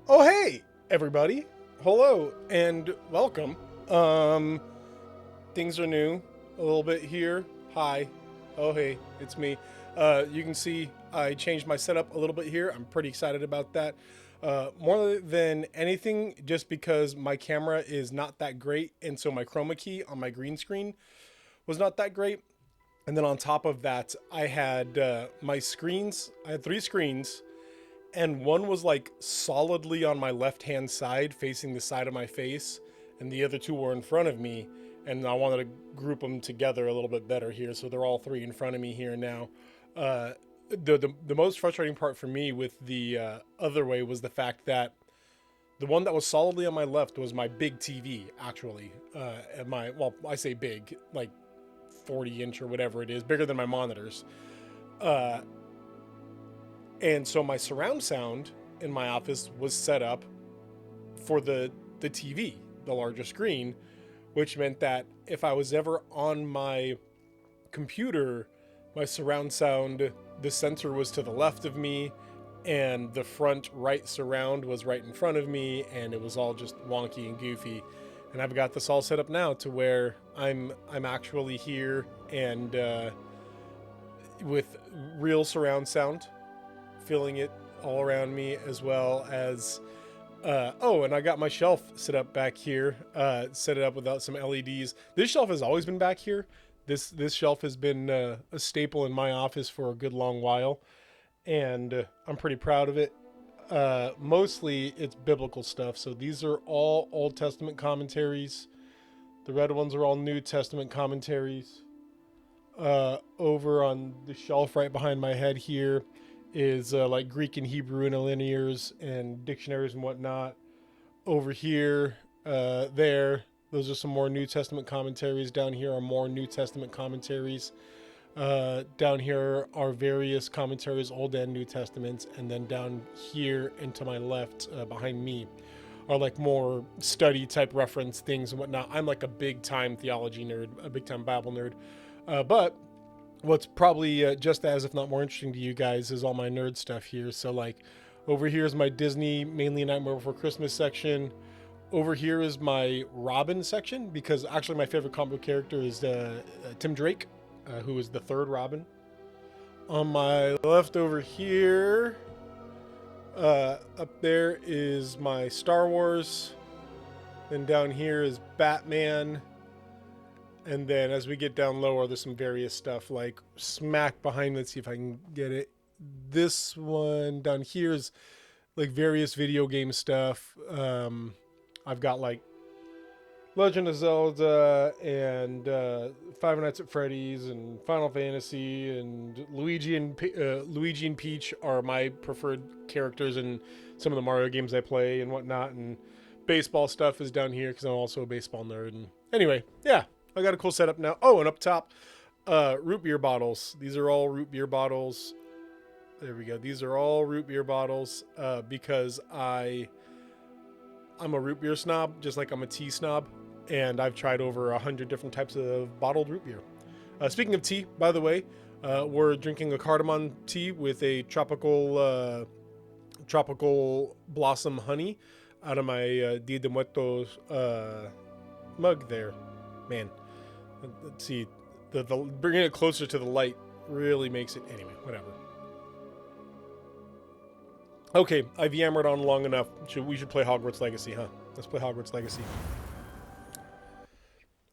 Oh, hey, everybody. Hello and welcome. Um, things are new a little bit here. Hi. Oh, hey, it's me. You can see I changed my setup a little bit here. I'm pretty excited about that. More than anything, just because my camera is not that great, and so my chroma key on my green screen was not that great. And then on top of that, I had my screens. I had three screens and one was like solidly on my left hand side facing the side of my face, and the other two were in front of me, and I wanted to group them together a little bit better here, so they're all three in front of me here now. uh, the most frustrating part for me with the other way was the fact that the one that was solidly on my left was my big TV, actually. At my, well, I say big, like 40-inch or whatever it is, bigger than my monitors. uh, and so my surround sound in my office was set up for the TV, the larger screen, which meant that if I was ever on my computer, my surround sound, the sensor was to the left of me, and the front right surround was right in front of me, and it was all just wonky and goofy. And I've got this all set up now to where I'm actually here and with real surround sound filling it all around me, as well as oh, and I got my shelf set up back here. Set it up without some LEDs. This shelf has always been back here. This shelf has been a staple in my office for a good long while, and I'm pretty proud of it. Mostly it's biblical stuff. So these are all Old Testament commentaries. The red ones are all New Testament commentaries. Over on the shelf right behind my head here is like Greek and Hebrew interlinears and dictionaries and whatnot. Over here, there, those are some more New Testament commentaries. Down here are more New Testament commentaries. Down here are various commentaries, Old and New Testaments. And then down here and to my left, behind me, are like more study type reference things and whatnot. I'm like a big time theology nerd, a big time Bible nerd. But what's probably just as, if not more interesting to you guys, is all my nerd stuff here. So, like, over here is my Disney, mainly Nightmare Before Christmas section. Over here is my Robin section, because actually my favorite comic book character is Tim Drake, who is the third Robin. On my left over here, up there is my Star Wars. Then down here is Batman. And then as we get down lower, there's some various stuff like smack behind me. Let's see if I can get it. This one down here is like various video game stuff. I've got like Legend of Zelda and Five Nights at Freddy's and Final Fantasy, and Luigi and Peach are my preferred characters in some of the Mario games I play and whatnot. And baseball stuff is down here because I'm also a baseball nerd. And anyway, yeah, I got a cool setup now. Oh, and up top, root beer bottles. These are all root beer bottles. There we go. These are all root beer bottles because I'm a root beer snob, just like I'm a tea snob, and I've tried over 100 different types of bottled root beer. Speaking of tea, by the way, we're drinking a cardamom tea with a tropical blossom honey out of my Dia de Muertos mug there. Man, let's see, the bringing it closer to the light really makes it, anyway, whatever. Okay, I've yammered on long enough. We should play Hogwarts Legacy, huh? Let's play Hogwarts Legacy.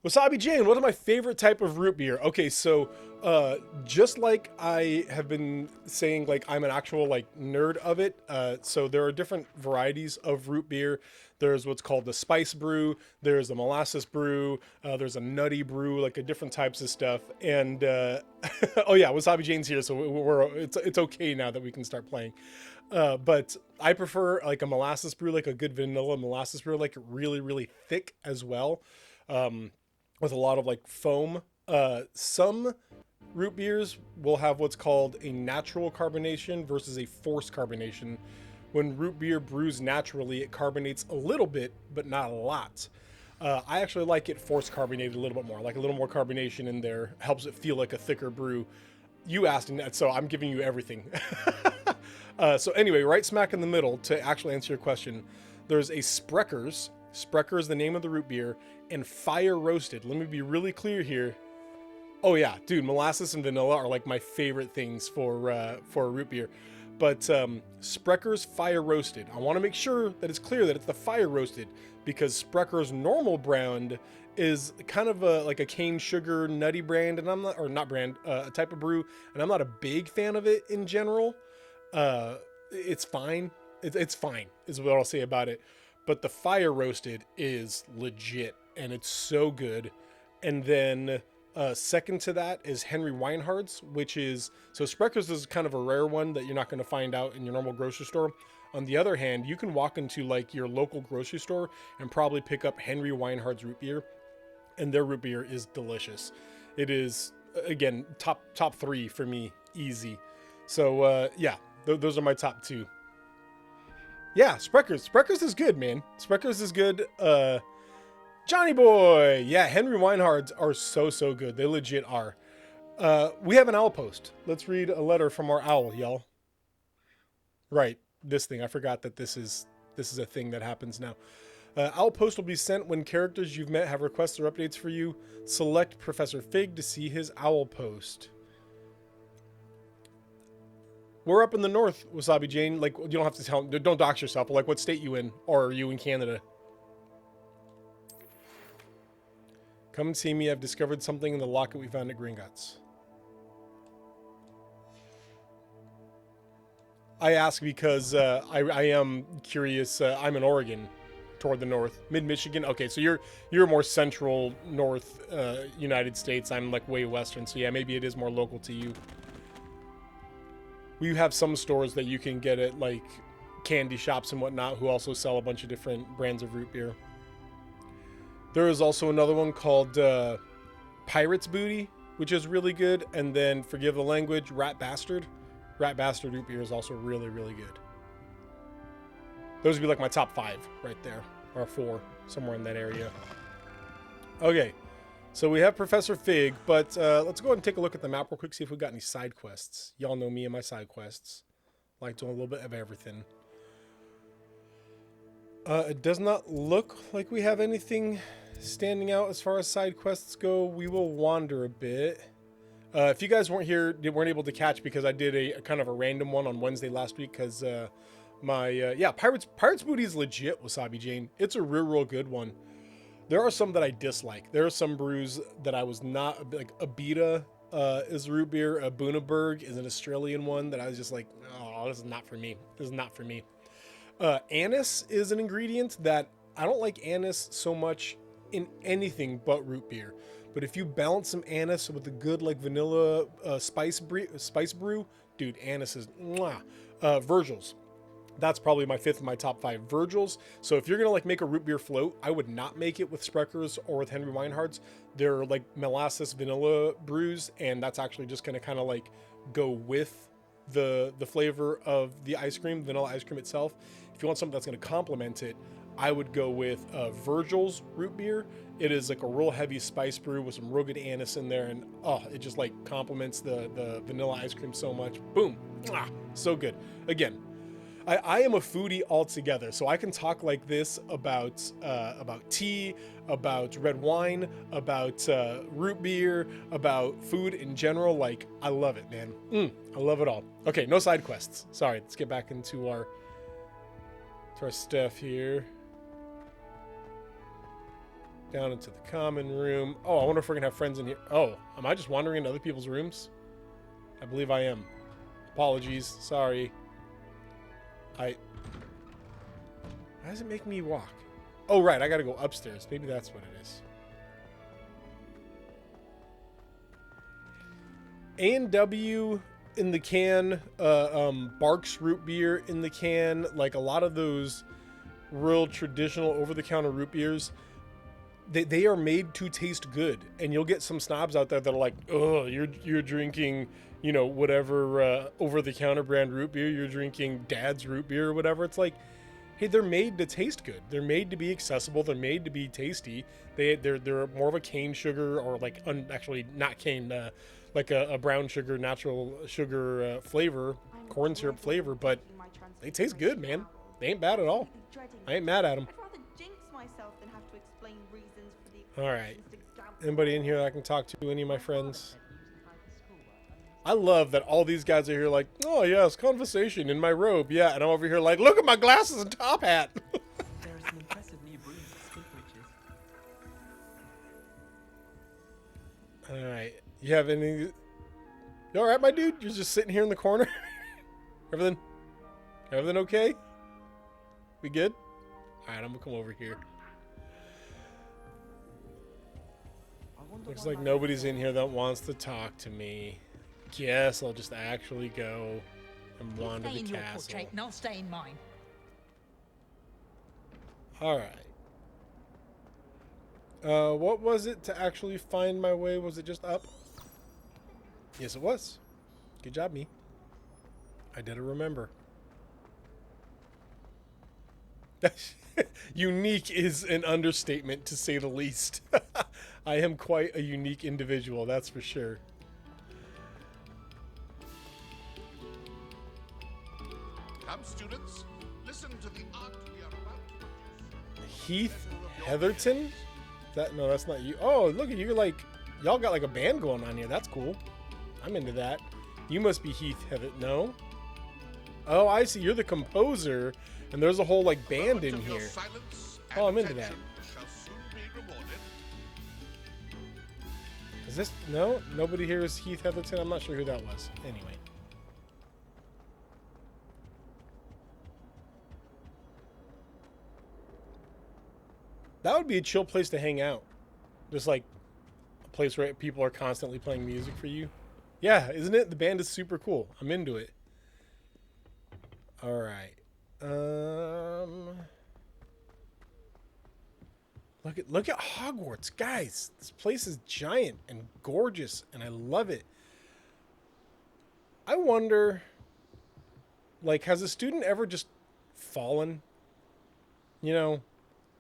Wasabi Jane, what is my favorite type of root beer? Okay, so just like I have been saying, like I'm an actual like nerd of it. So there are different varieties of root beer. There's what's called the spice brew. There's a molasses brew. There's a nutty brew, like a different types of stuff. And oh yeah, Wasabi Jane's here, so it's okay now that we can start playing. But I prefer like a molasses brew, like a good vanilla molasses brew, like really really thick as well. With a lot of like foam. Some root beers will have what's called a natural carbonation versus a forced carbonation. When root beer brews naturally, it carbonates a little bit, but not a lot. I actually like it forced carbonated a little bit more, like a little more carbonation in there helps it feel like a thicker brew. You asked, and so I'm giving you everything. So anyway, right smack in the middle, to actually answer your question, there's a Spreckers. Spreckers, the name of the root beer, and Fire Roasted. Let me be really clear here. Oh yeah, dude, molasses and vanilla are like my favorite things for a root beer. But Spreckers Fire Roasted. I want to make sure that it's clear that it's the Fire Roasted, because Spreckers normal brand is kind of like a cane sugar nutty brand, and I'm not, or not brand, a type of brew, and I'm not a big fan of it in general. It's fine. It's fine is what I'll say about it. But the Fire Roasted is legit, and it's so good. And then second to that is Henry Weinhard's, which is, so Spreckers is kind of a rare one that you're not going to find out in your normal grocery store. On the other hand, you can walk into like your local grocery store and probably pick up Henry Weinhard's root beer, and their root beer is delicious. It is, again, top three for me, easy. So yeah, those are my top two. Yeah, Spreckers is good, man. Spreckers is good. Johnny Boy, yeah, Henry Weinhard's are so good. They legit are. We have an owl post. Let's read a letter from our owl, y'all. Right, this thing. I forgot that this is a thing that happens now. Owl post will be sent when characters you've met have requests or updates for you. Select Professor Fig to see his owl post. We're up in the north, Wasabi Jane. Like, you don't have to tell, don't dox yourself, but like, what state you in? Or are you in Canada? Come and see me. I've discovered something in the locket we found at Gringotts. I ask because I am curious. I'm in Oregon, toward the north, mid-Michigan. Okay, so you're more central north United States. I'm like way western, so yeah, maybe it is more local to you. We have some stores that you can get at like candy shops and whatnot who also sell a bunch of different brands of root beer. There is also another one called Pirate's Booty, which is really good. And then, forgive the language, Rat Bastard. Rat Bastard root beer is also really good. Those would be like my top 5 right there, or 4, somewhere in that area. Okay, so we have Professor Fig, but let's go ahead and take a look at the map real quick, see if we got any side quests. Y'all know me and my side quests. Like doing a little bit of everything. It does not look like we have anything standing out as far as side quests go. We will wander a bit. If you guys weren't able to catch, because I did a kind of a random one on Wednesday last week, because yeah, Pirate's Booty is legit, Wasabi Jane. It's a real good one. There are some that I dislike. There are some brews that I was not, like Abita is root beer. Bundaberg is an Australian one that I was just like, oh, this is not for me. This is not for me. Anise is an ingredient that I don't like anise so much in anything but root beer. But if you balance some anise with a good like vanilla spice brew, dude, anise is mwah. Virgil's. That's probably my 5th in my top 5. Virgil's. So if you're gonna like make a root beer float, I would not make it with Spreckers or with Henry Weinhard's. They're like molasses vanilla brews, and that's actually just gonna kind of like go with the flavor of the ice cream, vanilla ice cream itself. If you want something that's going to complement it, I would go with Virgil's root beer. It is like a real heavy spice brew with some real good anise in there, and oh, it just like complements the vanilla ice cream so much. Boom, so good. Again, I am a foodie altogether, so I can talk like this about tea, about red wine, about root beer, about food in general. Like, I love it, man. I love it all. Okay, no side quests. Sorry, let's get back into our stuff here. Down into the common room. Oh, I wonder if we're gonna have friends in here. Oh, am I just wandering into other people's rooms? I believe I am. Apologies. Sorry. Why does it make me walk? Oh, right. I gotta go upstairs. Maybe that's what it is. A&W in the can. Barks root beer in the can. Like a lot of those real traditional over-the-counter root beers, they are made to taste good. And you'll get some snobs out there that are like, oh, you're drinking, you know, whatever over-the-counter brand root beer. You're drinking Dad's root beer or whatever. It's like, hey, they're made to taste good. They're made to be accessible. They're made to be tasty. They're more of a cane sugar, or like actually not cane, like a brown sugar, natural sugar flavor. corn syrup flavor, but they taste good, man. They ain't bad at all. I ain't mad at them. I'd rather jinx myself than have to explain reasons for the All right. exceptions to Gamma. Anybody in here that I can talk to? Any of my friends? I love that all these guys are here like, oh yes, conversation in my robe. Yeah, and I'm over here like, look at my glasses and top hat. There is an impressive new breed of skip witches. All right. You have any? You all right, my dude? You're just sitting here in the corner. Everything okay? We good? All right, I'm gonna come over here. Looks like nobody's in here that wants to talk to me. Guess I'll just actually go and You wander stay the in your castle. portrait and I'll stay in mine. All right. What was it to actually find my way? Was it just up? Yes, it was. Good job, me. I did remember. Unique is an understatement, to say the least. I am quite a unique individual, that's for sure. Come, students, listen to the art we are about to produce. Heath Heatherton? No, that's not you. Oh, look at you, like, y'all got like a band going on here. That's cool. I'm into that. You must be Heath Heatherton. No? Oh, I see. You're the composer, and there's a whole like band in Of your here. silence Oh, and I'm into that. attention shall soon be rewarded. Is this no? Nobody here is Heath Heatherton. I'm not sure who that was. Anyway. That would be a chill place to hang out. Just like a place where people are constantly playing music for you. Yeah, isn't it? The band is super cool. I'm into it. All right. Look at Hogwarts, guys. This place is giant and gorgeous, and I love it. I wonder, like, has a student ever just fallen? You know,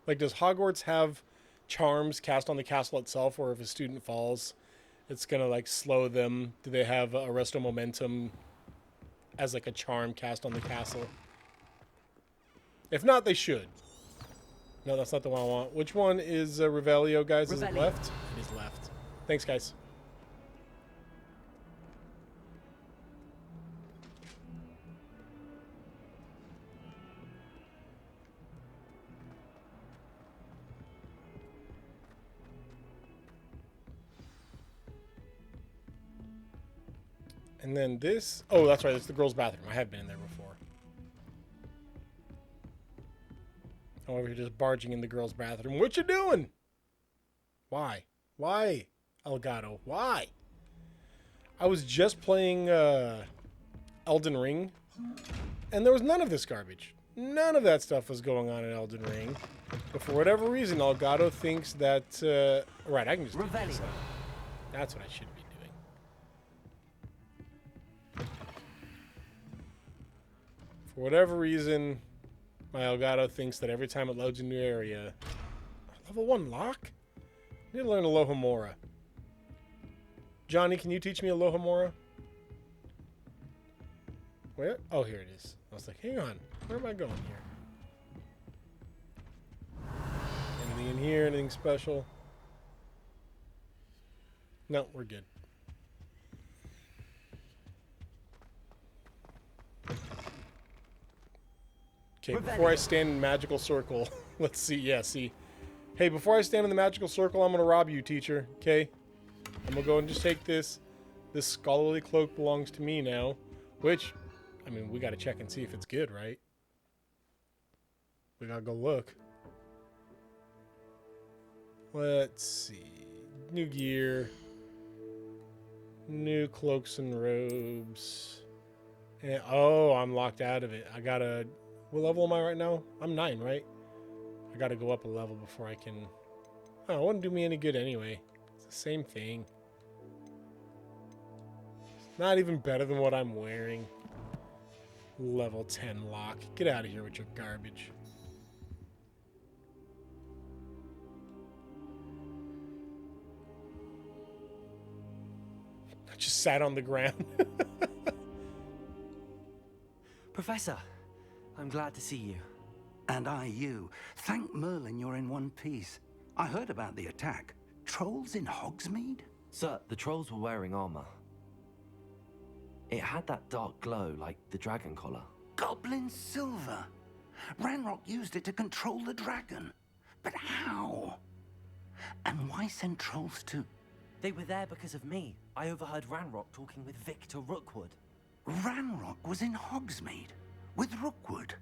like, does Hogwarts have charms cast on the castle itself, or if a student falls, it's gonna like slow them? Do they have Arresto Momentum as like a charm cast on the castle? If not, they should. No, that's not the one I want. Which one is Revelio, guys? Is it Revelio. left? It is left. Thanks, guys. And then this... Oh, that's right. It's the girls' bathroom. I have been in there before. I'm over here just barging in the girls' bathroom. What you doing? Why? Why, Elgato? Why? I was just playing Elden Ring, and there was none of this garbage. None of that stuff was going on in Elden Ring. But for whatever reason, Elgato thinks that... right, I can just do this. Revelio. That's what I should be doing. For whatever reason, my Elgato thinks that every time it loads a new area... Level 1 lock? I need to learn Alohomora. Johnny, can you teach me Alohomora? Where? Oh, here it is. I was like, hang on. Where am I going here? Anything in here? Anything special? No, we're good. Okay, before I stand in magical circle, let's see. Yeah, see. Hey, before I stand in the magical circle, I'm gonna rob you, teacher. Okay? I'm gonna go and just take this. This scholarly cloak belongs to me now. Which, I mean, we gotta check and see if it's good, right? We gotta go look. Let's see. New gear. New cloaks and robes. And, oh, I'm locked out of it. I gotta... What level am I right now? I'm 9, right? I gotta go up a level before I can... Oh, it wouldn't do me any good anyway. It's the same thing. Not even better than what I'm wearing. Level 10 lock. Get out of here with your garbage. I just sat on the ground. Professor, I'm glad to see you. And I you. Thank Merlin you're in one piece. I heard about the attack. Trolls in Hogsmeade? Sir, the trolls were wearing armor. It had that dark glow like the dragon collar. Goblin silver. Ranrock used it to control the dragon. But how? And why send trolls to... They were there because of me. I overheard Ranrock talking with Victor Rookwood. Ranrock was in Hogsmeade with Rookwood.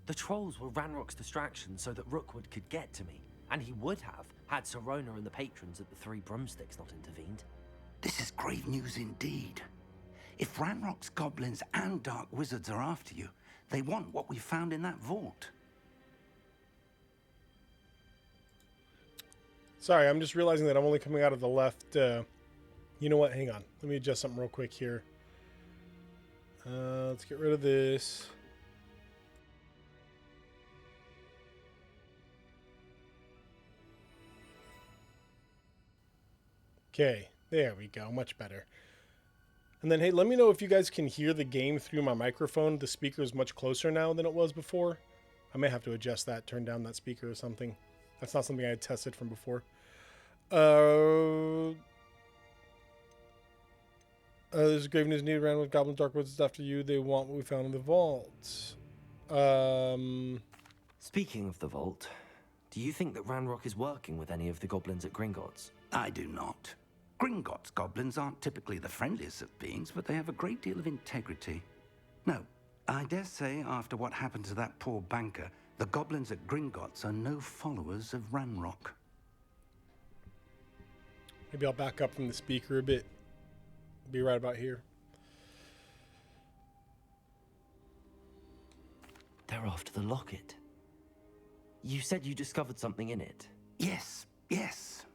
The trolls were Ranrock's distraction so that Rookwood could get to me. And he would have, had Sirona and the patrons at the Three Broomsticks not intervened. This is grave news indeed. If Ranrock's goblins and dark wizards are after you, they want what we found in that vault. Sorry, I'm just realizing that I'm only coming out of the left. You know what? Hang on. Let me adjust something real quick here. Let's get rid of this. Okay, there we go. Much better. And then, hey, let me know if you guys can hear the game through my microphone. The speaker is much closer now than it was before. I may have to adjust that, turn down that speaker or something. That's not something I had tested from before. There's grave news needed around with Goblin Darkwoods after you. They want what we found in the vault. Speaking of the vault, do you think that Ranrock is working with any of the goblins at Gringotts? I do not. Gringotts goblins aren't typically the friendliest of beings, but they have a great deal of integrity. No, I dare say after what happened to that poor banker, the goblins at Gringotts are no followers of Ranrock. Maybe I'll back up from the speaker a bit. Be right about here. They're after the locket. You said you discovered something in it. Yes, yes.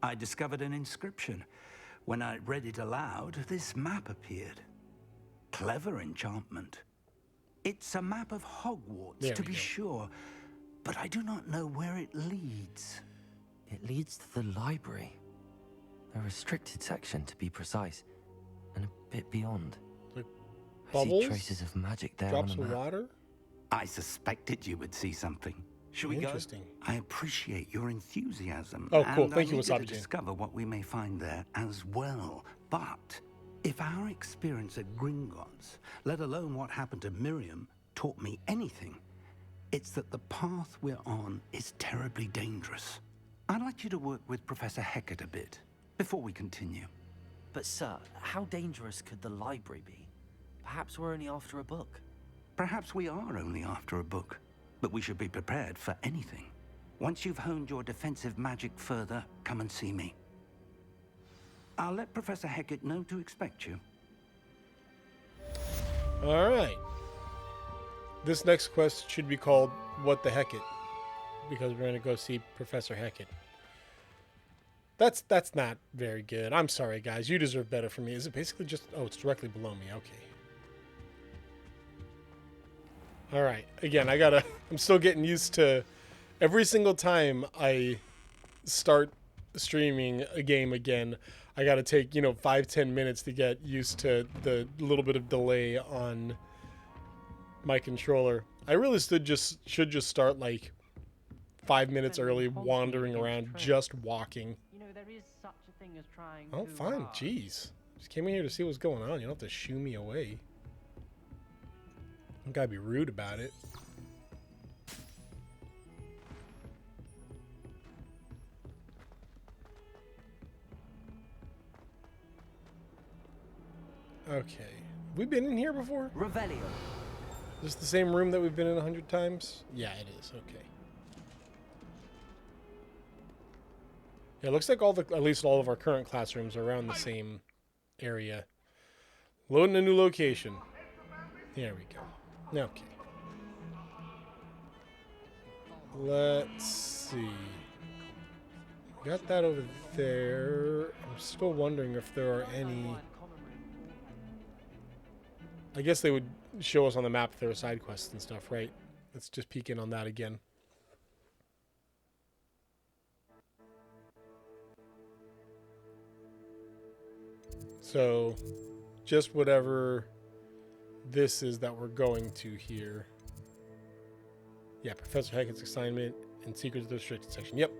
I discovered an inscription. When I read it aloud, this map appeared. Clever enchantment. It's a map of Hogwarts, There to we be go. sure, but I do not know where it leads. It leads to the library. A restricted section, to be precise, and a bit beyond. Like I bubbles? see traces of magic there Drops on the of map. water? I suspected you would see something. Should we go? Interesting. I appreciate your enthusiasm. Oh, cool. And Thank I'm you, eager Wasabi to Jane. discover what we may find there as well. But if our experience at Gringotts, let alone what happened to Miriam, taught me anything, it's that the path we're on is terribly dangerous. I'd like you to work with Professor Hecat a bit before we continue. But sir, how dangerous could the library be? Perhaps we're only after a book. Perhaps we are only after a book, but we should be prepared for anything. Once you've honed your defensive magic further, come and see me. I'll let Professor Hecat know to expect you. All right. This next quest should be called What the Hecket, because we're going to go see Professor Hecat. That's not very good. I'm sorry, guys. You deserve better from me. Is it basically just... Oh, it's directly below me. Okay. All right. Again, I'm still getting used to... Every single time I start streaming a game again, I got to take, 5-10 minutes to get used to the little bit of delay on my controller. I really should just start like 5 minutes early, wandering around, just walking. You know, there is such a thing as trying Oh, too fine. hard. Jeez. Just came in here to see what's going on. You don't have to shoo me away. You gotta be rude about it. Okay. Have we been in here before? Revelio. Is this the same room that we've been in 100 times? Yeah, it is. Okay. Yeah, it looks like at least all of our current classrooms are around the same area. Loading a new location. There we go. Okay. Let's see. Got that over there. I'm still wondering if there are any... I guess they would show us on the map if there were side quests and stuff, right? Let's just peek in on that again. So, just whatever this is that we're going to here. Yeah, Professor Hackett's assignment and Secrets of the Restricted Section. Yep.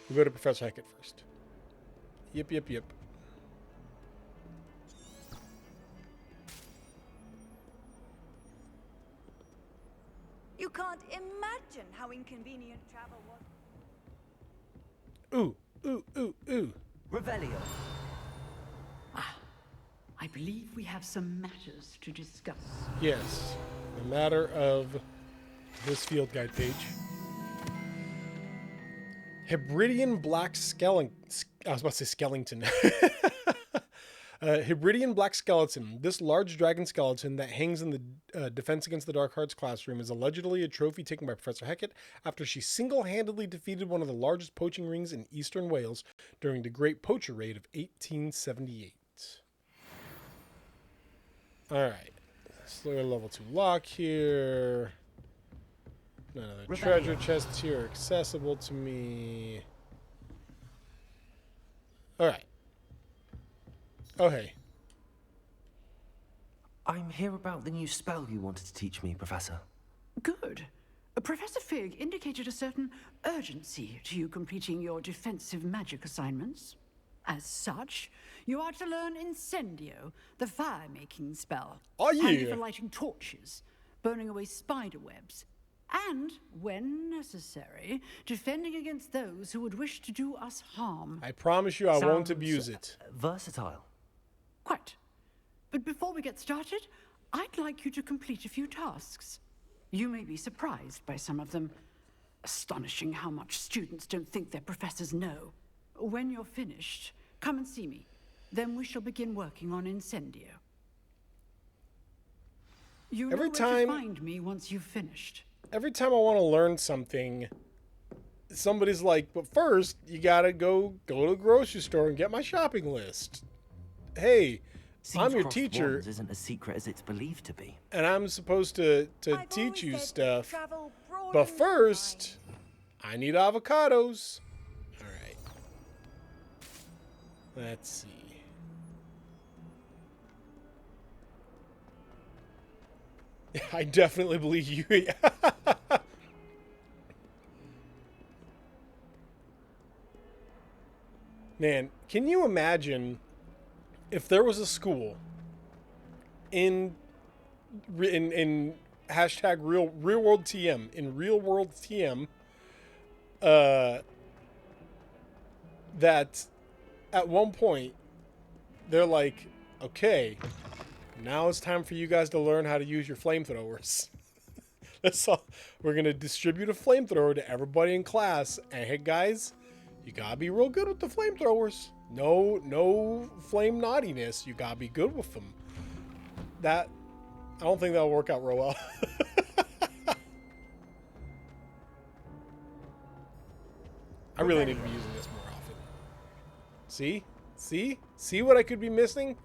We'll go to Professor Hackett first. Yep. You can't imagine how inconvenient travel was. Ooh. Revelio. I believe we have some matters to discuss. Yes. The matter of this field guide page. Hebridean black skeleton. I was about to say skeleton. Hebridean black skeleton. This large dragon skeleton that hangs in the Defense Against the Dark Arts classroom is allegedly a trophy taken by Professor Hackett after she single-handedly defeated one of the largest poaching rings in eastern Wales during the Great Poacher Raid of 1878. Alright. Let's look at level 2 lock here. None of the treasure chests here are accessible to me. Alright. Oh, hey. I'm here about the new spell you wanted to teach me, Professor. Good. Professor Fig indicated a certain urgency to you completing your defensive magic assignments. As such, you are to learn Incendio, the fire-making spell. Oh, yeah. Handy for lighting torches, burning away spider webs, and, when necessary, defending against those who would wish to do us harm. I promise you I won't Sounds, abuse it. Versatile. Quite. But before we get started, I'd like you to complete a few tasks. You may be surprised by some of them. Astonishing how much students don't think their professors know. When you're finished, come and see me. Then we shall begin working on Incendio. You know where to find me once you've finished. Every time I want to learn something, somebody's like, but first, you gotta go to the grocery store and get my shopping list. Hey, Seems I'm your crossed teacher, wands isn't as secret as it's believed to be. and I'm supposed to I've teach always you said stuff. travel But broadens the first, I need avocados. All right. Let's see. I definitely believe you. Man, can you imagine if there was a school in hashtag real world TM, in real world TM, that at one point they're like, okay, now it's time for you guys to learn how to use your flamethrowers. That's all. We're gonna distribute a flamethrower to everybody in class, and hey guys, you gotta be real good with the flamethrowers. No flame naughtiness. You gotta be good with them. That, I don't think that'll work out real well. I really need to be using this more often. See what I could be missing?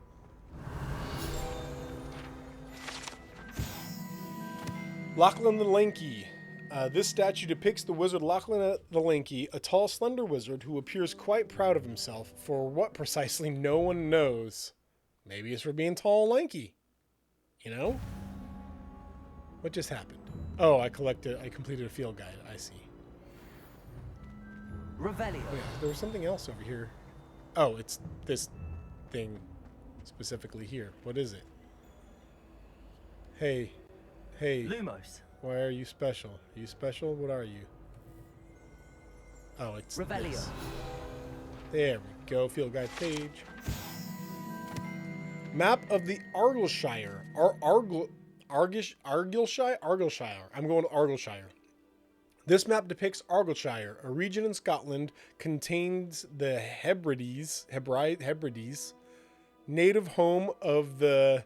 Lachlan the Lanky. This statue depicts the wizard Lachlan the Lanky, a tall, slender wizard who appears quite proud of himself. For what precisely, no one knows. Maybe it's for being tall and lanky. You know? What just happened? Oh, I completed a field guide. I see. Revelio. Oh, yeah, there was something else over here. Oh, it's this thing specifically here. What is it? Hey. Lumos. Why are you special? Are you special? What are you? Oh, it's Revelio. this. There we go. Field guide page. Map of the Argyllshire. Argyllshire. I'm going to Argyllshire. This map depicts Argyllshire, a region in Scotland, contains the Hebrides, native home of the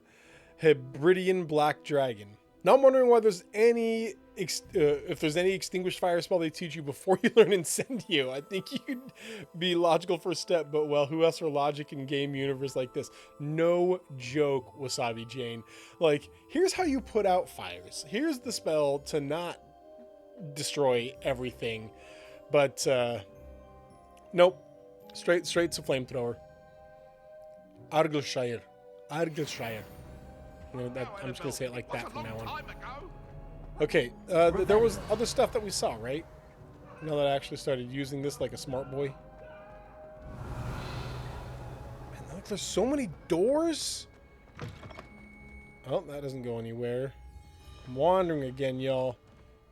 Hebridean black dragon. Now I'm wondering why there's if there's any extinguished fire spell they teach you before you learn Incendio. I think you'd be logical first step, but well, who else for logic in game universe like this? No joke, Wasabi Jane. Like, here's how you put out fires. Here's the spell to not destroy everything, but nope, straight to flamethrower. Argyllshire. I'm just gonna say it like that What a from now long on. time ago. Okay, there was other stuff that we saw, right? Now that I actually started using this like a smart boy. Man, look, there's so many doors. Oh, that doesn't go anywhere. I'm wandering again, y'all.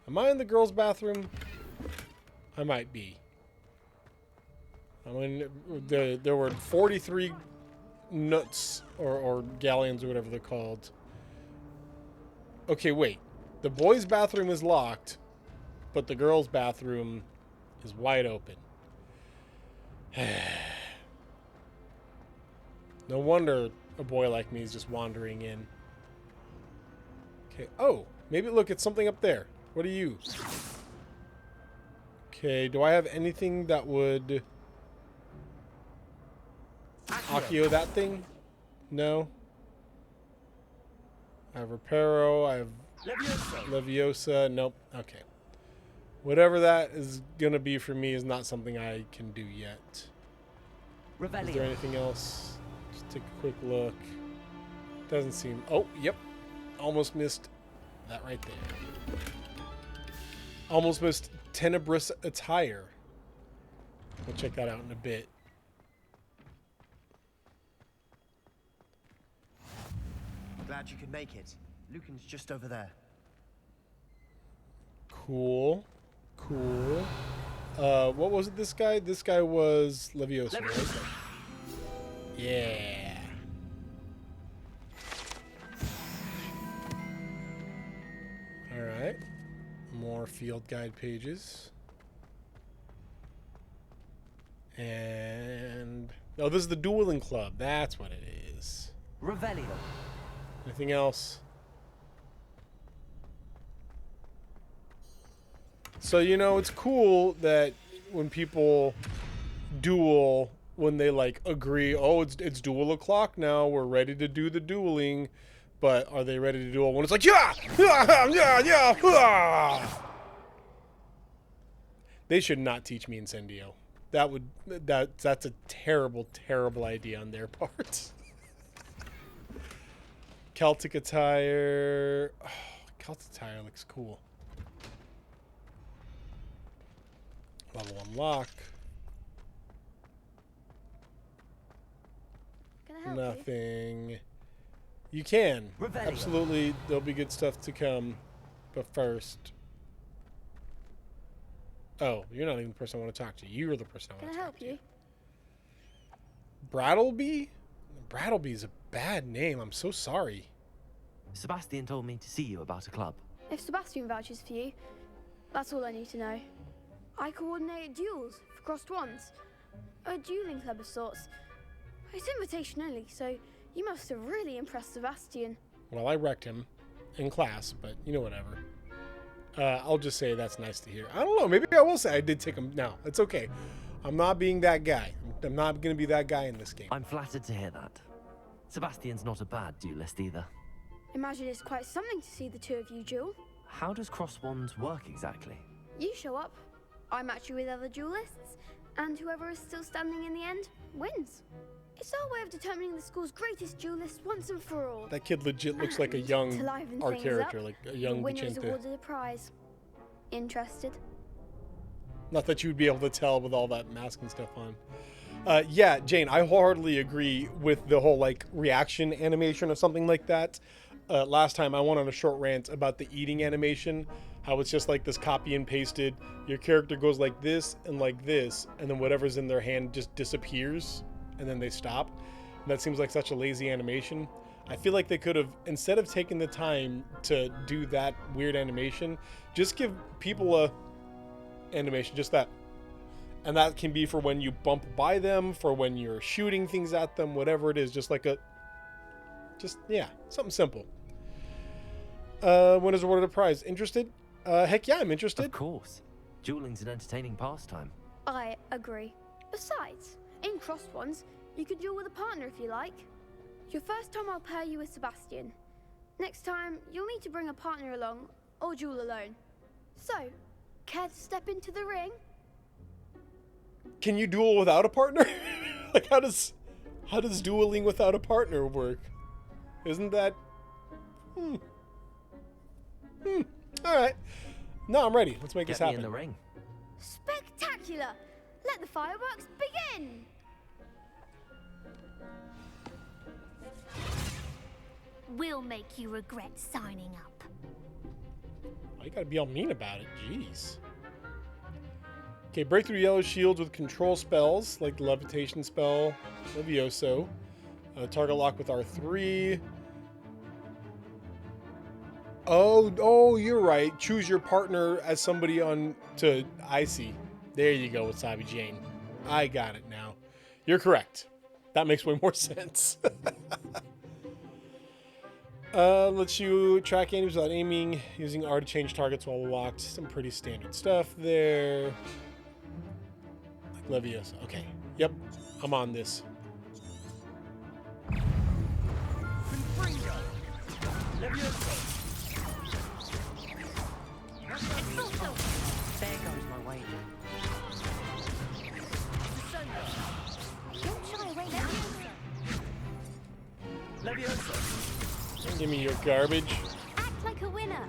Am I in the girls' bathroom? I might be. I mean, there were 43 nuts or galleons or whatever they're called. Okay, wait. The boys' bathroom is locked, but the girls' bathroom is wide open. No wonder a boy like me is just wandering in. Okay. Oh, maybe look, it's something up there. What are you? Okay, do I have anything that would Accio that thing? No. I have Reparo, I have Leviosa. Nope. Okay. Whatever that is gonna be for me is not something I can do yet. Is there anything else? Just take a quick look. Doesn't seem... Oh, yep. Almost missed that right there. Almost missed Tenebrous Attire. We'll check that out in a bit. Glad you could make it. Lucan's just over there. Cool. Cool. What was it, this guy? This guy was Leviosa, right? Yeah. Alright. More field guide pages. And... oh, this is the dueling club. That's what it is. Revelio. Anything else? So, you know, it's cool that when people duel, when they, like, agree, oh, it's duel o'clock now, we're ready to do the dueling, but are they ready to duel when it's like, yeah! Yeah! They should not teach me Incendio. That's a terrible, terrible idea on their part. Celtic attire. Oh, Celtic attire looks cool. Level unlock. Can I help Nothing. You can. Revelio. Absolutely, there'll be good stuff to come. But first. Oh, you're not even the person I want to talk to. You're the person I Can want I to help talk to. you? Brattleby? Brattleby's a bad name. I'm so sorry. Sebastian told me to see you about a club. If Sebastian vouches for you, that's all I need to know. I coordinate duels for crossed ones. A dueling club of sorts. It's invitation only, so you must have really impressed Sebastian. Well, I wrecked him in class, but you know, whatever. I'll just say that's nice to hear. I don't know. Maybe I will say I did take him. No, it's okay. I'm not being that guy. I'm not going to be that guy in this game. I'm flattered to hear that. Sebastian's not a bad duelist either. Imagine it's quite something to see the two of you duel. How does cross wands work exactly? You show up, I match you with other duelists, and whoever is still standing in the end wins. It's our way of determining the school's greatest duelist once and for all. That kid legit looks like a And young to liven art things character, up, like a young the winner is Vicente. awarded a prize. Interested? Not that you would be able to tell with all that mask and stuff on. Yeah, Jane, I wholeheartedly agree with the whole like reaction animation or something like that. Last time I went on a short rant about the eating animation, how it's just like this copy and pasted. Your character goes like this, and then whatever's in their hand just disappears, and then they stop. And that seems like such a lazy animation. I feel like they could have, instead of taking the time to do that weird animation, just give people a animation, just that. And that can be for when you bump by them, for when you're shooting things at them, whatever it is, just like yeah, something simple. When is awarded a prize? Interested? Heck yeah, I'm interested. Of course. Dueling's an entertaining pastime. I agree. Besides, in crossed ones, you can duel with a partner if you like. Your first time I'll pair you with Sebastian. Next time, you'll need to bring a partner along, or duel alone. So, care to step into the ring? Can you duel without a partner? Like, how does dueling without a partner work? Isn't that All right. No, I'm ready. Let's make Get this me happen. in the ring. Spectacular! Let the fireworks begin! We'll make you regret signing up. Oh, you gotta be all mean about it. Jeez. Okay, break through yellow shields with control spells, like the levitation spell, Levioso. Target lock with R3. Oh, you're right. Choose your partner as somebody on to. I see. There you go, Wasabi Jane. I got it now. You're correct. That makes way more sense. Lets you track enemies without aiming, using R to change targets while locked. Some pretty standard stuff there. Like Leviosa. Okay. Yep. I'm on this. There goes my wager. Don't shy away now. Leviosa. Give me your garbage. Act like a winner.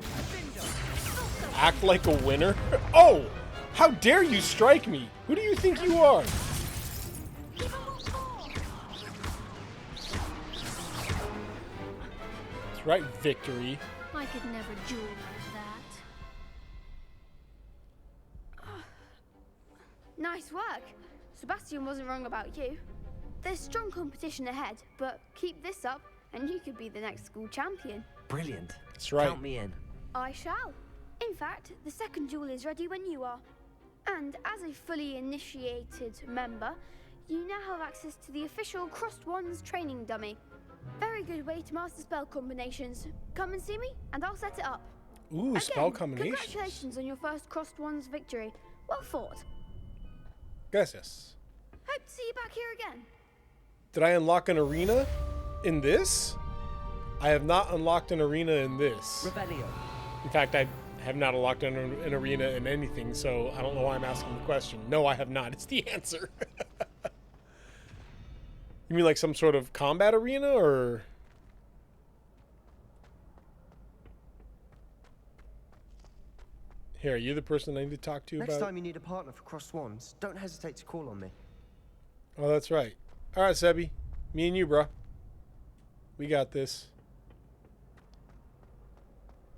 Act like a winner? Oh! How dare you strike me? Who do you think you are? Give 'em what for. That's right, Victory. I could never duel like that. Nice work. Sebastian wasn't wrong about you. There's strong competition ahead, but keep this up and you could be the next school champion. Brilliant. That's right. Count me in. I shall. In fact, the second duel is ready when you are. And as a fully initiated member, you now have access to the official Crossed Wands training dummy. Very good way to master spell combinations. Come and see me, and I'll set it up. Ooh, Again, spell combinations. congratulations on your first Crossed Wands victory. Well fought. Gracias. Hope to see you back here again. Did I unlock an arena in this? I have not unlocked an arena in this. Rebellion. In fact, I have not unlocked an arena in anything, so I don't know why I'm asking the question. No, I have not. It's the answer. You mean like some sort of combat arena, or? Here, are you the person I need to talk to Next about? time you need a partner for Crossed Wands, don't hesitate to call on me. Oh, that's right. All right, Sebi. Me and you, bro. We got this.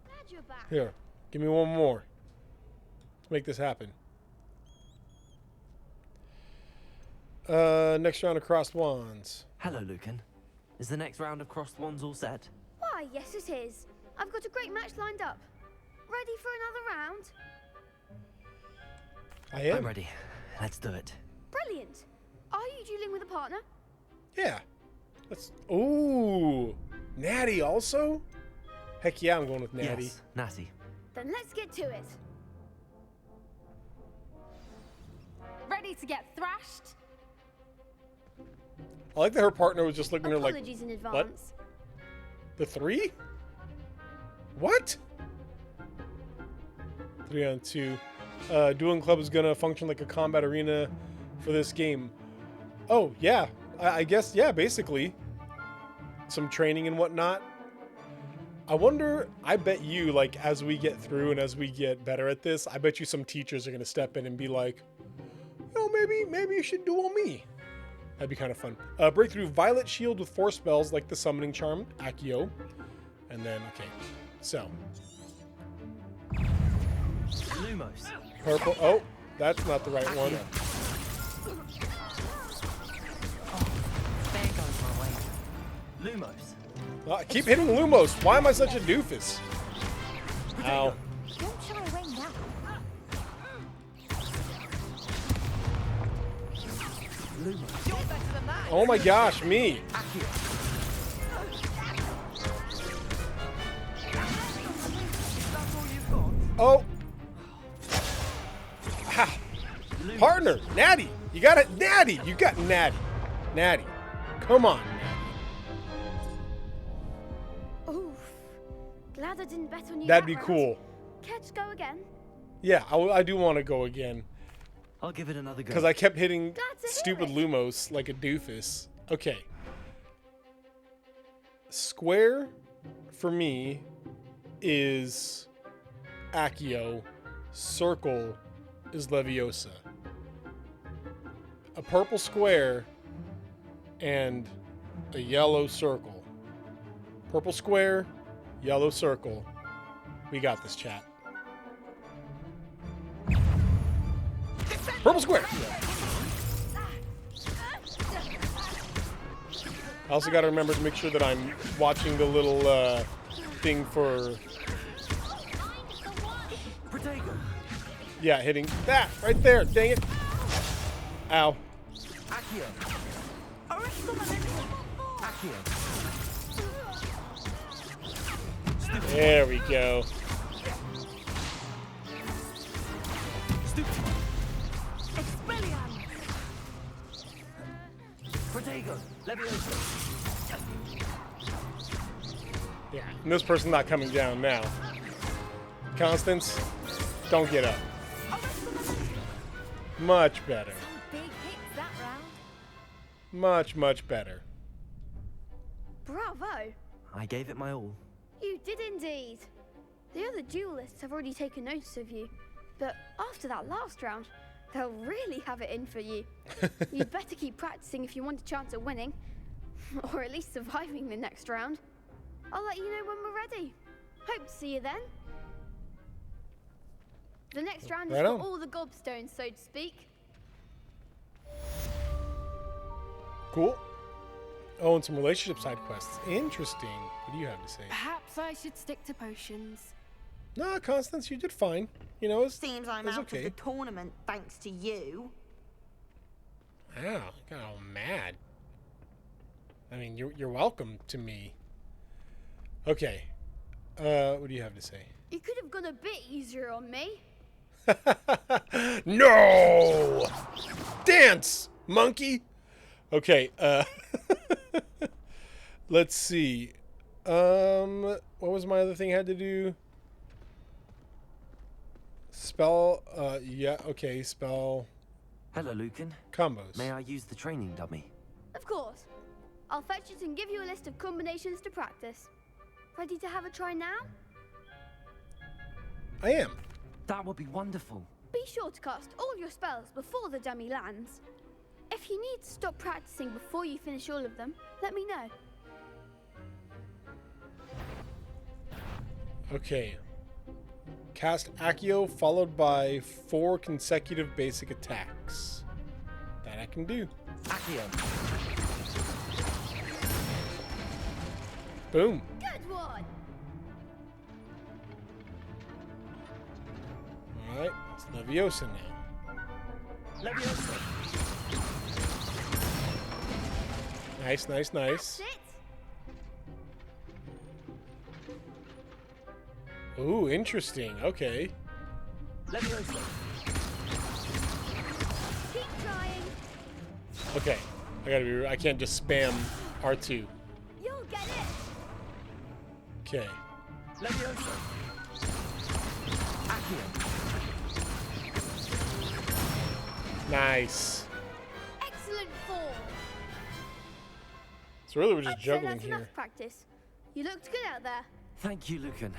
Glad you're back. Here, give me one more. Let's make this happen. Next round of Crossed Wands. Hello, Lucan. Is the next round of Crossed Wands all set? Why, yes it is. I've got a great match lined up. Ready for another round? I am. I'm ready. Let's do it. Brilliant. Are you dueling with a partner? Yeah. Let's. Ooh, Natty also. Heck yeah, I'm going with Natty. Yes, Natty. Then let's get to it. Ready to get thrashed? I like that her partner was just looking at her like, Apologies in advance. the 3? What? 3 on 2. Dueling Club is gonna function like a combat arena for this game. Oh yeah, I guess yeah. Basically, some training and whatnot. I wonder. I bet you, like, as we get through and as we get better at this, I bet you some teachers are gonna step in and be like, "No, maybe you should duel me." That'd be kind of fun. Break through Violet Shield with 4 spells like the Summoning Charm, Accio, and then okay, so. Lumos. Purple. Oh, that's not the right one. There goes my wager. Lumos. I keep hitting Lumos. Why am I such a doofus? Ow. Don't shy away now. Lumos. You're better than that. Oh my gosh, me. That's all you've got? Oh. Ha. Partner, Natty. You got it. Natty. You got Natty. Natty. Come on, Natty. Oof. Glad I didn't bet on you. That'd that be round. cool. Care to go again? Yeah, I do want to go again. I'll give it another go. Because I kept hitting Glad to hear stupid it. Lumos like a doofus. Okay. Square for me is Accio. Circle is Leviosa. A purple square and a yellow circle. Purple square, yellow circle. We got this, chat. Purple square! I also got to remember to make sure that I'm watching the little thing for... Yeah, hitting that right there. Dang it. Ow. There we go. Yeah, and this person's not coming down now. Constance, don't get up. Much better. Big hits that round. Much, much better. Bravo! I gave it my all. You did indeed. The other duelists have already taken notice of you, but after that last round, they'll really have it in for you. You'd better keep practicing if you want a chance at winning, or at least surviving the next round. I'll let you know when we're ready. Hope to see you then. The next round is Right for on. all the gobstones, so to speak. Cool. Oh, and some relationship side quests. Interesting. What do you have to say? Perhaps I should stick to potions. No, Constance, you did fine. You know, Seems I'm it's out okay. of the tournament thanks to you. Wow, got all mad. I mean, you're welcome to me. Okay. What do you have to say? You could have gone a bit easier on me. No! Dance, monkey! Okay, let's see. What was my other thing I had to do? Spell, yeah, okay, spell Hello, Lucan. combos. May I use the training dummy? Of course. I'll fetch it and give you a list of combinations to practice. Ready to have a try now? I am. That would be wonderful. Be sure to cast all your spells before the dummy lands. If you need to stop practicing before you finish all of them, let me know. Okay. Cast Accio followed by 4 consecutive basic attacks. That I can do. Accio. Boom. Good one! Alright, it's Leviosa now. Leviosa. Nice, nice, nice. That's it! Ooh, interesting. Okay. Leviosa. Keep trying. Okay. I can't just spam R2. You'll get it. Okay. Leviosa. Accio. Nice. Excellent form. So really we're just I'd say juggling that's enough here. practice. You looked good out there. Thank you, Lucan.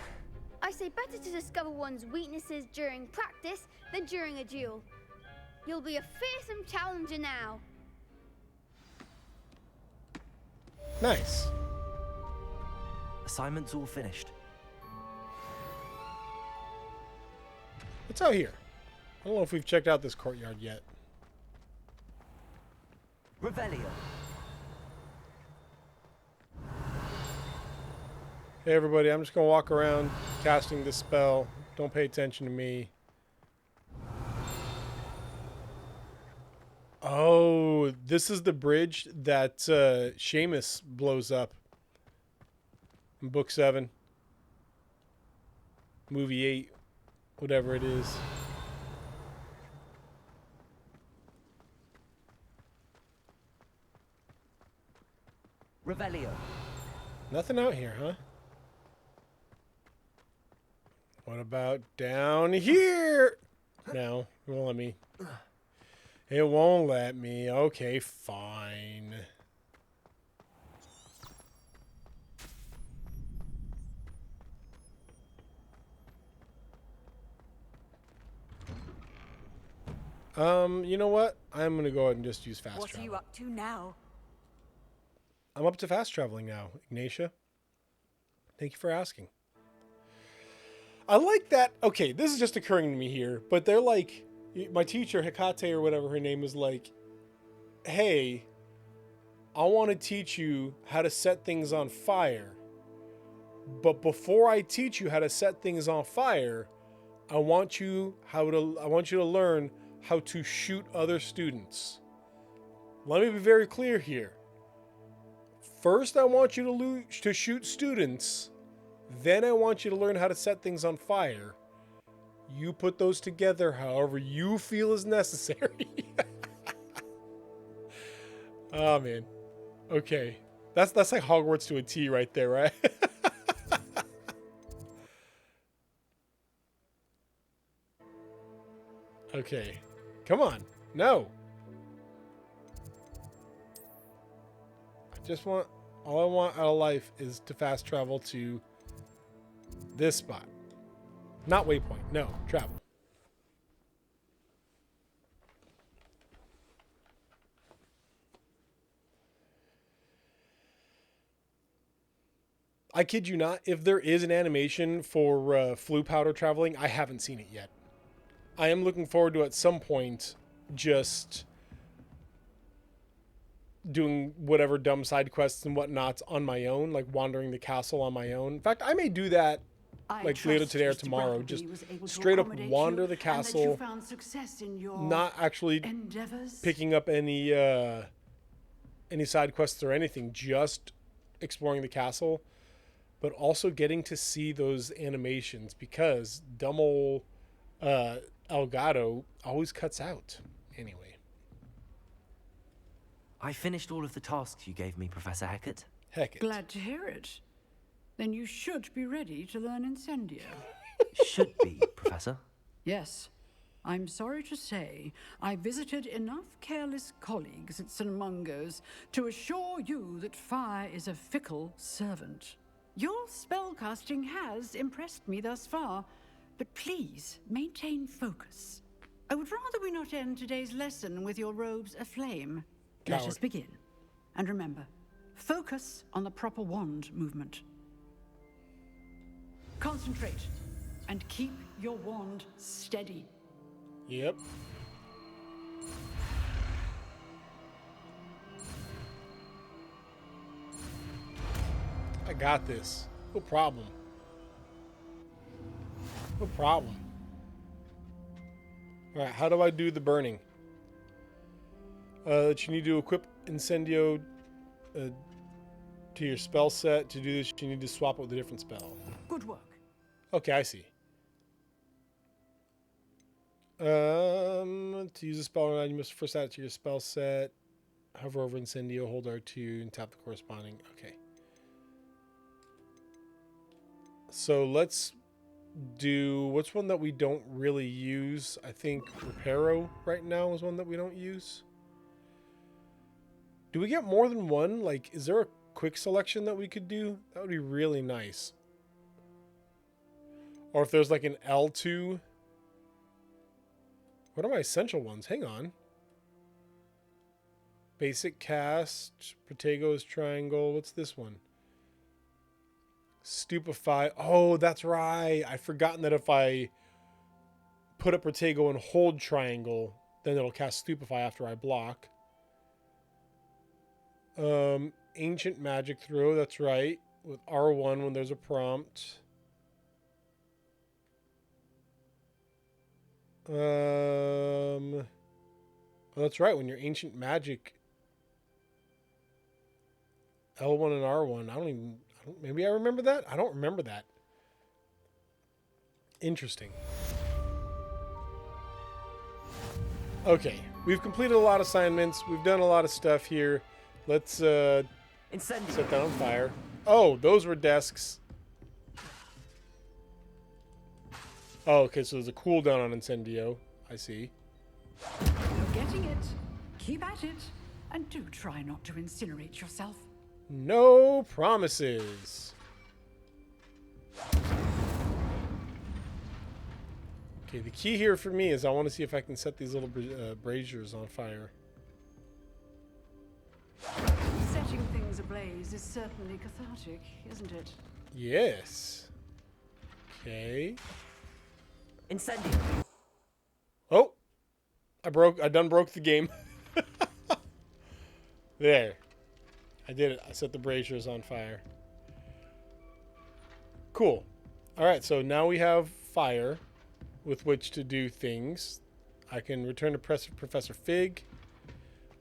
I say better to discover one's weaknesses during practice than during a duel. You'll be a fearsome challenger now. Nice. Assignment's all finished. What's out here? I don't know if we've checked out this courtyard yet. Revelio. Hey everybody, I'm just gonna walk around casting this spell. Don't pay attention to me. Oh, this is the bridge that Seamus blows up in Book 7. Movie 8. Whatever it is. Revelio. Nothing out here, huh? What about down here? No, it won't let me. It won't let me. Okay, fine. You know what? I'm gonna go ahead and just use fast What travel. are you up to now? I'm up to fast traveling now, Ignatia. Thank you for asking. I like that. Okay, this is just occurring to me here, but they're like, my teacher, Hecate or whatever her name is, like, hey, I want to teach you how to set things on fire. But before I teach you how to set things on fire, I want you to learn how to shoot other students. Let me be very clear here. First, I want you to shoot students. Then I want you to learn how to set things on fire. You put those together however you feel is necessary. Oh, man. Okay. That's like Hogwarts to a T right there, right? Okay. Come on. No. All I want out of life is to fast travel to this spot. Not waypoint. No, travel. I kid you not, if there is an animation for Floo powder traveling, I haven't seen it yet. I am looking forward to at some point just doing whatever dumb side quests and whatnots on my own, like wandering the castle on my own. In fact, I may do that like later today or tomorrow. Just straight up wander the castle, not actually picking up any side quests or anything, just exploring the castle, but also getting to see those animations because dumb ol' Elgato always cuts out. Anyway. I finished all of the tasks you gave me, Professor Hecat. Hecat. Glad to hear it. Then you should be ready to learn Incendio. Should be, Professor? Yes. I'm sorry to say, I visited enough careless colleagues at St. Mungo's to assure you that fire is a fickle servant. Your spellcasting has impressed me thus far, but please maintain focus. I would rather we not end today's lesson with your robes aflame. Let us begin. And remember, focus on the proper wand movement. Concentrate and keep your wand steady. Yep. I got this. No problem. No problem. Alright, how do I do the burning? That you need to equip Incendio to your spell set. To do this, you need to swap it with a different spell. Good work. Okay, I see. To use a spell, you must first add it to your spell set. Hover over Incendio, hold R2, and tap the corresponding. Okay. So let's do... What's one that we don't really use? I think Reparo right now is one that we don't use. Do we get more than one? Like, is there a quick selection that we could do? That would be really nice. Or if there's like an L2. What are my essential ones? Hang on. Basic cast. Protego's triangle. What's this one? Stupefy. Oh, that's right. I've forgotten that if I put up Protego and hold triangle, then it'll cast Stupefy after I block. Ancient Magic Throw. That's right. With R1 when there's a prompt. Oh, that's right. When you're Ancient Magic, L1 and R1. Maybe I remember that. I don't remember that. Interesting. Okay, we've completed a lot of assignments. We've done a lot of stuff here. Let's set that on fire. Oh, those were desks. Oh, okay, so there's a cooldown on Incendio. I see. You're getting it. Keep at it. And do try not to incinerate yourself. No promises. Okay, the key here for me is I want to see if I can set these little braziers on fire. Setting things ablaze is certainly cathartic, isn't it? Yes. Okay. Incendio. Oh, I done broke the game. There. I did it. I set the braziers on fire. Cool. All right, so now we have fire with which to do things. I can return to Professor Fig.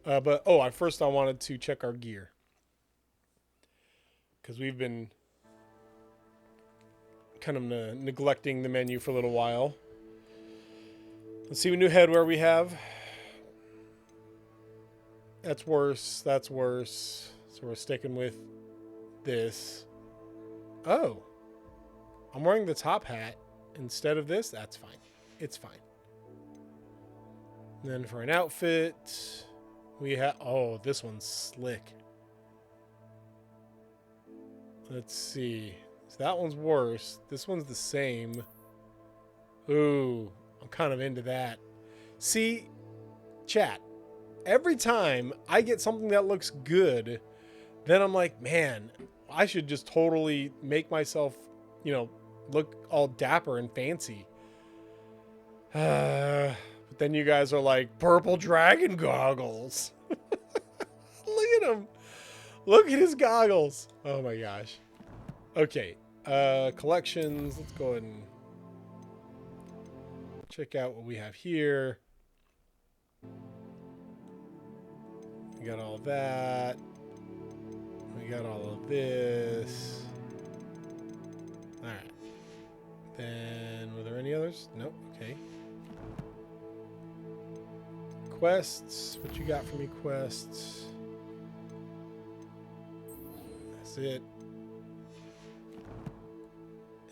But first I wanted to check our gear. Because we've been kind of neglecting the menu for a little while. Let's see a new head where we have. That's worse. That's worse. So we're sticking with this. Oh. I'm wearing the top hat instead of this. That's fine. It's fine. And then for an outfit, we have... Oh, this one's slick. Let's see. So that one's worse. This one's the same. Ooh, I'm kind of into that. See, chat. Every time I get something that looks good, then I'm like, man, I should just totally make myself, look all dapper and fancy. But then you guys are like, purple dragon goggles. Look at him. Look at his goggles. Oh my gosh. Okay. Collections. Let's go ahead and check out what we have here. We got all that. We got all of this. All right. Then, were there any others? Nope. Okay. Quests. What you got for me, quests? That's it.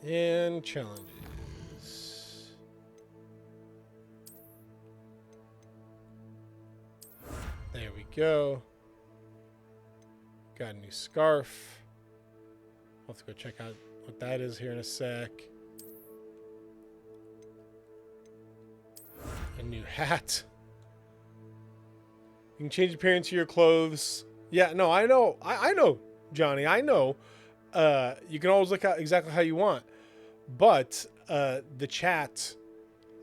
And challenges. There we go. Got a new scarf. I'll have to go check out what that is here in a sec. A new hat. You can change appearance of your clothes. Yeah, no, I know. I know, Johnny. I know. You can always look at exactly how you want. But the chat,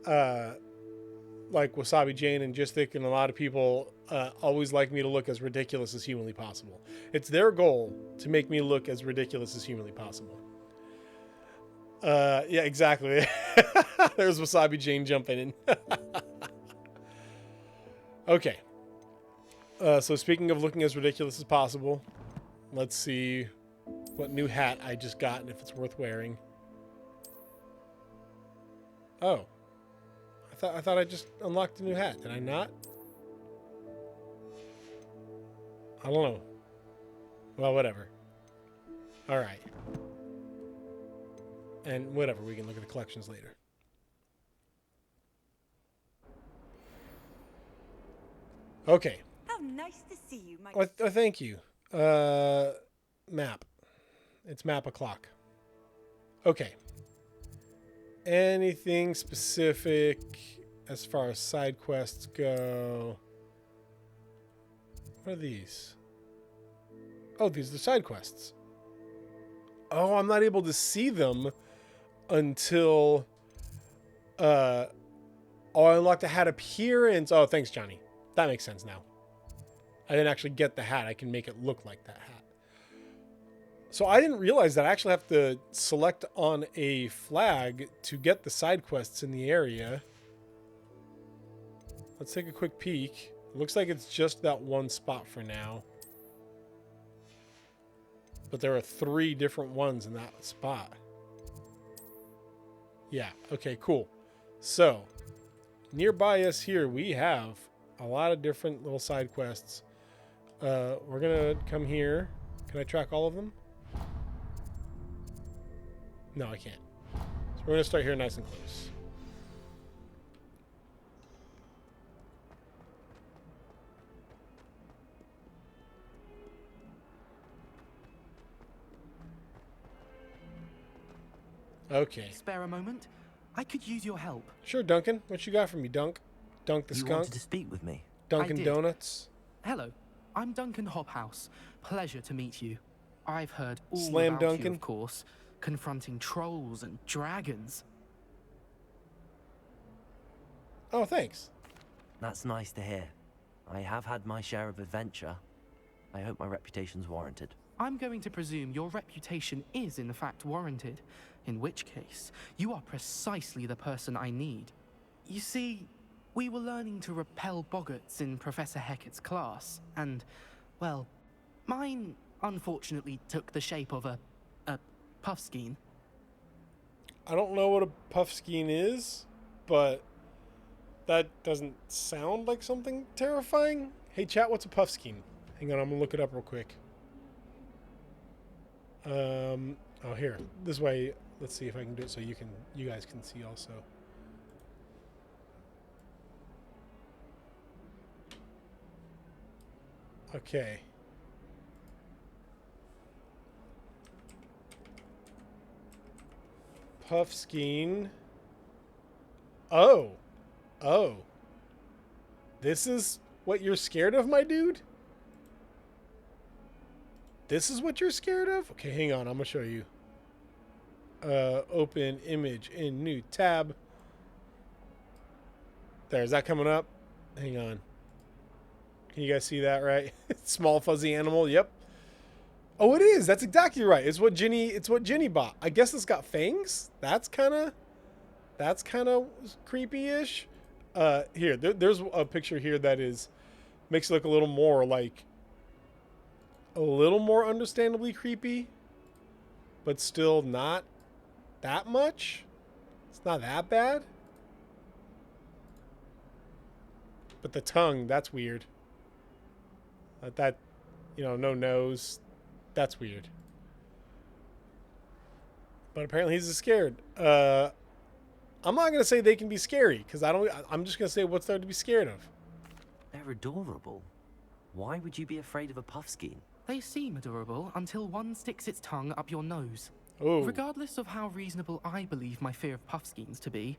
like Wasabi Jane and Gistic and a lot of people always like me to look as ridiculous as humanly possible. It's their goal to make me look as ridiculous as humanly possible. Yeah, exactly. There's Wasabi Jane jumping in. Okay. So speaking of looking as ridiculous as possible, let's see what new hat I just got and if it's worth wearing. Oh. I thought I just unlocked a new hat. Did I not? I don't know. Well, whatever. All right. And whatever, we can look at the collections later. Okay. How nice to see you, my... Thank you. Map. It's map o'clock. Okay. Anything specific as far as side quests go? What are these? Oh, these are the side quests. Oh, I'm not able to see them until I unlocked a hat appearance. Oh, thanks, Johnny. That makes sense now. I didn't actually get the hat. I can make it look like that hat. So I didn't realize that I actually have to select on a flag to get the side quests in the area. Let's take a quick peek. It looks like it's just that one spot for now. But there are 3 different ones in that spot. Yeah, okay, cool. So, nearby us here, we have a lot of different little side quests. We're gonna come here. Can I track all of them? No, I can't. So we're gonna start here nice and close. Okay. Spare a moment? I could use your help. Sure, Duncan. What you got for me, Dunk? Dunk the You skunk? wanted to speak with me? Dunkin' I did. Donuts? Hello, I'm Duncan Hobhouse. Pleasure to meet you. I've heard all Slam about Duncan. you, of course, confronting trolls and dragons. Oh, thanks. That's nice to hear. I have had my share of adventure. I hope my reputation's warranted. I'm going to presume your reputation is in fact warranted, in which case, you are precisely the person I need. You see, we were learning to repel boggarts in Professor Hecat's class, and, well, mine unfortunately took the shape of a puffskein. I don't know what a puffskein is, but that doesn't sound like something terrifying. Hey, chat, what's a puffskein? Hang on, I'm gonna look it up real quick. Oh, here. This way. Let's see if I can do it so you guys can see also. Okay. Puffskein. Oh. Oh. This is what you're scared of, my dude? This is what you're scared of? Okay, hang on. I'm going to show you. Open image in new tab. There, is that coming up? Hang on. Can you guys see that, right? Small fuzzy animal. Yep. Oh, it is. That's exactly right. It's what Ginny bought. I guess it's got fangs. That's kind of creepy-ish. Here, there's a picture here that makes it look a little more like a little more understandably creepy, but still not that much. It's not that bad. But the tongue, that's weird. That, no nose. That's weird. But apparently he's scared. I'm not going to say they can be scary, because I'm just going to say what's there to be scared of. They're adorable. Why would you be afraid of a puffskein? They seem adorable until one sticks its tongue up your nose. Oh. Regardless of how reasonable I believe my fear of puffskeins to be,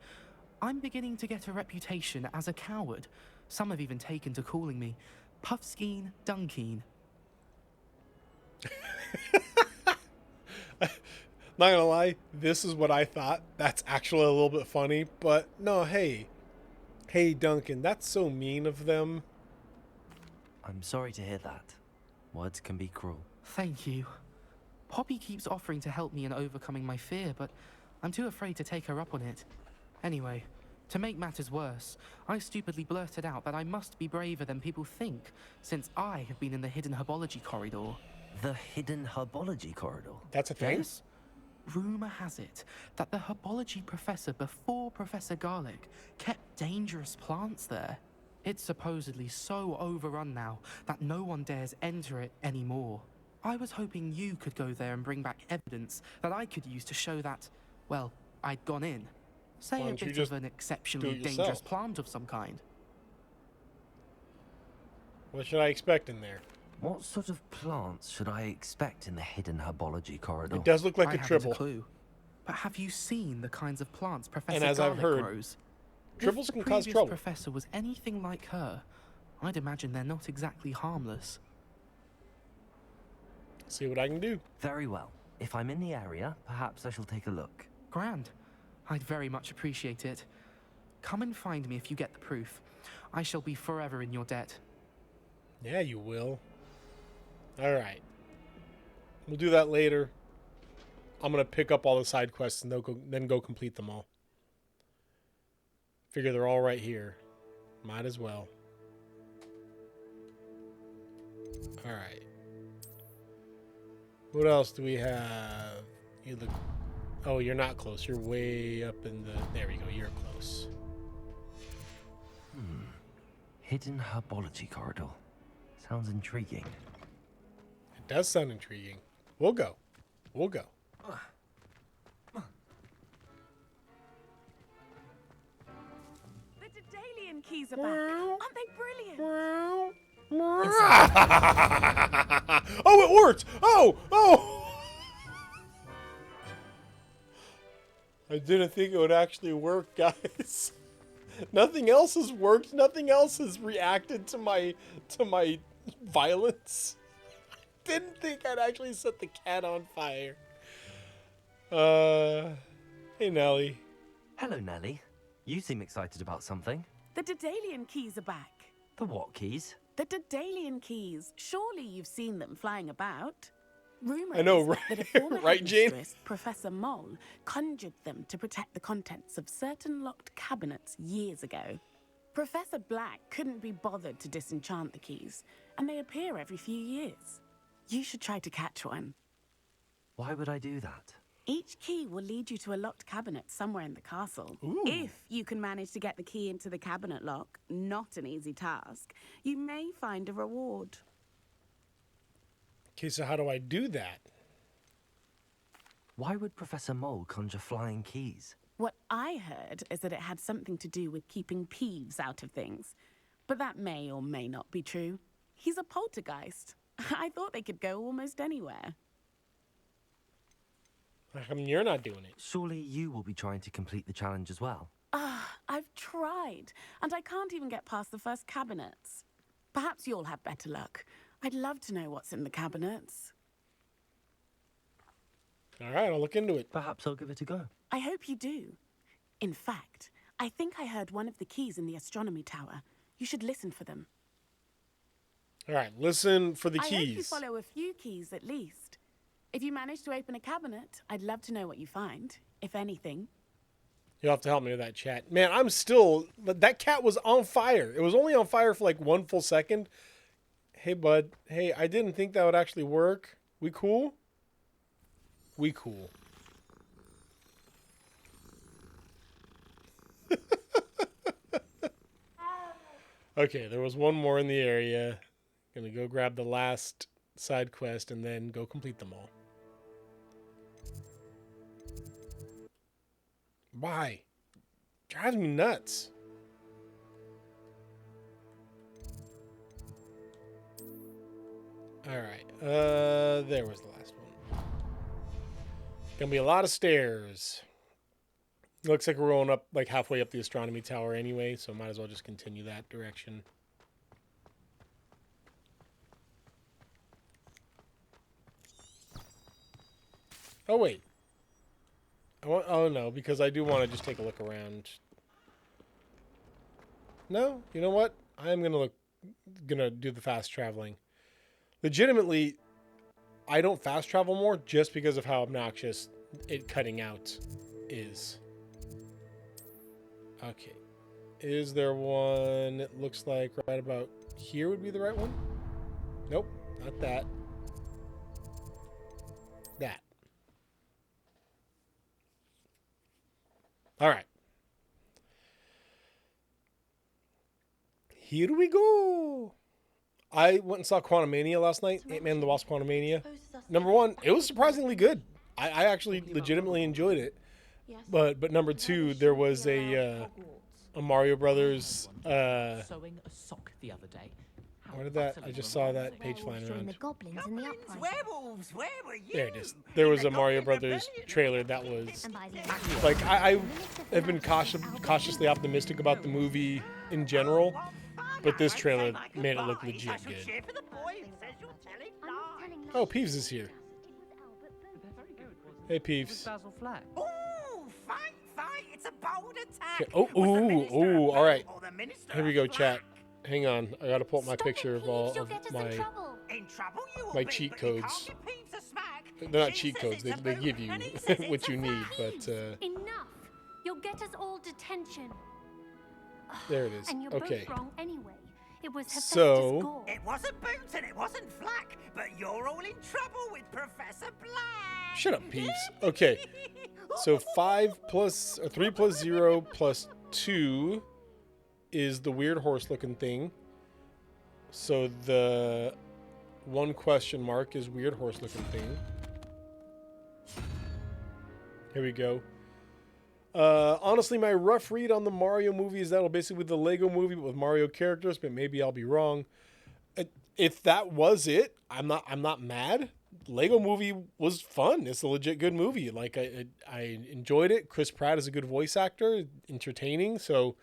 I'm beginning to get a reputation as a coward. Some have even taken to calling me Puffskein Dunkeen. Not gonna lie, this is what I thought. That's actually a little bit funny, but no, hey, Duncan, that's so mean of them. I'm sorry to hear that. Words can be cruel. Thank you. Poppy keeps offering to help me in overcoming my fear, but I'm too afraid to take her up on it. Anyway, to make matters worse, I stupidly blurted out that I must be braver than people think, since I have been in the hidden herbology corridor. The hidden herbology corridor? That's a thing? Yes. Rumor has it that the herbology professor before Professor Garlic kept dangerous plants there. It's supposedly so overrun now that no one dares enter it anymore. I was hoping you could go there and bring back evidence that I could use to show that, well, I'd gone in. Say a bit of an exceptionally dangerous plant of some kind. What should I expect in there? What sort of plants should I expect in the hidden herbology corridor? It does look like I a haven't tribble. A clue. But have you seen the kinds of plants Professor And as I've Garlic heard, grows? tribbles can cause If the trouble. previous professor was anything like her, I'd imagine they're not exactly harmless. See what I can do. Very well. If I'm in the area, perhaps I shall take a look. Grand. I'd very much appreciate it. Come and find me if you get the proof. I shall be forever in your debt. Yeah, you will. All right. We'll do that later. I'm going to pick up all the side quests and then go complete them all. Figure they're all right here. Might as well. All right. What else do we have? You look... Oh, you're not close. You're way up in the... There we go. You're close. Hidden herbology corridor. Sounds intriguing. It does sound intriguing. We'll go. We'll go. The Daedalian keys are back. Aren't they brilliant? Oh, it worked! Oh! I didn't think it would actually work, guys. Nothing else has worked. Nothing else has reacted to my violence. Didn't think I'd actually set the cat on fire. Hey, Nelly. Hello, Nelly. You seem excited about something. The Daedalian keys are back. The what keys? The Daedalian keys. Surely you've seen them flying about. Rumors I know, right? that a former Right, Jane? headmistress, Professor Mole, conjured them to protect the contents of certain locked cabinets years ago. Professor Black couldn't be bothered to disenchant the keys, and they appear every few years. You should try to catch one. Why would I do that? Each key will lead you to a locked cabinet somewhere in the castle. Ooh. If you can manage to get the key into the cabinet lock, not an easy task, you may find a reward. Okay, so how do I do that? Why would Professor Mole conjure flying keys? What I heard is that it had something to do with keeping Peeves out of things. But that may or may not be true. He's a poltergeist. I thought they could go almost anywhere. How come you're not doing it? Surely you will be trying to complete the challenge as well. I've tried, and I can't even get past the first cabinets. Perhaps you'll have better luck. I'd love to know what's in the cabinets. All right, I'll look into it. Perhaps I'll give it a go. I hope you do. In fact, I think I heard one of the keys in the astronomy tower. You should listen for them. All right, listen for the I hope you keys. follow a few keys at least. If you manage to open a cabinet, I'd love to know what you find, if anything. You'll have to help me with that, chat. Man, I'm still... That cat was on fire. It was only on fire for like 1 full second. Hey, bud. Hey, I didn't think that would actually work. We cool? We cool. Okay, there was one more in the area. Gonna go grab the last side quest and then go complete them all. Why? Drives me nuts. Alright, there was the last one. Gonna be a lot of stairs. Looks like we're going up, like halfway up the astronomy tower anyway, so might as well just continue that direction. Oh, wait. Oh, no, because I do want to just take a look around. No, you know what? I'm gonna do the fast traveling. Legitimately, I don't fast travel more just because of how obnoxious it cutting out is. Okay. Is there one? It looks like right about here would be the right one. Nope, not that. That. All right. Here we go. I went and saw Quantumania last night. Ant-Man and the Wasp Quantumania. Number one, it was surprisingly good. I actually legitimately enjoyed it. But number two, there was a Mario Brothers. Sewing a sock the other day. Where did that? I just saw that page flying around. The goblins and the uprising. Werewolves, where were you? There it is. There was a Mario Brothers trailer that was like I have been cautiously optimistic about the movie in general, but this trailer made it look legit good. Oh, Peeves is here. Hey, Peeves. Ooh, fight! It's a bold attack. Okay. Oh, all right. Here we go, chat. Hang on, I gotta pull up my picture of all of my cheat codes. They're not cheat codes. They give you what you need, but Enough! You'll get us all detention. there it is. And you're Okay. both wrong anyway. It was Hephaestus So Gore. It wasn't Boots and it wasn't Flack, but you're all in trouble with Professor Black. shut up, Peeves. Okay. So 5 plus or 3 plus 0 plus 2 is the weird horse-looking thing. So the 1 question mark is weird horse-looking thing. Here we go. Honestly, my rough read on the Mario movie is that'll basically be the Lego movie but with Mario characters, but maybe I'll be wrong. If that was it, I'm not mad. Lego Movie was fun. It's a legit good movie. Like I enjoyed it. Chris Pratt is a good voice actor, entertaining. So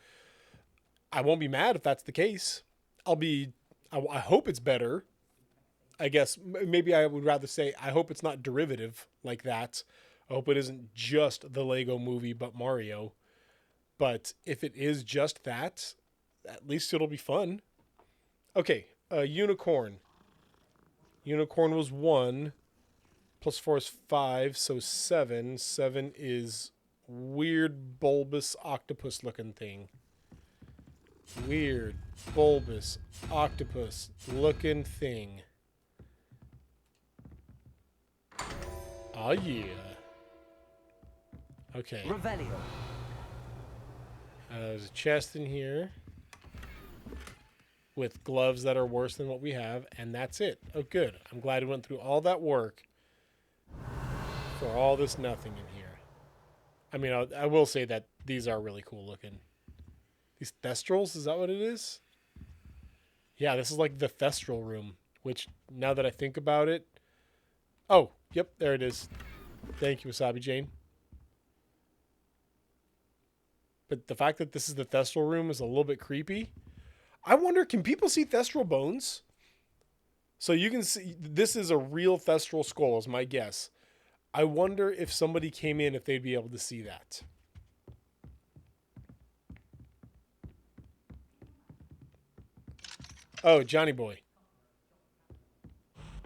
I won't be mad if that's the case. I hope it's better. I guess maybe I would rather say I hope it's not derivative like that. I hope it isn't just the Lego Movie but Mario. But if it is just that, at least it'll be fun. Okay, Unicorn. Unicorn was 1. Plus 4 is 5, so 7. 7 is weird bulbous octopus looking thing. Weird bulbous octopus looking thing. Oh yeah. Okay. Revelio. There's a chest in here with gloves that are worse than what we have, and that's it. Oh, good. I'm glad we went through all that work for all this nothing in here. I mean, I will say that these are really cool looking. These Thestrals, is that what it is? Yeah, this is like the Thestral room, which now that I think about it... Oh, yep, there it is. Thank you, Wasabi Jane. But the fact that this is the Thestral room is a little bit creepy. I wonder, can people see Thestral bones? So you can see, this is a real Thestral skull is my guess. I wonder if somebody came in, if they'd be able to see that. Oh, Johnny boy.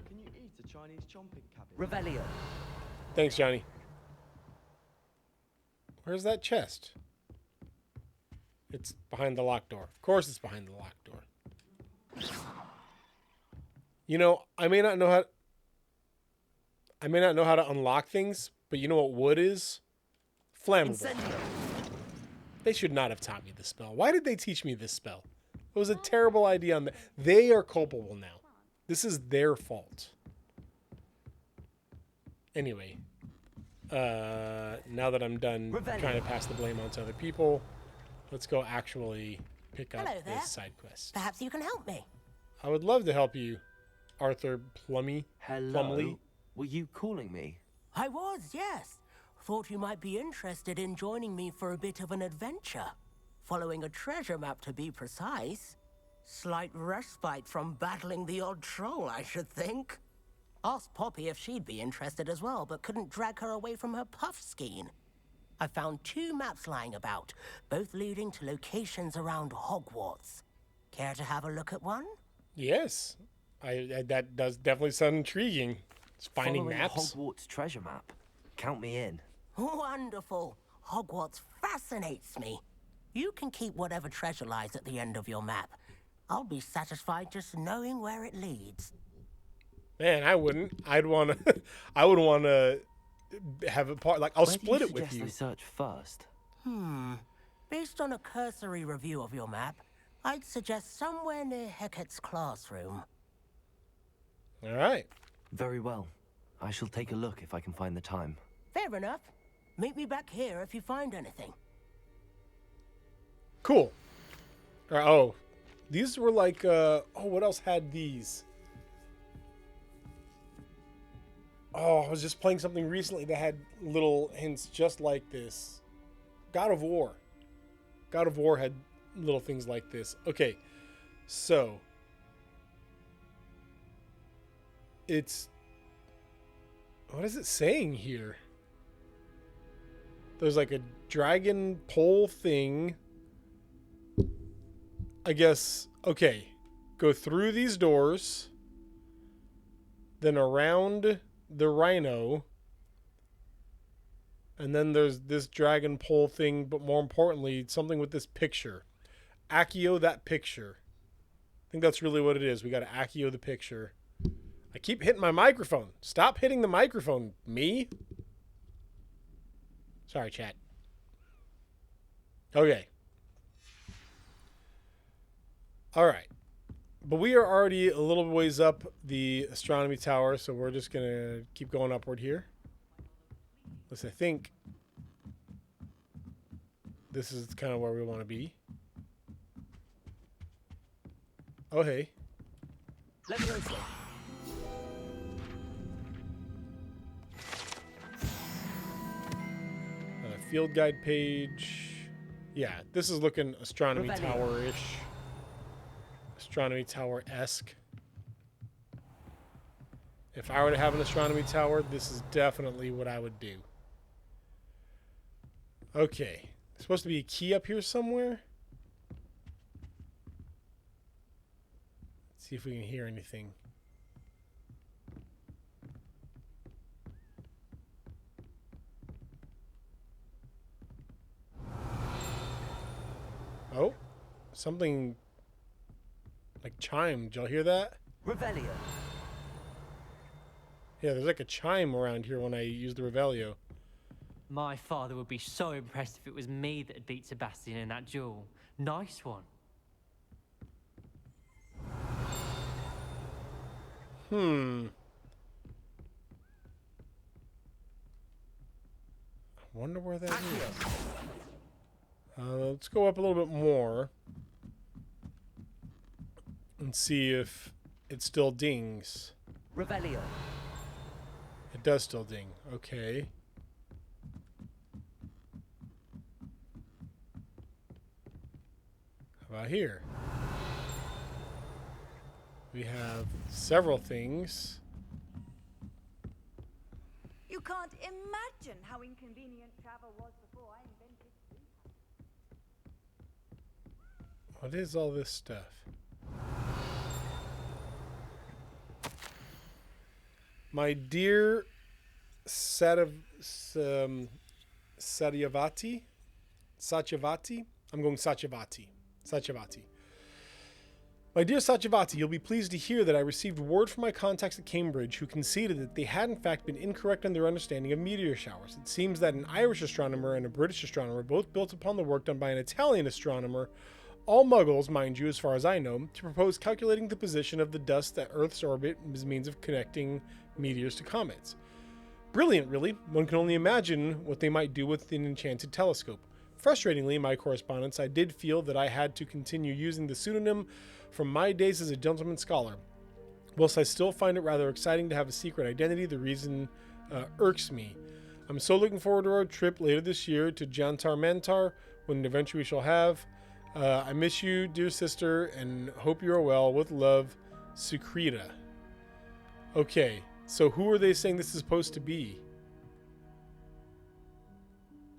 Can you eat a Chinese chomping cabbage? Revelio. Thanks, Johnny. Where's that chest? It's behind the locked door. Of course it's behind the locked door. You know, I may not know how to unlock things, but you know what wood is? Flammable. Incendio. They should not have taught me this spell. Why did they teach me this spell? It was a terrible idea on they are culpable now. This is their fault. Anyway, now that I'm done trying to pass the blame on to other people, let's go actually pick up this side quest. Perhaps you can help me. I would love to help you, Arthur Plumley. Hello. Plumley. Were you calling me? I was, yes. Thought you might be interested in joining me for a bit of an adventure. Following a treasure map, to be precise. Slight respite from battling the odd troll, I should think. Asked Poppy if she'd be interested as well, but couldn't drag her away from her puff skein. I found 2 maps lying about, both leading to locations around Hogwarts. Care to have a look at one? Yes. That does definitely sound intriguing. It's finding Following maps. Hogwarts treasure map. Count me in. Wonderful. Hogwarts fascinates me. You can keep whatever treasure lies at the end of your map. I'll be satisfied just knowing where it leads. Man, I wouldn't. I would want to have a part, like, I'll split it with you. I search first? Based on a cursory review of your map, I'd suggest somewhere near Hecat's classroom. All right. Very well. I shall take a look if I can find the time. Fair enough. Meet me back here if you find anything. Cool. Oh, these were like, what else had these? Oh, I was just playing something recently that had little hints just like this. God of War. God of War had little things like this. Okay, so it's, what is it saying here? There's like a dragon pole thing. I guess, okay, go through these doors, then around the rhino, and then there's this dragon pole thing, but more importantly, something with this picture. Accio that picture. I think that's really what it is. We got to Accio the picture. I keep hitting my microphone. Stop hitting the microphone, me. Sorry, chat. Okay. All right. But we are already a little ways up the astronomy tower, so we're just going to keep going upward here. At least I think this is kind of where we want to be. Oh, hey. Let me know. field guide page. Yeah, this is looking astronomy Revelio. tower-ish. Astronomy tower-esque. If I were to have an astronomy tower, this is definitely what I would do. Okay. There's supposed to be a key up here somewhere. Let's see if we can hear anything. Oh, something like chimed. Did y'all hear that? Revelio. Yeah, there's like a chime around here when I use the Revelio. My father would be so impressed if it was me that had beat Sebastian in that duel. Nice one. I wonder where that is. Let's go up a little bit more and see if it still dings. Revelio. It does still ding. Okay. How about here? We have several things. You can't imagine how inconvenient travel was before I invented sleep. What is all this stuff? My dear Satyavati? Satyavati? I'm going Satyavati. Satyavati. My dear Satyavati, you'll be pleased to hear that I received word from my contacts at Cambridge who conceded that they had in fact been incorrect in their understanding of meteor showers. It seems that an Irish astronomer and a British astronomer both built upon the work done by an Italian astronomer, all muggles, mind you, as far as I know, to propose calculating the position of the dust at Earth's orbit as means of connecting meteors to comets. Brilliant, really. One can only imagine what they might do with an enchanted telescope. Frustratingly, in my correspondence, I did feel that I had to continue using the pseudonym from my days as a gentleman scholar. Whilst I still find it rather exciting to have a secret identity, the reason irks me. I'm so looking forward to our trip later this year to Jantar Mantar, when an adventure we shall have. I miss you, dear sister, and hope you are well. With love, Sukrita. Okay, so who are they saying this is supposed to be?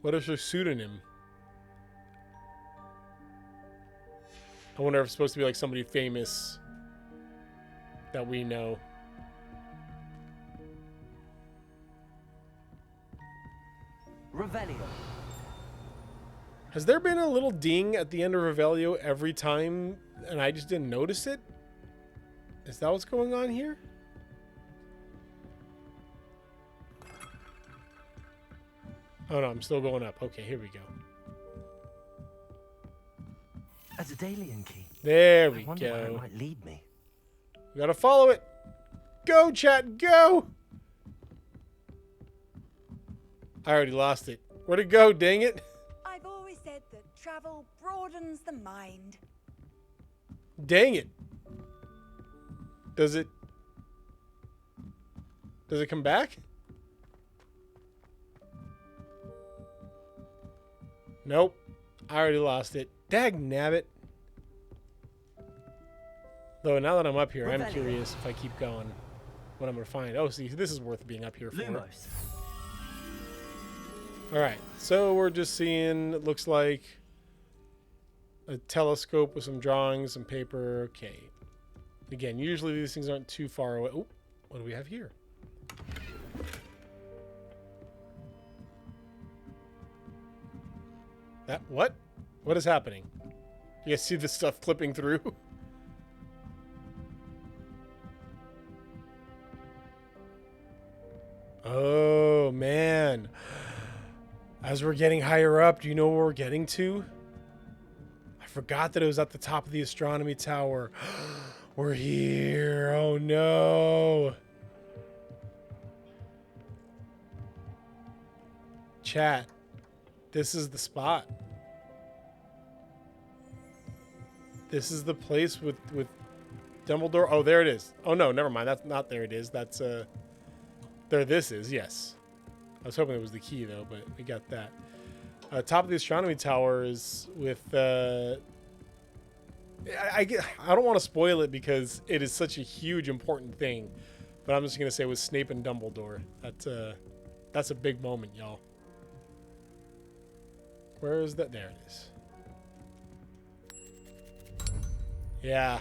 What is her pseudonym? I wonder if it's supposed to be like somebody famous that we know. Revelio. Has there been a little ding at the end of Revelio every time and I just didn't notice it? Is that what's going on here? Oh no, I'm still going up. Okay, here we go. A Daedalian key. There we I wonder where it go. might lead me. We gotta follow it. Go, chat, go! I already lost it. Where'd it go, dang it? I've always said that travel broadens the mind. Dang it. Does it come back? Nope. I already lost it. Dag nabbit. Though now that I'm up here, I'm curious if I keep going what I'm going to find. Oh, see, this is worth being up here for. Lumos. Alright, so we're just seeing, it looks like a telescope with some drawings, some paper. Okay. Again, usually these things aren't too far away. Oh, what do we have here? That, what? What is happening? You guys see this stuff clipping through? Oh, man. As we're getting higher up, do you know where we're getting to? I forgot that it was at the top of the astronomy tower. We're here. Oh, no. Chat. This is the spot. This is the place with Dumbledore. Oh, there it is. Oh, no, never mind. That's not there it is. That's, there this is, yes. I was hoping it was the key, though, but we got that. top of the astronomy tower is with. I don't want to spoil it because it is such a huge, important thing, but I'm just gonna say with Snape and Dumbledore. That's a big moment, y'all. Where is that? There it is. Yeah.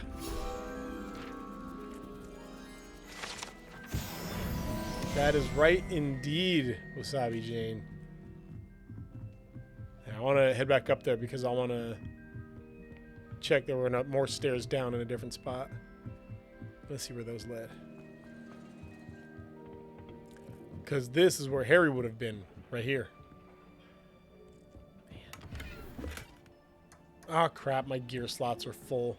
That is right indeed, Wasabi Jane. I want to head back up there because I want to check there were not more stairs down in a different spot. Let's see where those led. Because this is where Harry would have been, right here. Oh crap, my gear slots are full.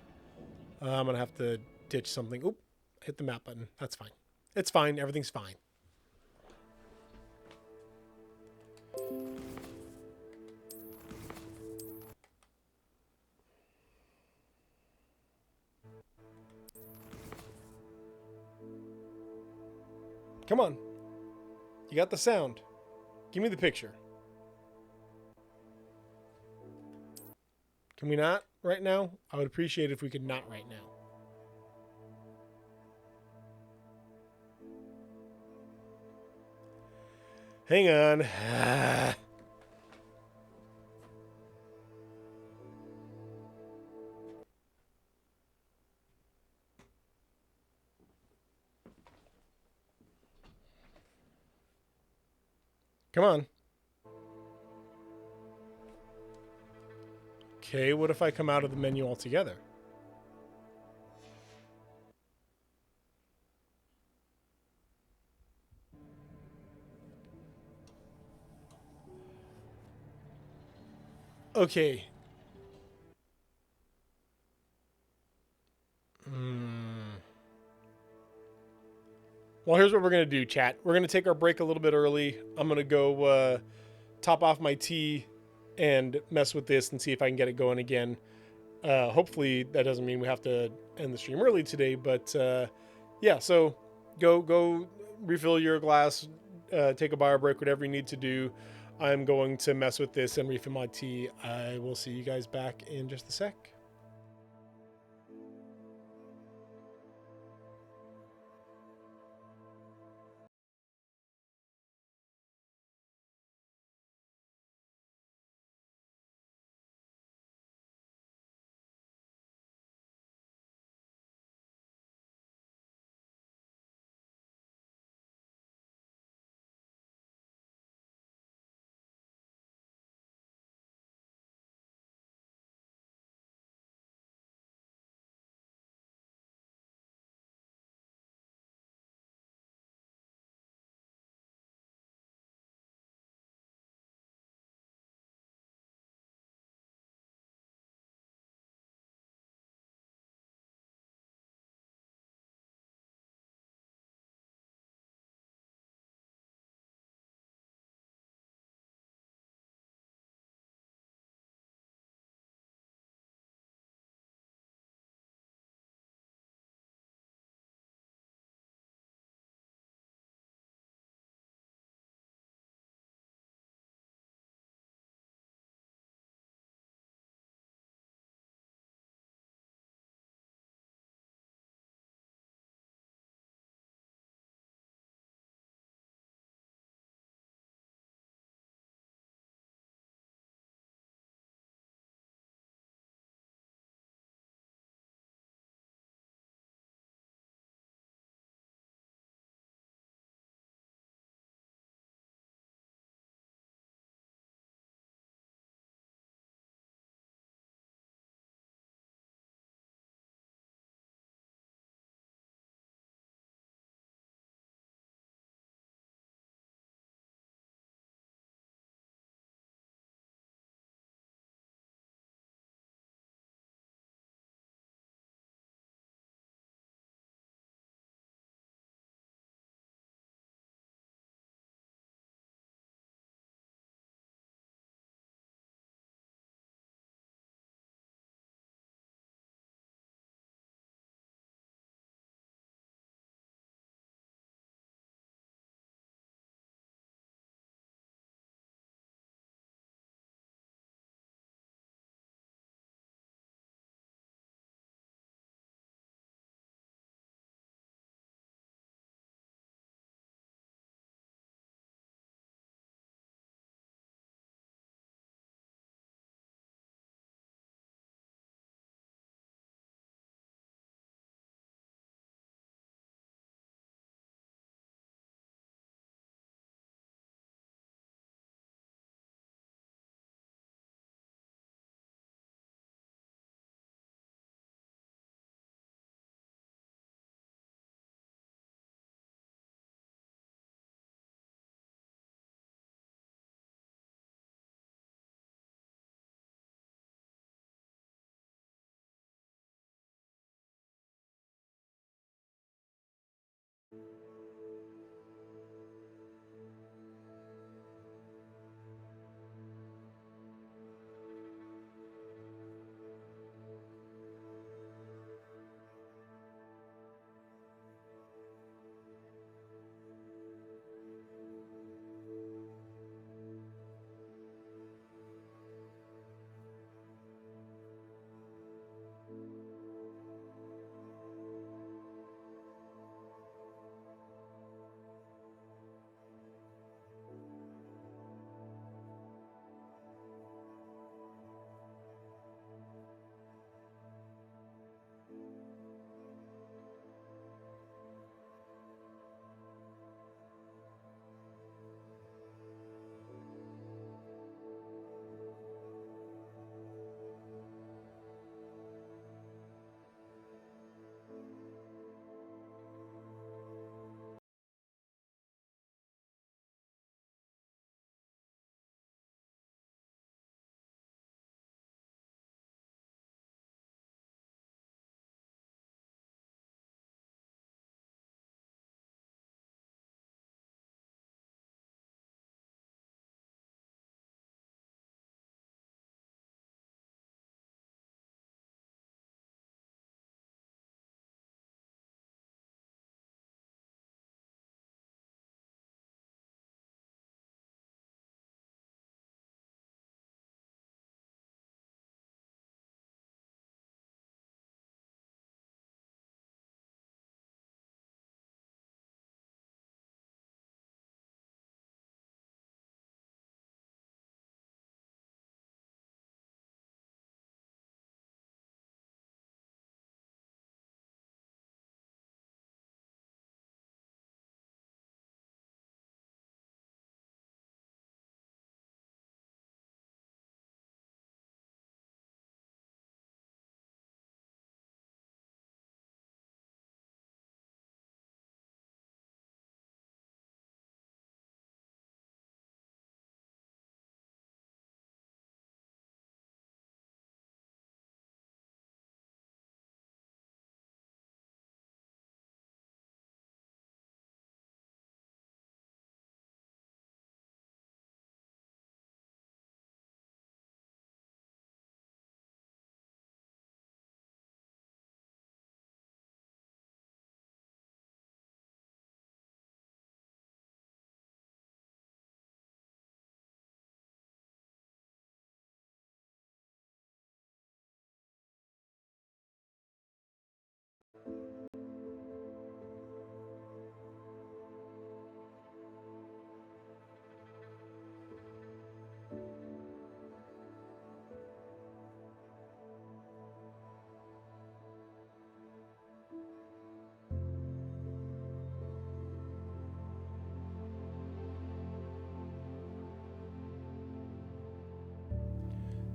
I'm going to have to ditch something. Oop, hit the map button. That's fine. It's fine. Everything's fine. Come on. You got the sound. Give me the picture. Can we not right now? I would appreciate it if we could not right now. Hang on. Come on. Okay, what if I come out of the menu altogether? Okay. Well, here's what we're going to do, chat. We're going to take our break a little bit early. I'm going to go top off my tea and mess with this and see if I can get it going again. Hopefully that doesn't mean we have to end the stream early today, but yeah, so go refill your glass, take a bio break, whatever you need to do. I'm going to mess with this and refill my tea. I will see you guys back in just a sec.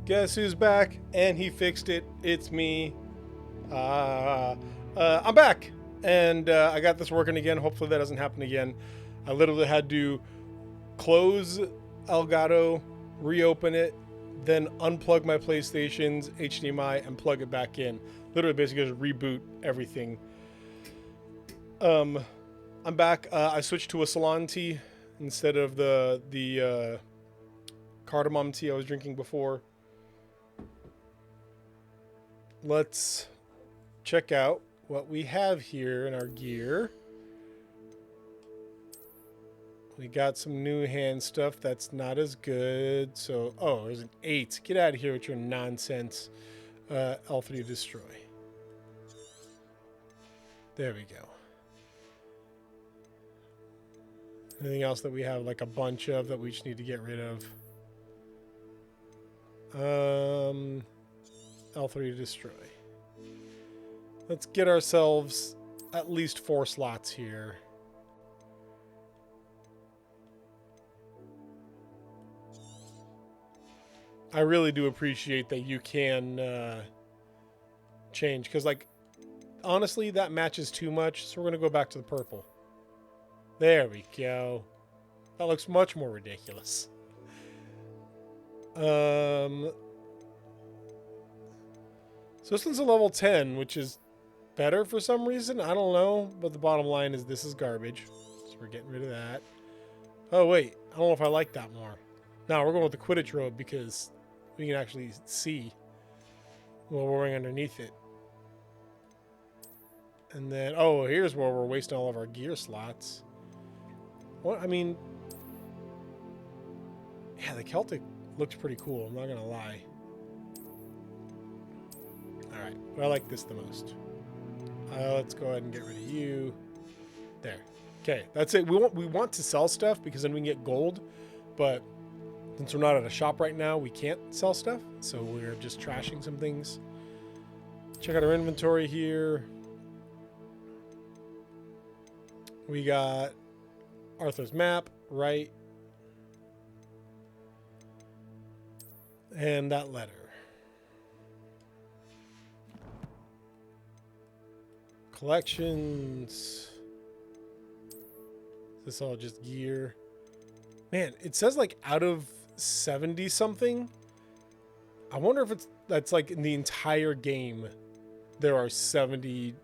Guess who's back? And he fixed it. It's me. I'm back. And I got this working again. Hopefully that doesn't happen again. I literally had to close Elgato, reopen it, then unplug my PlayStation's HDMI and plug it back in. Literally basically just reboot everything. I'm back. I switched to a Ceylon tea instead of the cardamom tea I was drinking before. Let's check out what we have here in our gear. We got some new hand stuff that's not as good. So, oh, there's an 8. Get out of here with your nonsense. L3 destroy. There we go. Anything else that we have like a bunch of that we just need to get rid of? L3 destroy. Let's get ourselves at least 4 slots here. I really do appreciate that you can change, because like honestly that matches too much, so we're gonna go back to the purple. There we go. That looks much more ridiculous. So this one's a level 10, which is better for some reason. I don't know. But the bottom line is this is garbage. So we're getting rid of that. Oh, wait. I don't know if I like that more. Now we're going with the Quidditch robe because we can actually see what we're wearing underneath it. And then, oh, here's where we're wasting all of our gear slots. What? I mean, yeah, the Celtic looks pretty cool. I'm not going to lie. All right. But I like this the most. Let's go ahead and get rid of you. There. Okay, that's it. We want to sell stuff because then we can get gold. But since we're not at a shop right now, we can't sell stuff. So we're just trashing some things. Check out our inventory here. We got Arthur's map, right? And that letter. Collections. This all just gear. Man, it says like out of 70 something. I wonder if that's like in the entire game there are 70,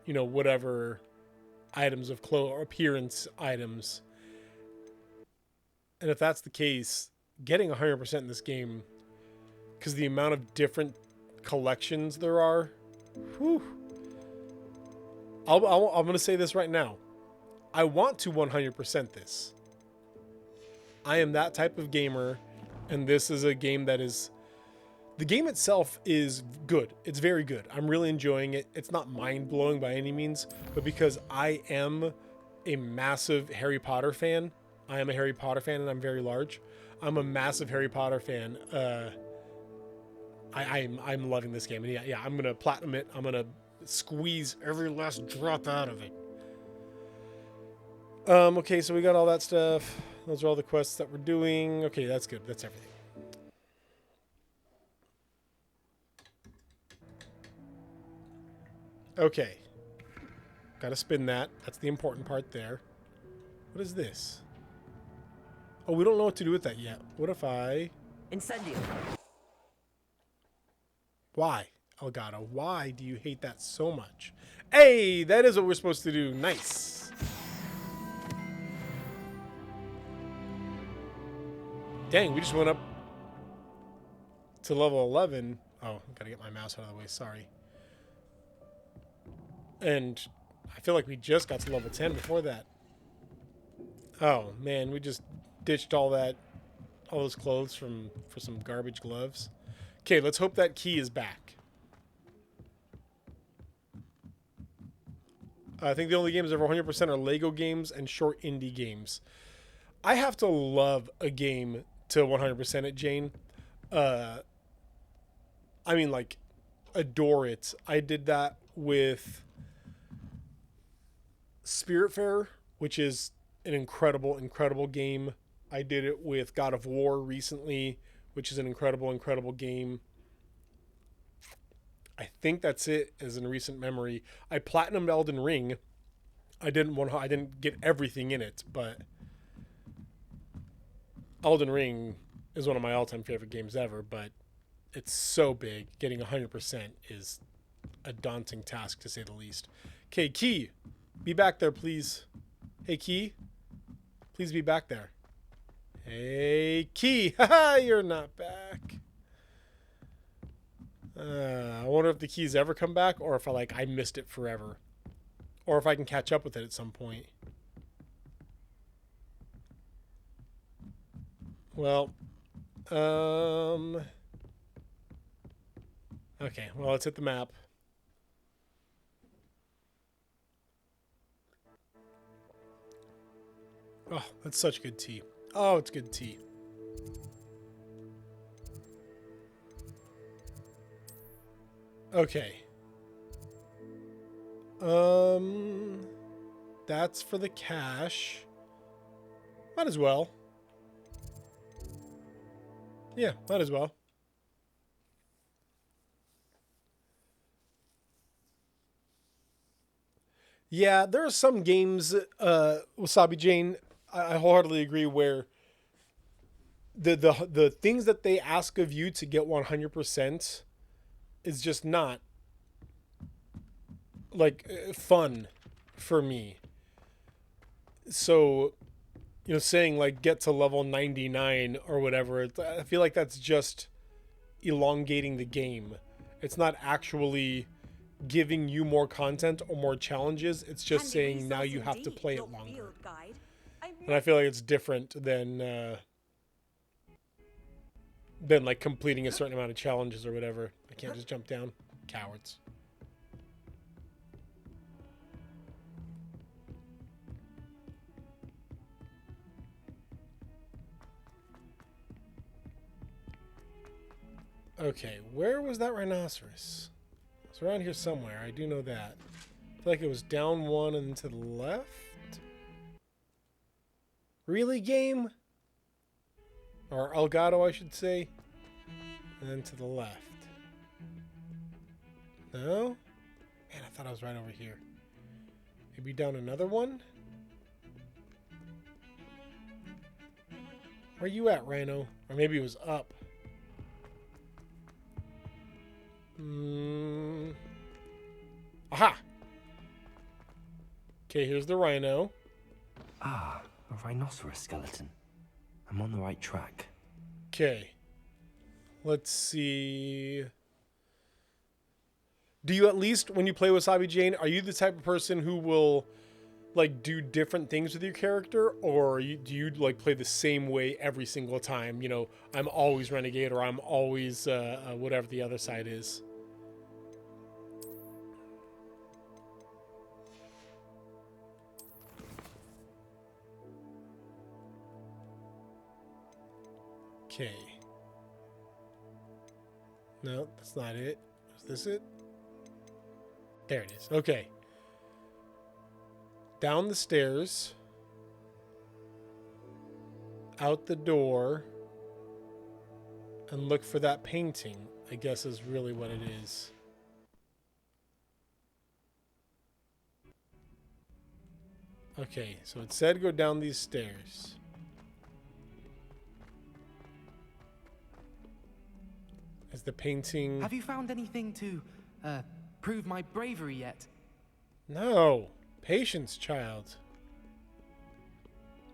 you know, whatever items of or appearance items. And if that's the case, getting 100% in this game, because the amount of different collections there are, whew. I'm going to say this right now. I want to 100% this. I am that type of gamer, and this is a game that is... The game itself is good. It's very good. I'm really enjoying it. It's not mind-blowing by any means, but because I am a massive Harry Potter fan, I am a Harry Potter fan, and I'm very large. I'm a massive Harry Potter fan. I'm loving this game. And yeah, I'm going to platinum it. I'm going to squeeze every last drop out of it. Okay, so we got all that stuff. Those are all the quests that we're doing. Okay, that's good. That's everything. Okay. Gotta spin that. That's the important part there. What is this? Oh, we don't know what to do with that yet. What if I... Incendio. Why? Elgato, why do you hate that so much? Hey, that is what we're supposed to do. Nice. Dang, we just went up to level 11. Oh, gotta get my mouse out of the way. Sorry. And I feel like we just got to level 10 before that. Oh, man, we just ditched all those clothes for some garbage gloves. Okay, let's hope that key is back. I think the only games over 100% are Lego games and short indie games. I have to love a game to 100% it, Jane. I mean, like, adore it. I did that with Spiritfarer, which is an incredible, incredible game. I did it with God of War recently, which is an incredible, incredible game. I think that's it as in recent memory. I platinumed Elden Ring. I didn't get everything in it, but Elden Ring is one of my all-time favorite games ever, but it's so big. Getting 100% is a daunting task, to say the least. Okay, Key, be back there, please. Hey, Key, please be back there. Hey, Key, haha, you're not back. I wonder if the keys ever come back, or if I missed it forever, or if I can catch up with it at some point. Well, okay, well, let's hit the map. Oh, that's such good tea. Oh, it's good tea. Okay. That's for the cash. Might as well. Yeah, might as well. Yeah, there are some games, Wasabi Jane, I wholeheartedly agree, where the things that they ask of you to get 100% is just not like fun for me. So, you know, saying like get to level 99 or whatever, I feel like that's just elongating the game. It's not actually giving you more content or more challenges. It's just saying now you have to play it longer. And I feel like it's different than like completing a certain amount of challenges or whatever. I can't just jump down. Cowards. Okay, where was that rhinoceros? It's around here somewhere. I do know that. I feel like it was down one and to the left. Really, game? Or Elgato, I should say. And then to the left. No? Man, I thought I was right over here. Maybe down another one? Where you at, Rhino? Or maybe it was up. Aha! Okay, here's the rhino. Ah, a rhinoceros skeleton. I'm on the right track. Okay. Let's see. Do you at least, when you play Wasabi Jane, are you the type of person who will like do different things with your character, or do you like play the same way every single time? You know, I'm always Renegade, or I'm always whatever the other side is. Okay. No, that's not it. Is this it? There it is. Okay. Down the stairs. Out the door. And look for that painting, I guess is really what it is. Okay, so it said go down these stairs. Is the painting... Have you found anything to prove my bravery yet? No. Patience, child.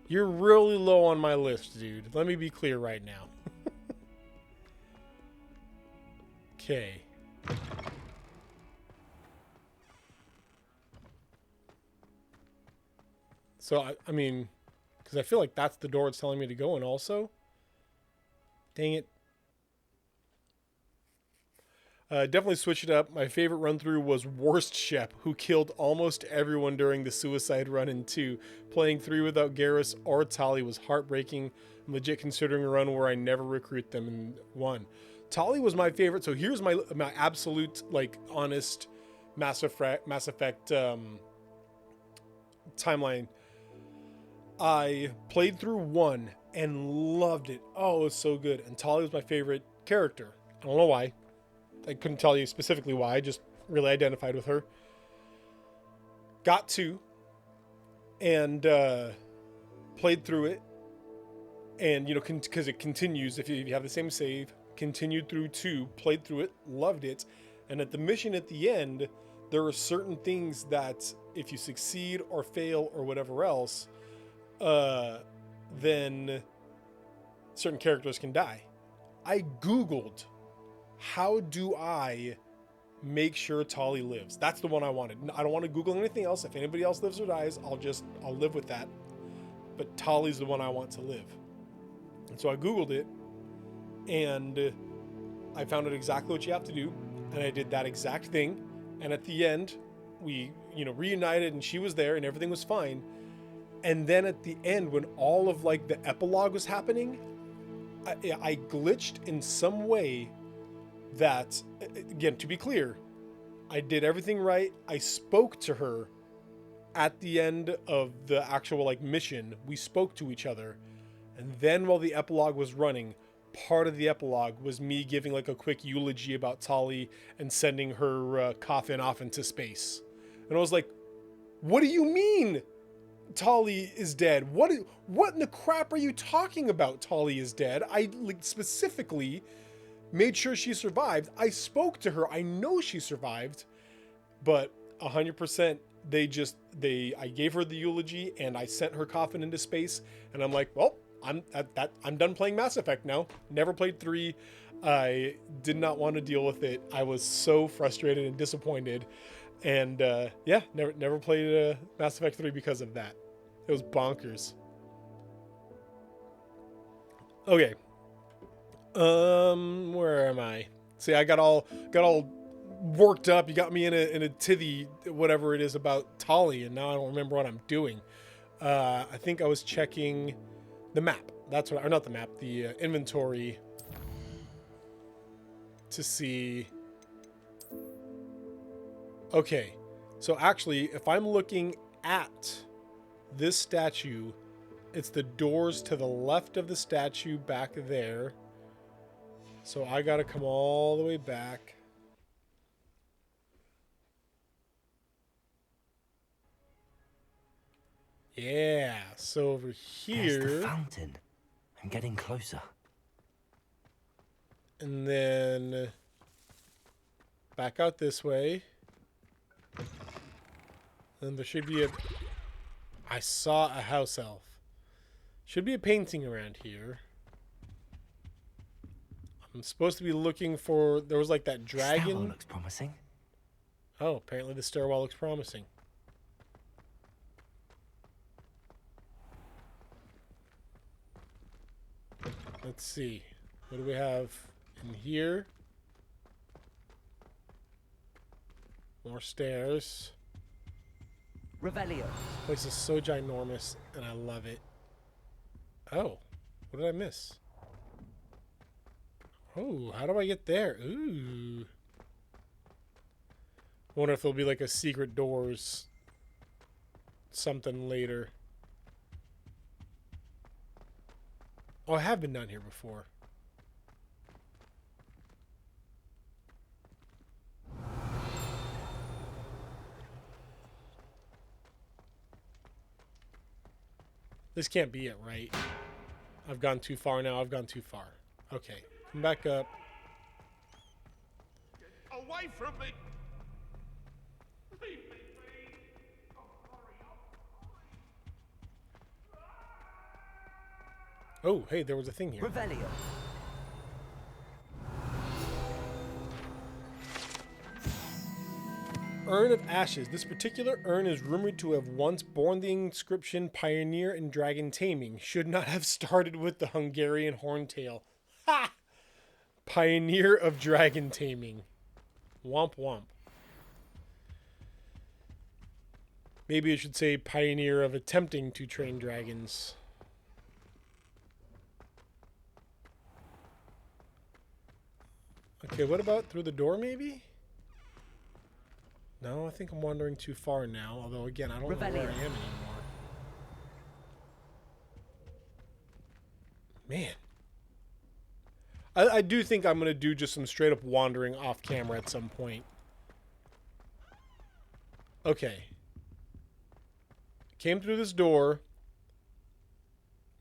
You're really low on my list, dude. Let me be clear right now. Okay. So, I mean, because I feel like that's the door it's telling me to go in also. Dang it. Definitely switch it up. My favorite run through was Worst Shep, who killed almost everyone during the suicide run in 2. Playing 3 without Garrus or Tali was heartbreaking. I'm legit considering a run where I never recruit them in 1. Tali was my favorite, so here's my absolute, like, honest Mass Effect timeline. I played through 1 and loved it. Oh, it was so good. And Tali was my favorite character. I don't know why. I couldn't tell you specifically why. I just really identified with her. Got 2 and played through it. And, you know, because it continues, if you have the same save, continued through 2, played through it, loved it. And at the mission at the end, there are certain things that if you succeed or fail or whatever else, then certain characters can die. I Googled, how do I make sure Tali lives? That's the one I wanted. I don't want to Google anything else. If anybody else lives or dies, I'll live with that. But Tali's the one I want to live. And so I Googled it, and I found out exactly what you have to do, and I did that exact thing. And at the end, we, you know, reunited, and she was there, and everything was fine. And then at the end, when all of like the epilogue was happening, I glitched in some way that, again, to be clear, I did everything right. I spoke to her at the end of the actual like mission. We spoke to each other. And then while the epilogue was running, part of the epilogue was me giving like a quick eulogy about Tali and sending her coffin off into space. And I was like, what do you mean Tali is dead? What in the crap are you talking about? Tali is dead. I like specifically made sure she survived. I spoke to her. I know she survived, but 100%. I gave her the eulogy and I sent her coffin into space, and I'm like, well, I'm done playing Mass Effect now. Never played 3. I did not want to deal with it. I was so frustrated and disappointed, and yeah, never played Mass Effect 3 because of that. It was bonkers. Okay. Where am I? See, I got all worked up. You got me in a tithy, whatever it is about Tali, and now I don't remember what I'm doing. I think I was checking the map. That's what, or not the map, the inventory to see. Okay, so actually, if I'm looking at this statue, it's the doors to the left of the statue back there. So I gotta come all the way back. Yeah, so over here. There's the fountain. I'm getting closer. And then back out this way. Then there should be I saw a house elf. Should be a painting around here. I'm supposed to be looking for. There was like that dragon. Stairwell looks promising. Oh, apparently the stairwell looks promising. Let's see. What do we have in here? More stairs. Revelio. This place is so ginormous, and I love it. Oh, what did I miss? Oh, how do I get there? Ooh. I wonder if there'll be like a secret doors something later. Oh, I have been down here before. This can't be it, right? I've gone too far now. I've gone too far. Okay, come back up. Get away from me! Leave me, please! Oh, hey, there was a thing here. Revelio. Urn of Ashes. This particular urn is rumored to have once borne the inscription Pioneer in Dragon Taming. Should not have started with the Hungarian Horntail. Ha! Pioneer of Dragon Taming. Womp womp. Maybe I should say Pioneer of Attempting to Train Dragons. Okay, what about through the door maybe? No, I think I'm wandering too far now. Although, again, I don't know where I am anymore. Man. I do think I'm going to do just some straight up wandering off camera at some point. Okay. Came through this door.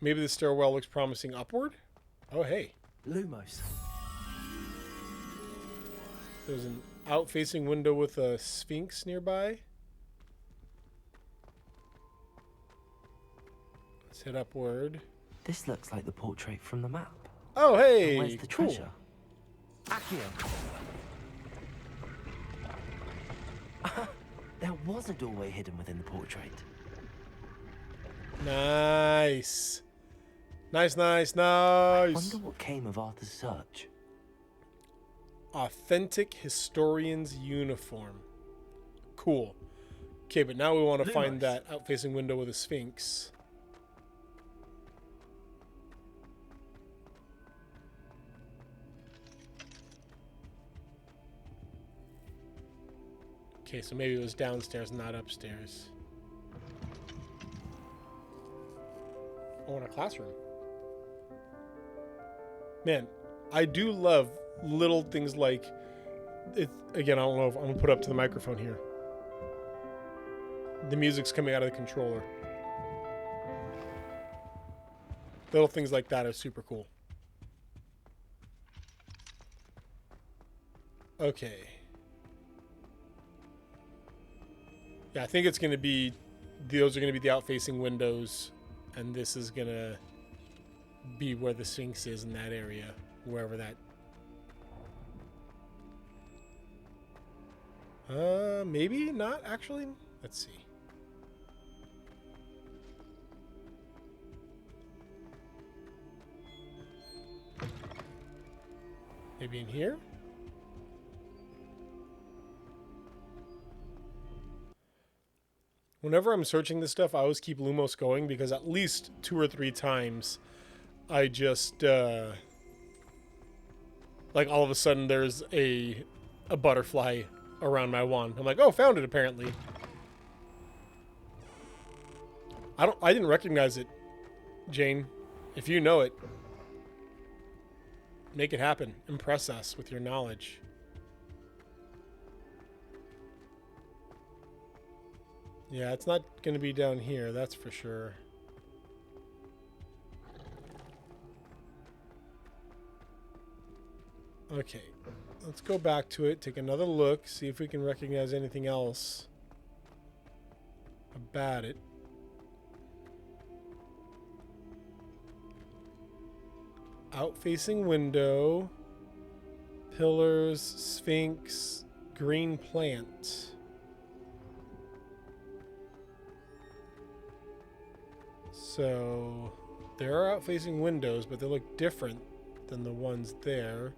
Maybe the stairwell looks promising upward? Oh, hey. Lumos. There's an out-facing window with a sphinx nearby. Let's head upward. This looks like the portrait from the map. Oh, hey! And where's the cool. treasure? Accio. There was a doorway hidden within the portrait. Nice. Nice, nice, I nice. wonder what came of Arthur's search. Authentic historian's uniform. Cool. Okay, but now we want to find that out-facing window with a sphinx. Okay, so maybe it was downstairs, not upstairs. Oh, in a classroom. Man, I do love little things like it. Again, I don't know if I'm gonna put up to the microphone here. The music's coming out of the controller. Little things like that are super cool. Okay. Yeah, I think it's going to be, those are going to be the out-facing windows, and this is going to be where the Sphinx is in that area, wherever that. Maybe not actually. Let's see. Maybe in here? Whenever I'm searching this stuff, I always keep Lumos going because at least 2 or 3 times I just like all of a sudden there's a butterfly around my wand. I'm like, oh, found it apparently. I didn't recognize it, Jane. If you know it, make it happen. Impress us with your knowledge. Yeah, it's not going to be down here, that's for sure. Okay, let's go back to it, take another look, see if we can recognize anything else about it. Out-facing window, pillars, Sphinx, green plant. So there are out-facing windows, but they look different than the ones there.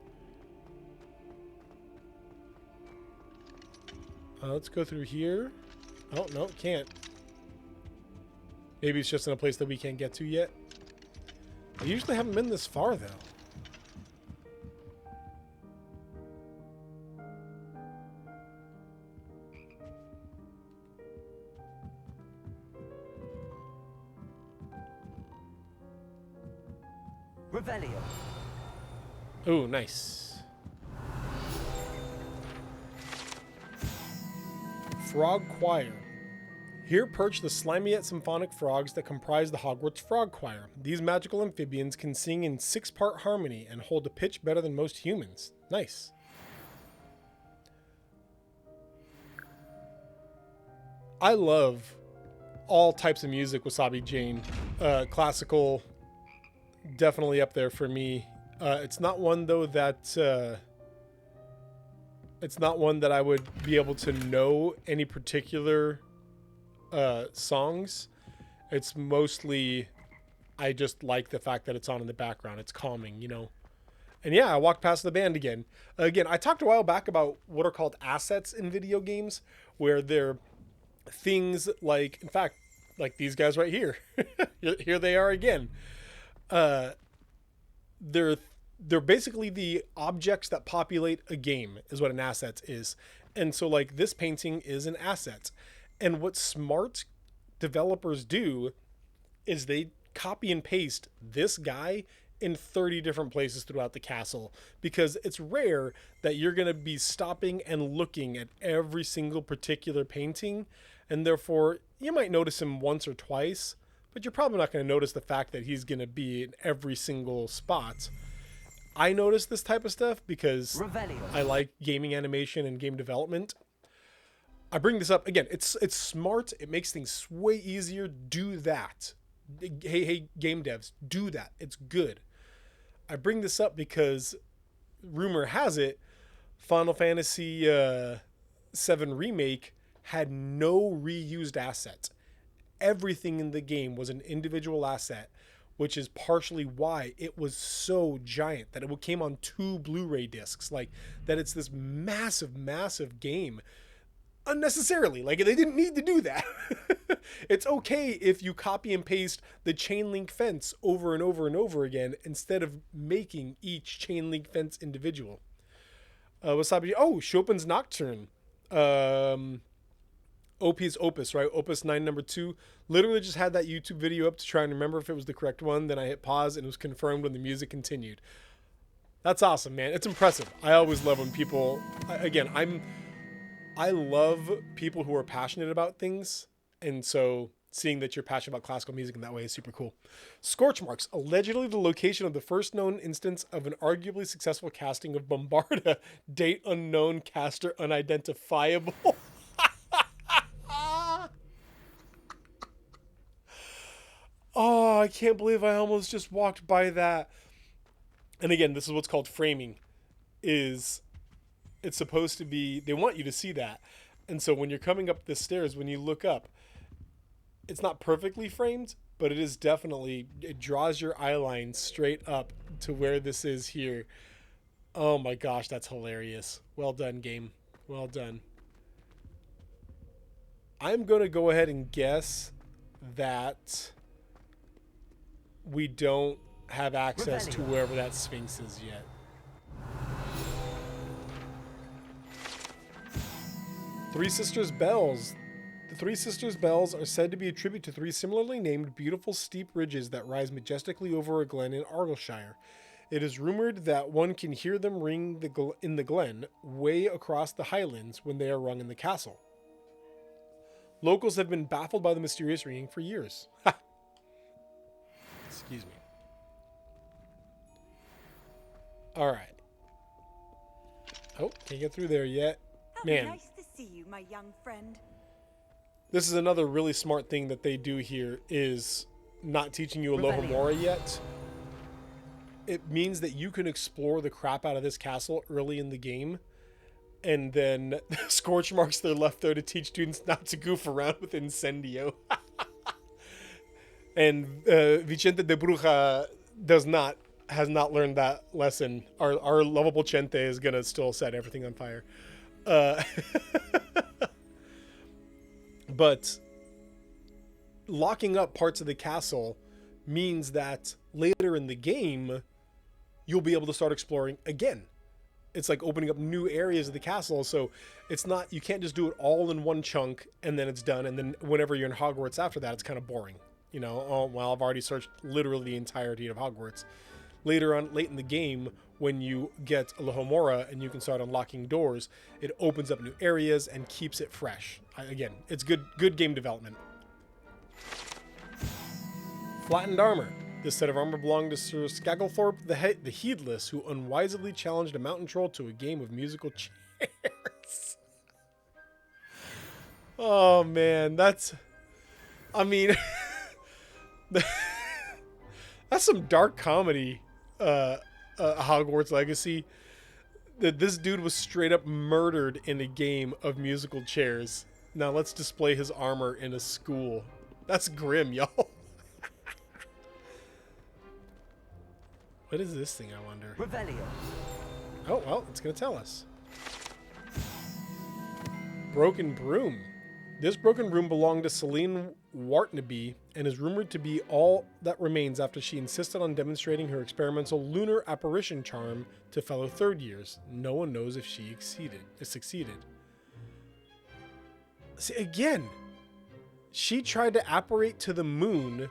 Let's go through here. Oh, no, can't. Maybe it's just in a place that we can't get to yet. I usually haven't been this far, though. Revelio. Ooh, nice. Frog Choir. Here perch the slimy yet symphonic frogs that comprise the Hogwarts Frog Choir. These magical amphibians can sing in 6-part harmony and hold a pitch better than most humans. Nice. I love all types of music, Wasabi Jane. Classical, definitely up there for me. It's not one though that it's not one that I would be able to know any particular songs. It's mostly I just like the fact that it's on in the background. It's calming, you know. And yeah, I walked past the band again. Again, I talked a while back about what are called assets in video games, where they're things like, in fact, like these guys right here. Here they are again. They're basically the objects that populate a game is what an asset is. And so like this painting is an asset. And what smart developers do is they copy and paste this guy in 30 different places throughout the castle, because it's rare that you're going to be stopping and looking at every single particular painting. And therefore you might notice him once or twice, but you're probably not going to notice the fact that he's going to be in every single spot. I notice this type of stuff because Revelio. I like gaming animation and game development. I bring this up again. It's smart. It makes things way easier. Do that. Hey, game devs, do that. It's good. I bring this up because rumor has it Final Fantasy VII Remake had no reused assets. Everything in the game was an individual asset, which is partially why it was so giant that it came on 2 Blu-ray discs. Like, that it's this massive, massive game. Unnecessarily. Like, they didn't need to do that. It's okay if you copy and paste the chain link fence over and over and over again instead of making each chain link fence individual. Wasabi. Oh, Chopin's Nocturne. OP's Opus, right? Opus 9 number 2. Literally just had that YouTube video up to try and remember if it was the correct one. Then I hit pause and it was confirmed when the music continued. That's awesome, man. It's impressive. I always love when people, again, I love people who are passionate about things. And so seeing that you're passionate about classical music in that way is super cool. Scorch marks, allegedly the location of the first known instance of an arguably successful casting of Bombarda. Date unknown, caster unidentifiable. Oh, I can't believe I almost just walked by that. And again, this is what's called framing. It's supposed to be, they want you to see that. And so when you're coming up the stairs, when you look up, it's not perfectly framed, but it is definitely, it draws your eye line straight up to where this is here. Oh my gosh, that's hilarious. Well done, game. Well done. I'm going to go ahead and guess that we don't have access to wherever that Sphinx is yet. Three Sisters Bells. The Three Sisters Bells are said to be a tribute to three similarly named beautiful steep ridges that rise majestically over a glen in Argyllshire. It is rumored that one can hear them ring in the glen way across the highlands when they are rung in the castle. Locals have been baffled by the mysterious ringing for years. Excuse me. All right. Oh, can't get through there yet. Man. Nice to see you, my young friend. This is another really smart thing that they do here is not teaching you Alohomora yet. It means that you can explore the crap out of this castle early in the game. And then Scorch Marks, they're left there to teach students not to goof around with Incendio. And Vicente de Bruja has not learned that lesson. Our lovable Chente is going to still set everything on fire. But locking up parts of the castle means that later in the game, you'll be able to start exploring again. It's like opening up new areas of the castle. So it's not, you can't just do it all in one chunk and then it's done. And then whenever you're in Hogwarts after that, it's kind of boring. You know, oh, well, I've already searched literally the entirety of Hogwarts. Later on, late in the game, when you get Alohomora and you can start unlocking doors, it opens up new areas and keeps it fresh. Again, it's good game development. Flattened armor. This set of armor belonged to Sir Skagglethorpe the Heedless, who unwisely challenged a mountain troll to a game of musical chairs. Oh man, that's... I mean... that's some dark comedy, Hogwarts Legacy. That this dude was straight up murdered in a game of musical chairs. Now let's display his armor in a school. That's grim, y'all. What is this thing, I wonder? Revelio. Oh, well, it's going to tell us. Broken Broom. This broken broom belonged to Celine Wartnaby and is rumored to be all that remains after she insisted on demonstrating her experimental lunar apparition charm to fellow third years. No one knows if she succeeded. See, again, she tried to apparate to the moon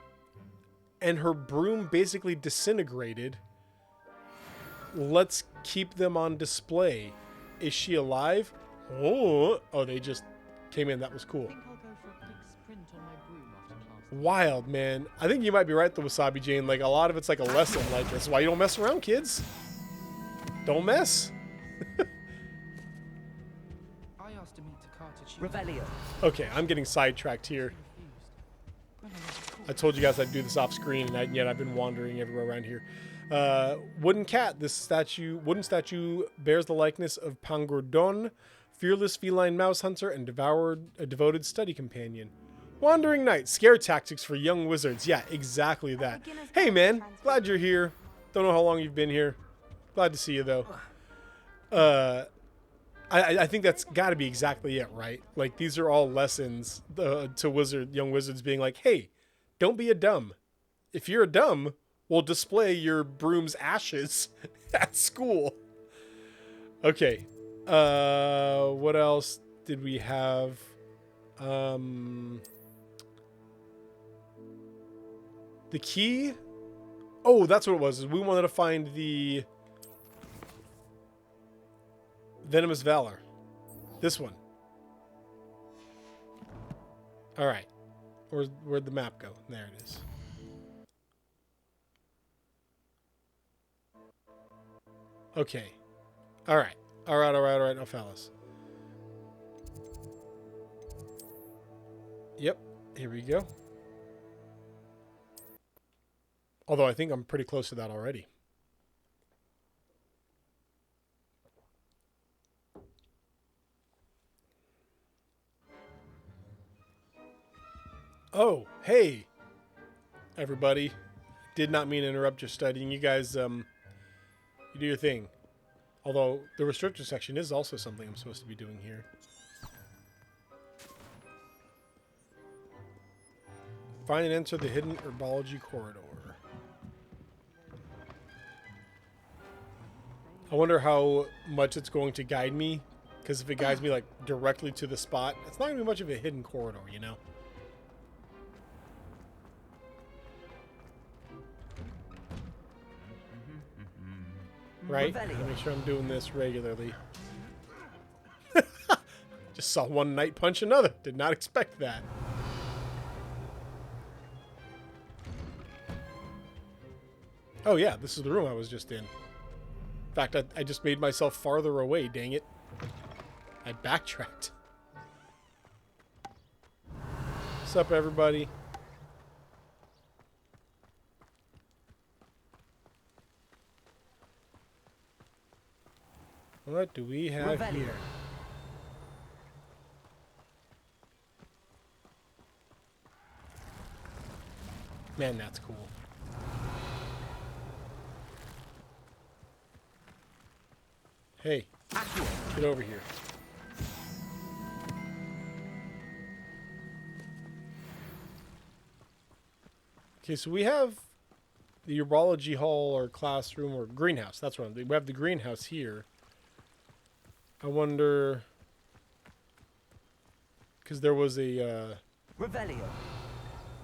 and her broom basically disintegrated. Let's keep them on display. Is she alive? Oh, they just came in. That was cool. Wild, man. I think you might be right, though, Wasabi Jane. Like, a lot of it's like a lesson. Like, that's why you don't mess around, kids. Don't mess. I asked to meet Takata. Revelio. Okay, I'm getting sidetracked here. I told you guys I'd do this off screen, and yet I've been wandering everywhere around here. Wooden cat. This wooden statue bears the likeness of Pangordon, fearless feline mouse hunter and a devoted study companion. Wandering Knight, scare tactics for young wizards. Yeah, exactly that. Hey man, glad you're here. Don't know how long you've been here. Glad to see you though. I think that's got to be exactly it, right? Like, these are all lessons to young wizards being like, hey, don't be a dumb. If you're a dumb, we'll display your broom's ashes at school. Okay. What else did we have? The key? Oh, that's what it was. We wanted to find the Venomous Valor. This one. All right. Where'd the map go? There it is. Okay. All right. All right, now, fellas. Yep. Here we go. Although I think I'm pretty close to that already. Oh, hey, everybody. Did not mean to interrupt your studying. You guys, you do your thing. Although the restricted section is also something I'm supposed to be doing here. Find and enter the hidden herbology corridor. I wonder how much it's going to guide me, because if it guides me like directly to the spot, it's not going to be much of a hidden corridor, you know? Right? Make sure I'm doing this regularly. Just saw one knight punch another. Did not expect that. Oh yeah, this is the room I was just in. In fact, I just made myself farther away, dang it. I backtracked. What's up, everybody? What do we have here? Man, that's cool. Hey, get over here. Okay, so we have the herbology hall or classroom or greenhouse. That's what we have the greenhouse here. I wonder, because there was a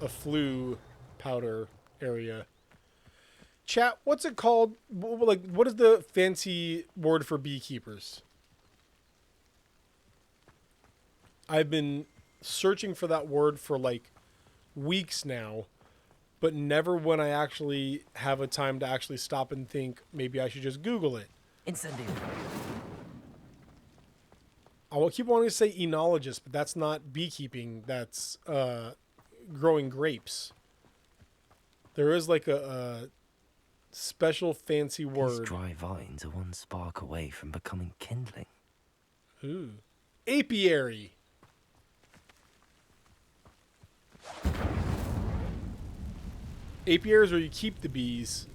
flu powder area. Chat, what's it called? Like, what is the fancy word for beekeepers? I've been searching for that word for like weeks now, but never when I actually have a time to actually stop and think maybe I should just Google it. Incendiary. I will keep wanting to say enologist, but that's not beekeeping. That's growing grapes. There is like a special fancy word. These dry vines are one spark away from becoming kindling. Ooh. Apiary. Apiary is where you keep the bees.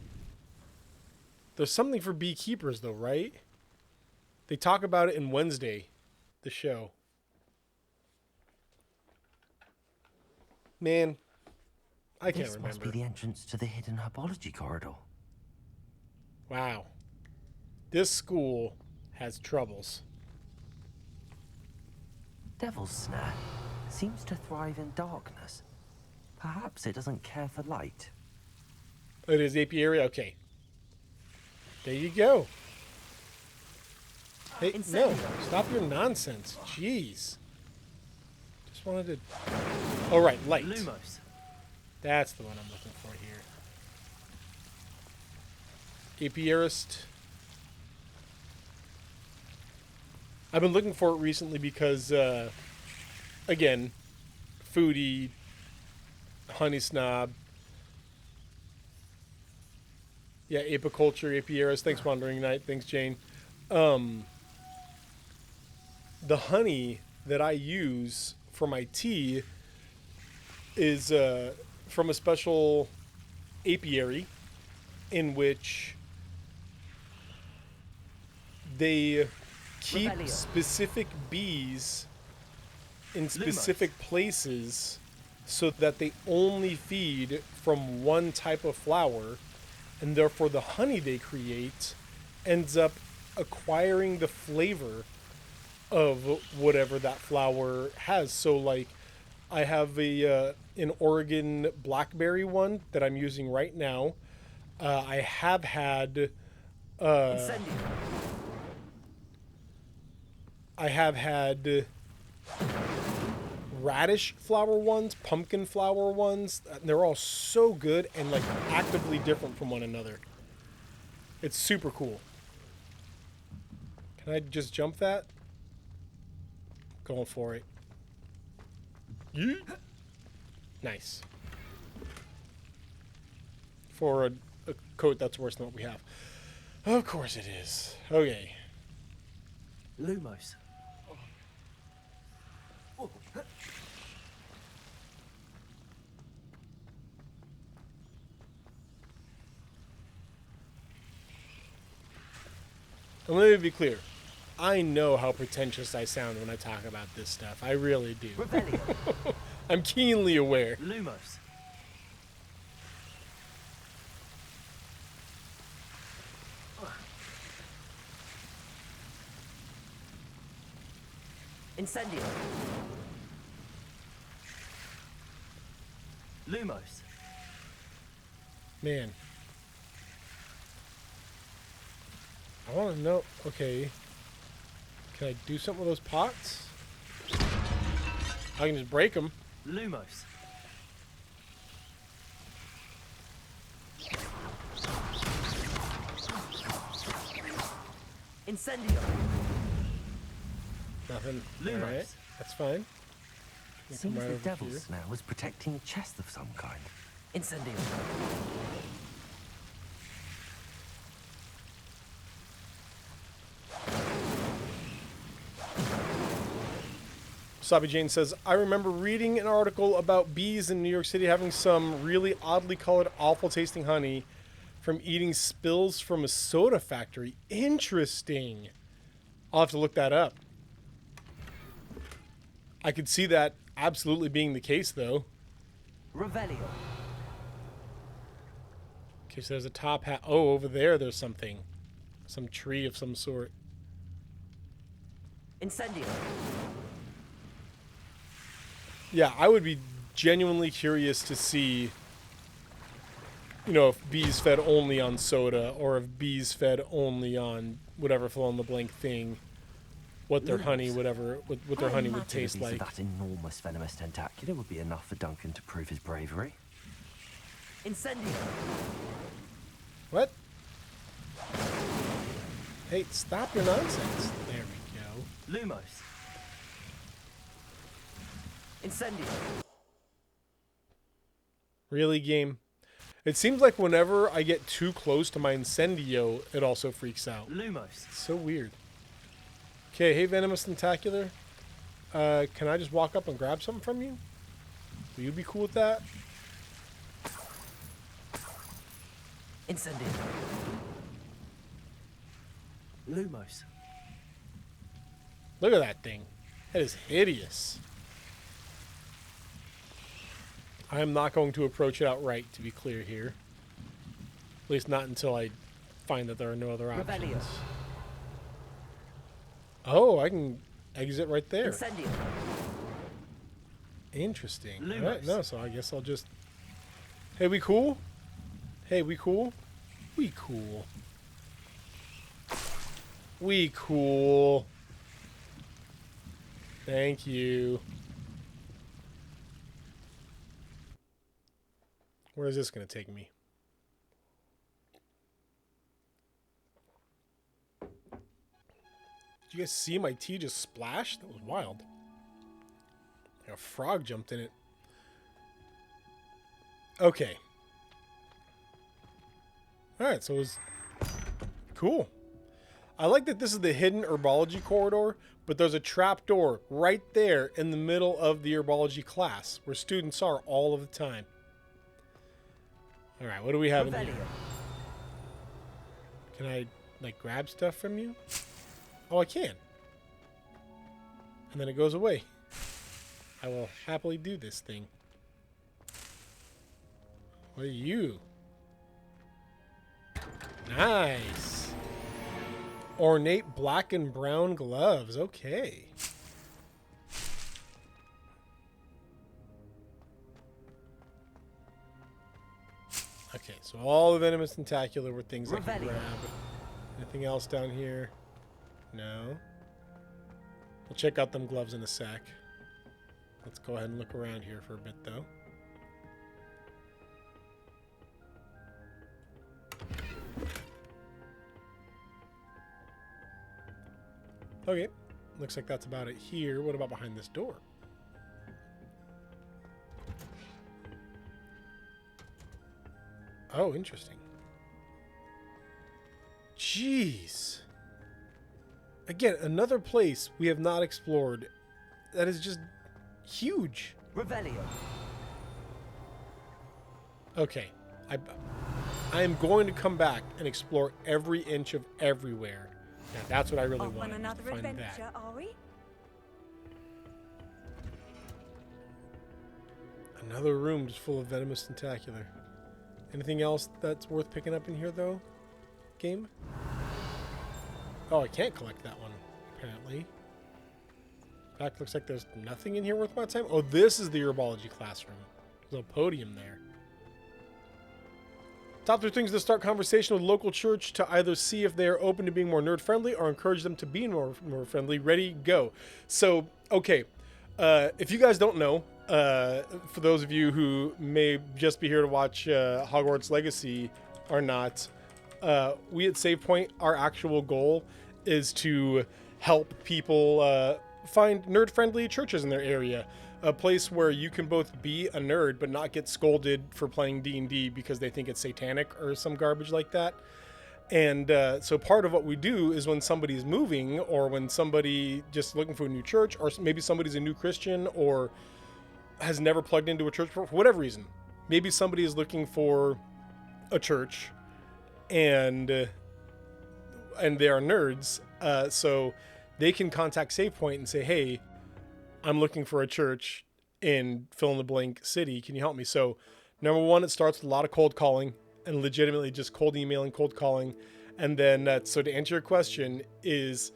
There's something for beekeepers though, right? They talk about it in Wednesday, the show. Man, I can't remember. This must be the entrance to the hidden herbology corridor. Wow. This school has troubles. Devil's Snare seems to thrive in darkness. Perhaps it doesn't care for light. It is apiary? Okay. There you go. Hey, no. Stop your nonsense. Jeez. Just wanted to... Oh, right. Light. Lumos. That's the one I'm looking for here. Apiarist. I've been looking for it recently because, again, foodie, honey snob. Yeah, apiculture, apiarist. Thanks, Wandering Knight. Thanks, Jane. The honey that I use for my tea is from a special apiary in which they keep specific bees in specific places so that they only feed from one type of flower, and therefore the honey they create ends up acquiring the flavor of whatever that flower has. So like I have an Oregon blackberry one that I'm using right now. I have had radish flower ones, pumpkin flower ones. They're all so good and like actively different from one another. It's super cool. Can I just jump that? Going for it. Yeet. Nice. for a coat that's worse than what we have. Of course it is. Okay. Lumos. And let me be clear. I know how pretentious I sound when I talk about this stuff. I really do. I'm keenly aware. Lumos. Incendio. Lumos. Man. I want to know. Okay. Can I do something with those pots? I can just break them. Lumos. Incendio. Nothing. Lumos. Alright. That's fine. Seems Right the over devil's here. snare was protecting a chest of some kind. Incendio. Sabi Jane says, I remember reading an article about bees in New York City having some really oddly colored, awful tasting honey from eating spills from a soda factory. Interesting. I'll have to look that up. I could see that absolutely being the case, though. Revelio. Okay, so there's a top hat. Oh, over there, there's something. Some tree of some sort. Incendio. Yeah, I would be genuinely curious to see, you know, if bees fed only on soda or if bees fed only on whatever fill-in-the-blank thing, what their honey, whatever, what their honey would taste like. That enormous venomous tentacula would be enough for Duncan to prove his bravery. Incendio. What? Hey, stop your nonsense. There we go. Lumos. Incendio. Really, game? It seems like whenever I get too close to my Incendio, it also freaks out. Lumos. It's so weird. Okay, hey, Venomous Tentacular. Can I just walk up and grab something from you? Will you be cool with that? Incendio. Lumos. Look at that thing. That is hideous. I am not going to approach it outright, to be clear here. At least not until I find that there are no other options. Revelio. Oh, I can exit right there. Incendio. Interesting. Lumos. Alright, no, so I guess I'll just... Hey, we cool? Hey, we cool? We cool. We cool. Thank you. Where is this going to take me? Did you guys see my tea just splash? That was wild. Like a frog jumped in it. Okay. Alright, so it was cool. I like that this is the hidden herbology corridor, but there's a trap door right there in the middle of the herbology class where students are all of the time. Alright, what do we have in here? Can I, like, grab stuff from you? Oh, I can. And then it goes away. I will happily do this thing. What are you? Nice. Ornate black and brown gloves. Okay. Okay, so all the Venomous Tentacular were things I could grab. Anything else down here? No. We'll check out them gloves in a sec. Let's go ahead and look around here for a bit, though. Okay, looks like that's about it here. What about behind this door? Oh, interesting. Jeez. Again, another place we have not explored that is just huge. Revelio. Okay. I am going to come back and explore every inch of everywhere. Now, that's what I really Off want. on another Find adventure, that. are we? Another room just full of venomous tentacular. Anything else that's worth picking up in here, though? Game? Oh, I can't collect that one, apparently. In fact, looks like there's nothing in here worth my time. Oh, this is the herbology classroom. There's a podium there. Top 3 things to start conversation with local church to either see if they are open to being more nerd-friendly or encourage them to be more friendly. Ready, go. So, okay. If you guys don't know, for those of you who may just be here to watch Hogwarts Legacy or not, we at Save Point, our actual goal is to help people find nerd-friendly churches in their area. A place where you can both be a nerd but not get scolded for playing D&D because they think it's satanic or some garbage like that. And so part of what we do is when somebody's moving or when somebody just looking for a new church, or maybe somebody's a new Christian or has never plugged into a church for whatever reason. Maybe somebody is looking for a church and they are nerds. So they can contact Save Point and say, hey, I'm looking for a church in fill in the blank city. Can you help me? So number one, it starts with a lot of cold calling and legitimately just cold emailing, cold calling. And then, so to answer your question is,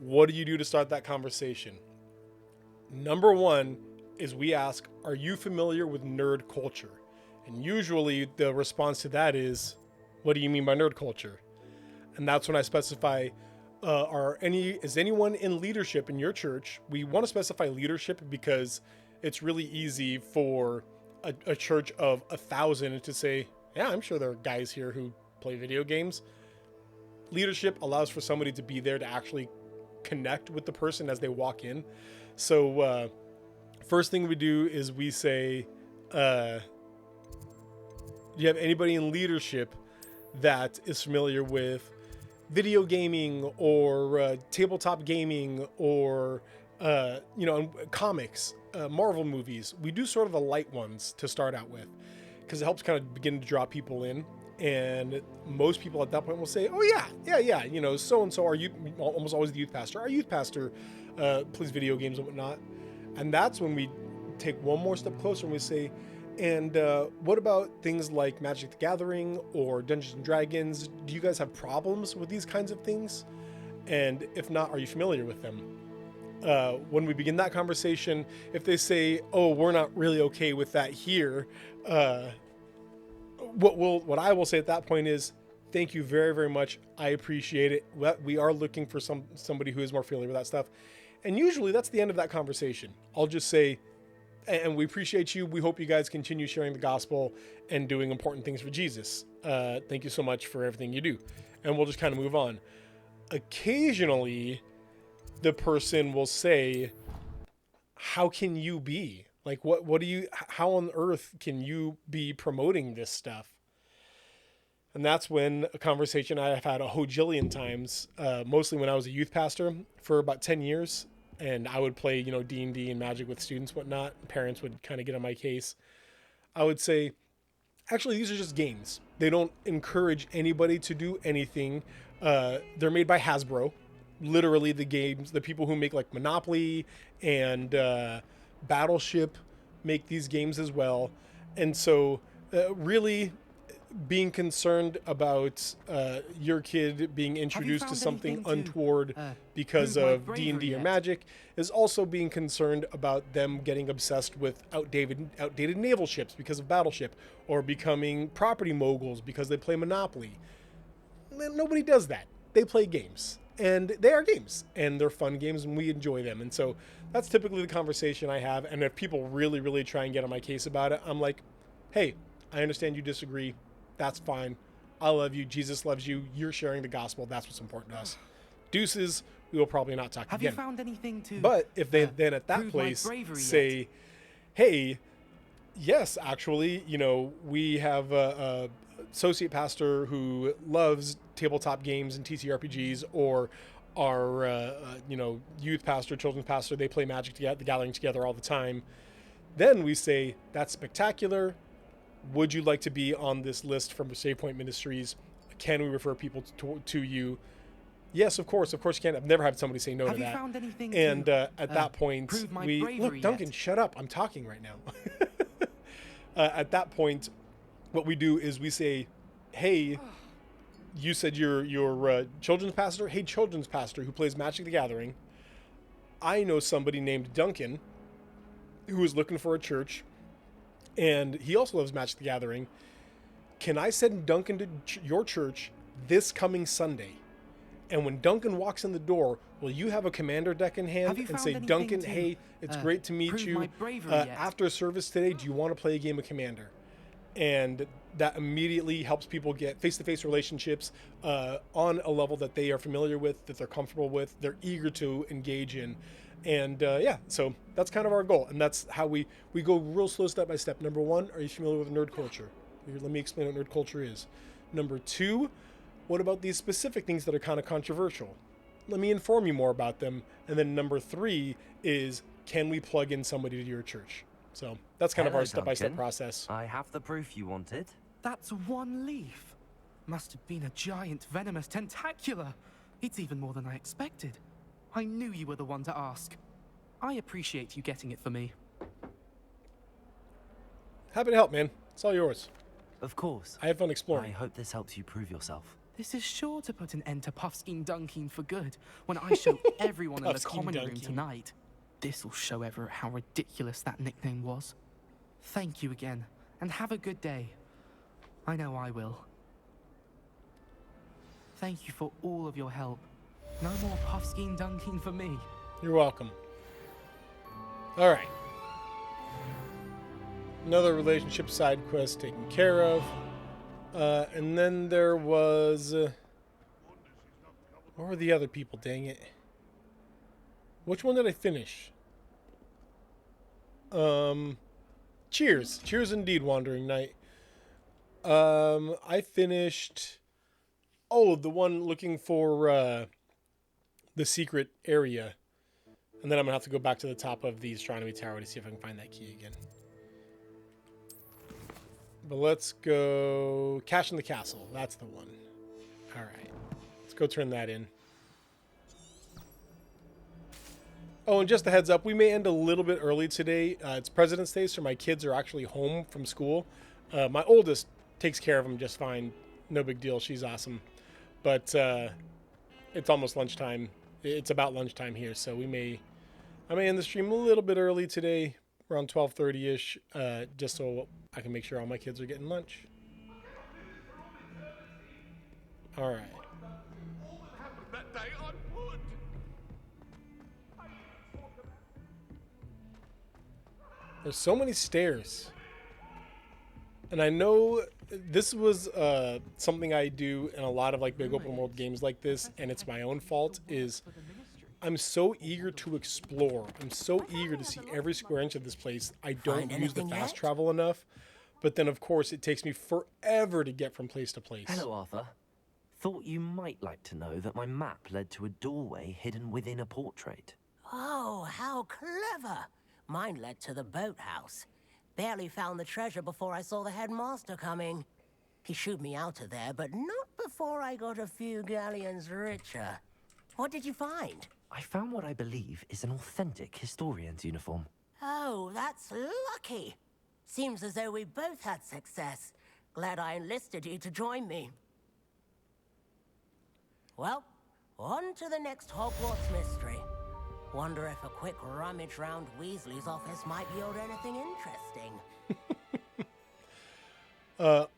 what do you do to start that conversation? Number one is we ask, are you familiar with nerd culture? And usually the response to that is, what do you mean by nerd culture? And that's when I specify, is anyone in leadership in your church? We want to specify leadership because it's really easy for a church of 1,000 to say, yeah, I'm sure there are guys here who play video games. Leadership allows for somebody to be there to actually connect with the person as they walk in. So first thing we do is we say, do you have anybody in leadership that is familiar with video gaming or tabletop gaming or comics, Marvel movies? We do sort of the light ones to start out with because it helps kind of begin to draw people in. And most people at that point will say, oh yeah, so-and-so, almost always the youth pastor. Our youth pastor plays video games and whatnot. And that's when we take one more step closer and we say, and what about things like Magic the Gathering or Dungeons and Dragons? Do you guys have problems with these kinds of things? And if not, are you familiar with them? When we begin that conversation, if they say, oh, we're not really okay with that here, what I will say at that point is, thank you very, very much. I appreciate it. We are looking for somebody who is more familiar with that stuff. And usually that's the end of that conversation. I'll just say, and we appreciate you. We hope you guys continue sharing the gospel and doing important things for Jesus. Thank you so much for everything you do. And we'll just kind of move on. Occasionally, the person will say, how can you be? Like, how on earth can you be promoting this stuff? And that's when a conversation I have had a hojillion times, mostly when I was a youth pastor for about 10 years. And I would play, D&D and Magic with students, whatnot. Parents would kind of get on my case. I would say, actually, these are just games. They don't encourage anybody to do anything. They're made by Hasbro. Literally, the games, the people who make like Monopoly and Battleship make these games as well. And so really being concerned about your kid being introduced to something untoward because of D&D or Magic is also being concerned about them getting obsessed with outdated naval ships because of Battleship, or becoming property moguls because they play Monopoly. Nobody does that. They play games. And they are games, and they're fun games, and we enjoy them. And so that's typically the conversation I have. And if people really, really try and get on my case about it, I'm like, hey, I understand you disagree. That's fine. I love you. Jesus loves you. You're sharing the gospel. That's what's important to us. Deuces, we will probably not talk again. Have you found anything to... But if they then at that place say, hey, Yes, actually, we have a associate pastor who loves tabletop games and TTRPGs, or our youth pastor, children's pastor. They play Magic the Gathering together all the time. Then we say, that's spectacular. Would you like to be on this list from Save Point Ministries? Can we refer people to you? Yes, of course you can. I've never had somebody say no to that. Have you found anything and to, at that point, prove my look, bravery Duncan, yet? shut up. I'm talking right now. At that point, what we do is we say, hey, you said you're children's pastor? Hey, children's pastor who plays Magic the Gathering. I know somebody named Duncan who is looking for a church, and he also loves Magic the Gathering. Can I send Duncan to your church this coming Sunday? And when Duncan walks in the door, will you have a commander deck in hand and say, Duncan, hey, it's great to meet you. After service today, do you want to play a game of Commander? And that immediately helps people get face-to-face relationships on a level that they are familiar with, that they're comfortable with, they're eager to engage in. And so that's kind of our goal. And that's how we go real slow, step by step. Number one, are you familiar with nerd culture? Here, let me explain what nerd culture is. Number two, what about these specific things that are kind of controversial? Let me inform you more about them. And then number three is, can we plug in somebody to your church? So that's kind of our step-by-step process. I have the proof you wanted. That's one leaf. Must have been a giant venomous tentacula. It's even more than I expected. I knew you were the one to ask. I appreciate you getting it for me. Happy to help, man. It's all yours. Of course. I had fun exploring. I hope this helps you prove yourself. This is sure to put an end to Puffskein Dunking for good when I show everyone in the common room tonight. This'll show Everett how ridiculous that nickname was. Thank you again, and have a good day. I know I will. Thank you for all of your help. No more Puffskein Dunking for me. You're welcome. All right. Another relationship side quest taken care of. And then there was... what were the other people, dang it? Which one did I finish? Cheers. Cheers indeed, Wandering Knight. I finished... oh, the one looking for the secret area. And then I'm going to have to go back to the top of the astronomy tower to see if I can find that key again. But let's go... Cash in the Castle. That's the one. All right. Let's go turn that in. Oh, and just a heads up, we may end a little bit early today. It's President's Day, so my kids are actually home from school. My oldest takes care of them just fine. No big deal. She's awesome. But it's almost lunchtime. It's about lunchtime here, so I may end the stream a little bit early today, around 12:30-ish, just so I can make sure all my kids are getting lunch. All right. That day on wood. There's so many stairs. And I know this was something I do in a lot of like big open world games like this, and it's my own fault, is I'm so eager to explore. I'm so eager to see every square inch of this place. I don't use the fast travel enough. But then, of course, it takes me forever to get from place to place. Hello, Arthur. Thought you might like to know that my map led to a doorway hidden within a portrait. Oh, how clever! Mine led to the boathouse. Barely found the treasure before I saw the headmaster coming. He shooed me out of there, but not before I got a few galleons richer. What did you find? I found what I believe is an authentic historian's uniform. Oh, that's lucky. Seems as though we both had success. Glad I enlisted you to join me. Well, on to the next Hogwarts mystery. Wonder if a quick rummage round Weasley's office might yield anything interesting.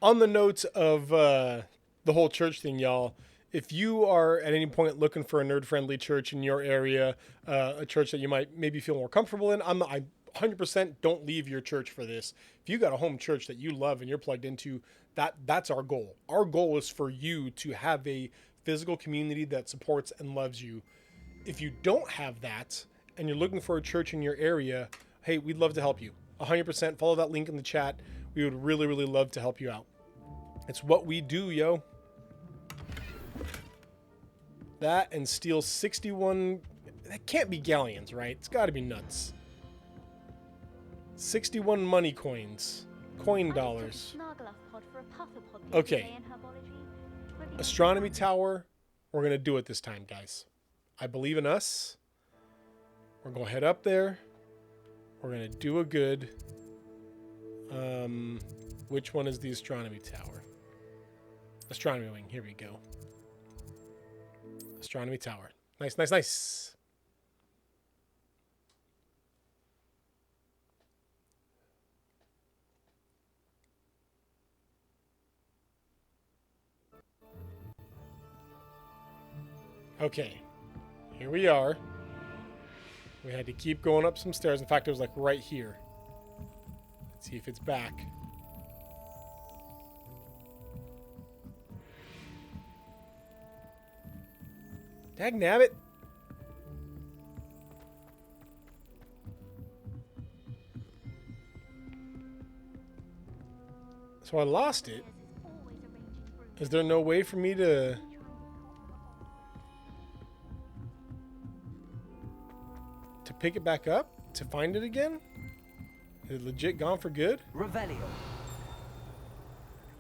On the note of the whole church thing, y'all, if you are at any point looking for a nerd-friendly church in your area, a church that you might maybe feel more comfortable in, I 100% don't leave your church for this. If you got a home church that you love and you're plugged into, that's our goal. Our goal is for you to have a physical community that supports and loves you. If you don't have that and you're looking for a church in your area, hey, we'd love to help you. 100%. Follow that link in the chat. We would really, really love to help you out. It's what we do, yo. That and steal 61... That can't be galleons, right? It's got to be nuts. 61 money coins. Coin dollars. Okay. Astronomy tower. We're going to do it this time, guys. I believe in us. We're going to head up there. We're going to do a good. Which one is the astronomy tower? Astronomy wing. Here we go. Astronomy tower. Nice, nice, nice. Okay, here we are. We had to keep going up some stairs. In fact, it was like right here. Let's see if it's back. Dagnabbit. So I lost it. Is there no way for me to... pick it back up? To find it again? Is it legit gone for good? Revelio.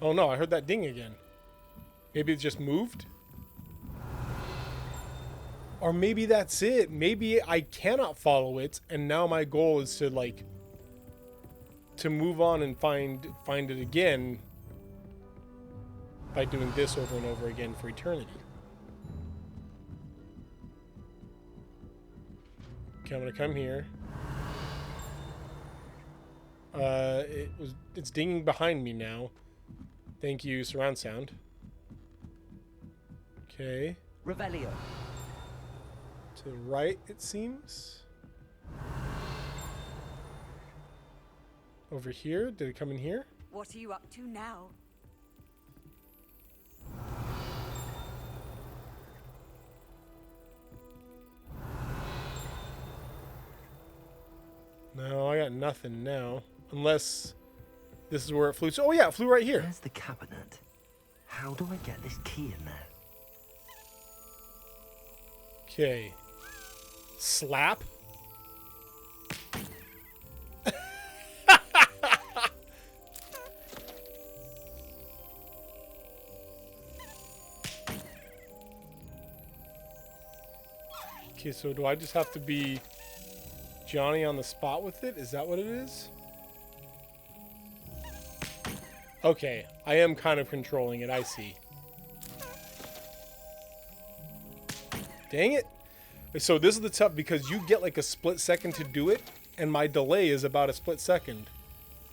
Oh no, I heard that ding again. Maybe it just moved? Or maybe that's it. Maybe I cannot follow it, and now my goal is to like... to move on and find it again by doing this over and over again for eternity. Okay, I'm gonna come here. It's dinging behind me now. Thank you, surround sound. Okay. Revelio. To the right, it seems. Over here? Did it come in here? What are you up to now? No, I got nothing now. Unless this is where it flew. So, oh yeah, it flew right here. There's the cabinet. How do I get this key in there? Okay. Slap. Okay, so do I just have to be Johnny on the spot with it? Is that what it is? Okay, I am kind of controlling it, I see. Dang it. So this is the tough, because you get like a split second to do it, and my delay is about a split second.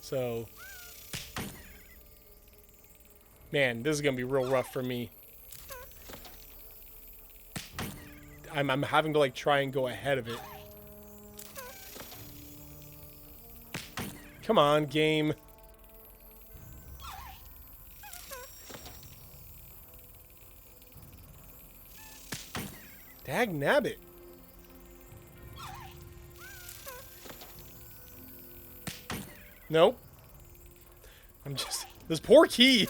So, man, this is going to be real rough for me. I'm having to like try and go ahead of it. Come on, game. Dagnabbit. Nope. I'm just... This poor key.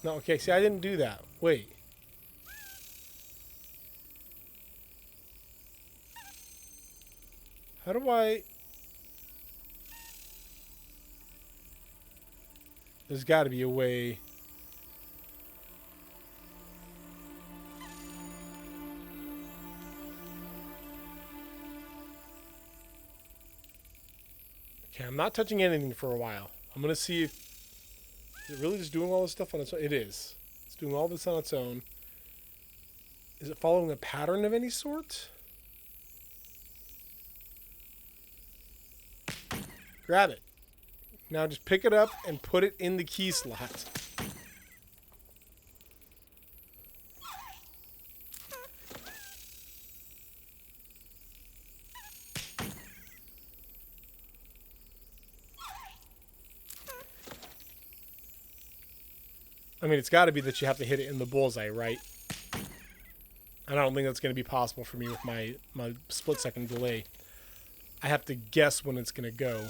No, okay, see, I didn't do that. Wait. How do I... There's got to be a way... Okay, I'm not touching anything for a while. I'm going to see if... Is it really just doing all this stuff on its own? It is. It's doing all this on its own. Is it following a pattern of any sort? Grab it. Now just pick it up and put it in the key slot. I mean, it's got to be that you have to hit it in the bullseye, right? I don't think that's going to be possible for me with my split-second delay. I have to guess when it's going to go.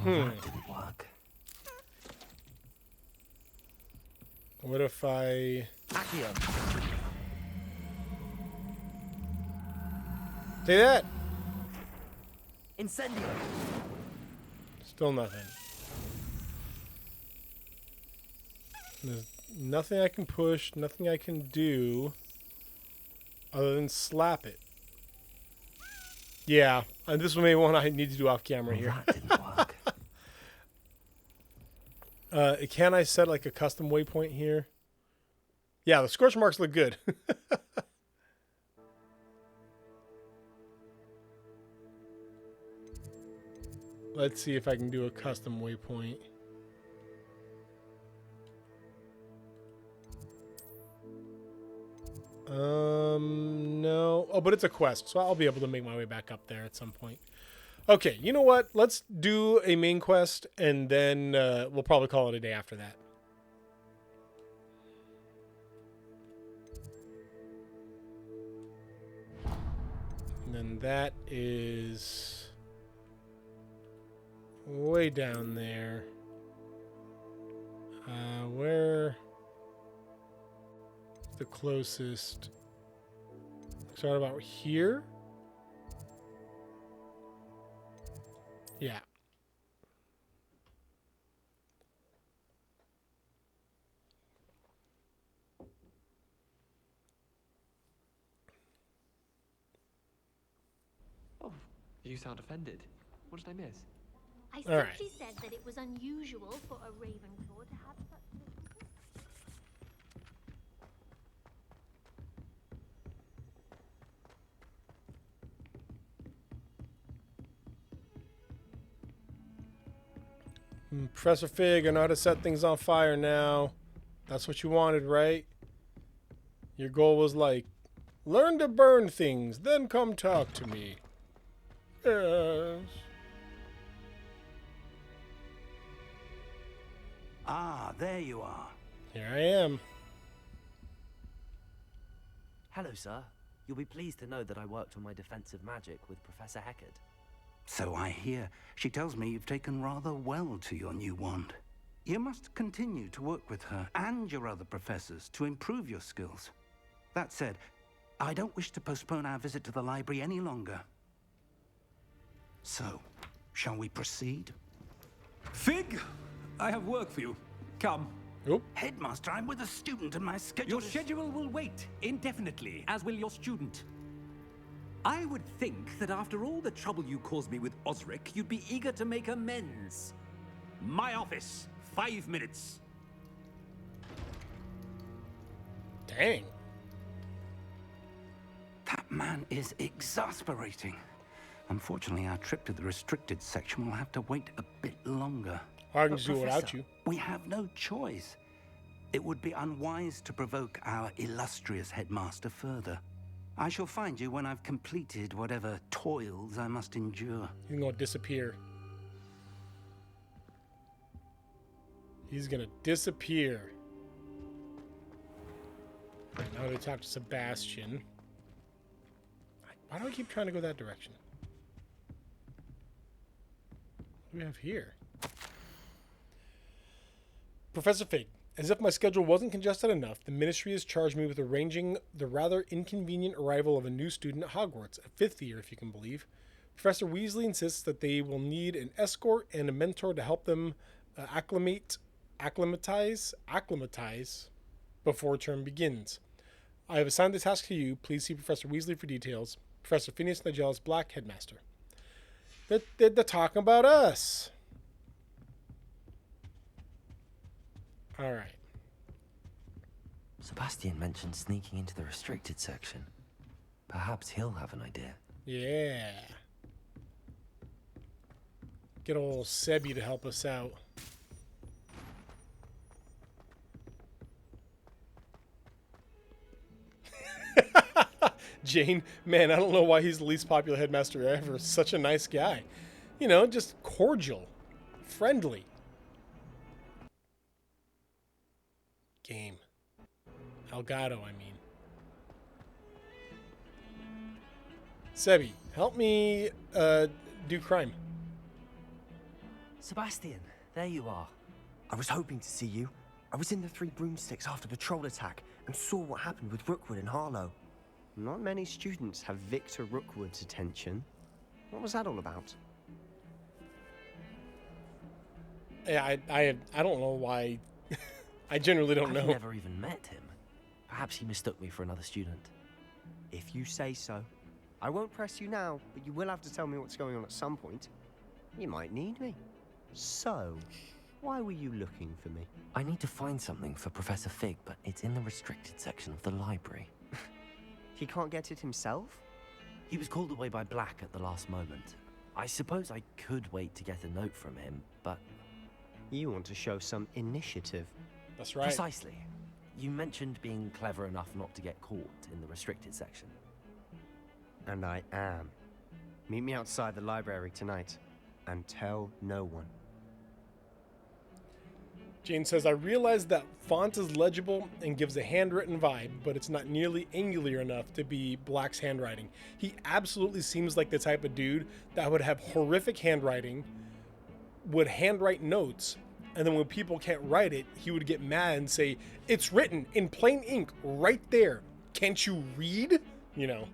Well, that didn't work. What if I... Accio. Say that! Incendio. Still nothing. There's nothing I can push, nothing I can do other than slap it. Yeah, and this may be one I need to do off camera here. That didn't work. Can I set like a custom waypoint here? Yeah, the scorch marks look good. Let's see if I can do a custom waypoint. No. Oh, but it's a quest, so I'll be able to make my way back up there at some point. Okay, you know what? Let's do a main quest, and then we'll probably call it a day after that. And then that is way down there. Where is the closest? Start about here? Yeah. Oh, you sound offended. What did I miss? I simply said that it was unusual for a Ravenclaw to have such visitors. Professor Fig, I know how to set things on fire now. That's what you wanted, right? Your goal was like, learn to burn things, then come talk to me. Yes. Ah, there you are. Here I am. Hello, sir. You'll be pleased to know that I worked on my defensive magic with Professor Heckard. So I hear. She tells me you've taken rather well to your new wand. You must continue to work with her and your other professors to improve your skills. That said, I don't wish to postpone our visit to the library any longer. So, shall we proceed? Fig, I have work for you. Come. Nope. Headmaster, I'm with a student and my schedule Your schedule will wait indefinitely, as will your student. I would think that after all the trouble you caused me with Osric, you'd be eager to make amends. My office, 5 minutes. Dang. That man is exasperating. Unfortunately, our trip to the restricted section will have to wait a bit longer. I can do without you. We have no choice. It would be unwise to provoke our illustrious headmaster further. I shall find you when I've completed whatever toils I must endure. He's gonna disappear. He's gonna disappear. Right, now to talk to Sebastian. Why do I keep trying to go that direction? What do we have here? Professor Fig, as if my schedule wasn't congested enough, the Ministry has charged me with arranging the rather inconvenient arrival of a new student at Hogwarts, a 5th year if you can believe. Professor Weasley insists that they will need an escort and a mentor to help them acclimatize before term begins. I have assigned the task to you. Please see Professor Weasley for details. Professor Phineas Nigellus Black, Headmaster. They're talking about us. All right. Sebastian mentioned sneaking into the restricted section. Perhaps he'll have an idea. Yeah. Get old Sebi to help us out. Jane, man, I don't know why he's the least popular headmaster ever. Such a nice guy. You know, just cordial, friendly. game. Elgato, I mean. Sebi, help me do crime. Sebastian, there you are. I was hoping to see you. I was in the Three Broomsticks after the troll attack and saw what happened with Rookwood and Harlow. Not many students have Victor Rookwood's attention. What was that all about? Yeah, I don't know why. I generally don't know. I've never even met him. Perhaps he mistook me for another student. If you say so. I won't press you now, but you will have to tell me what's going on at some point. You might need me. So, why were you looking for me? I need to find something for Professor Fig, but it's in the restricted section of the library. He can't get it himself? He was called away by Black at the last moment. I suppose I could wait to get a note from him, but... You want to show some initiative. That's right. Precisely. You mentioned being clever enough not to get caught in the restricted section. And I am. Meet me outside the library tonight, and tell no one. Jane says, I realize that font is legible and gives a handwritten vibe, but it's not nearly angular enough to be Black's handwriting. He absolutely seems like the type of dude that would have horrific handwriting, would handwrite notes, and then when people can't write it, he would get mad and say, it's written in plain ink right there. Can't you read? You know.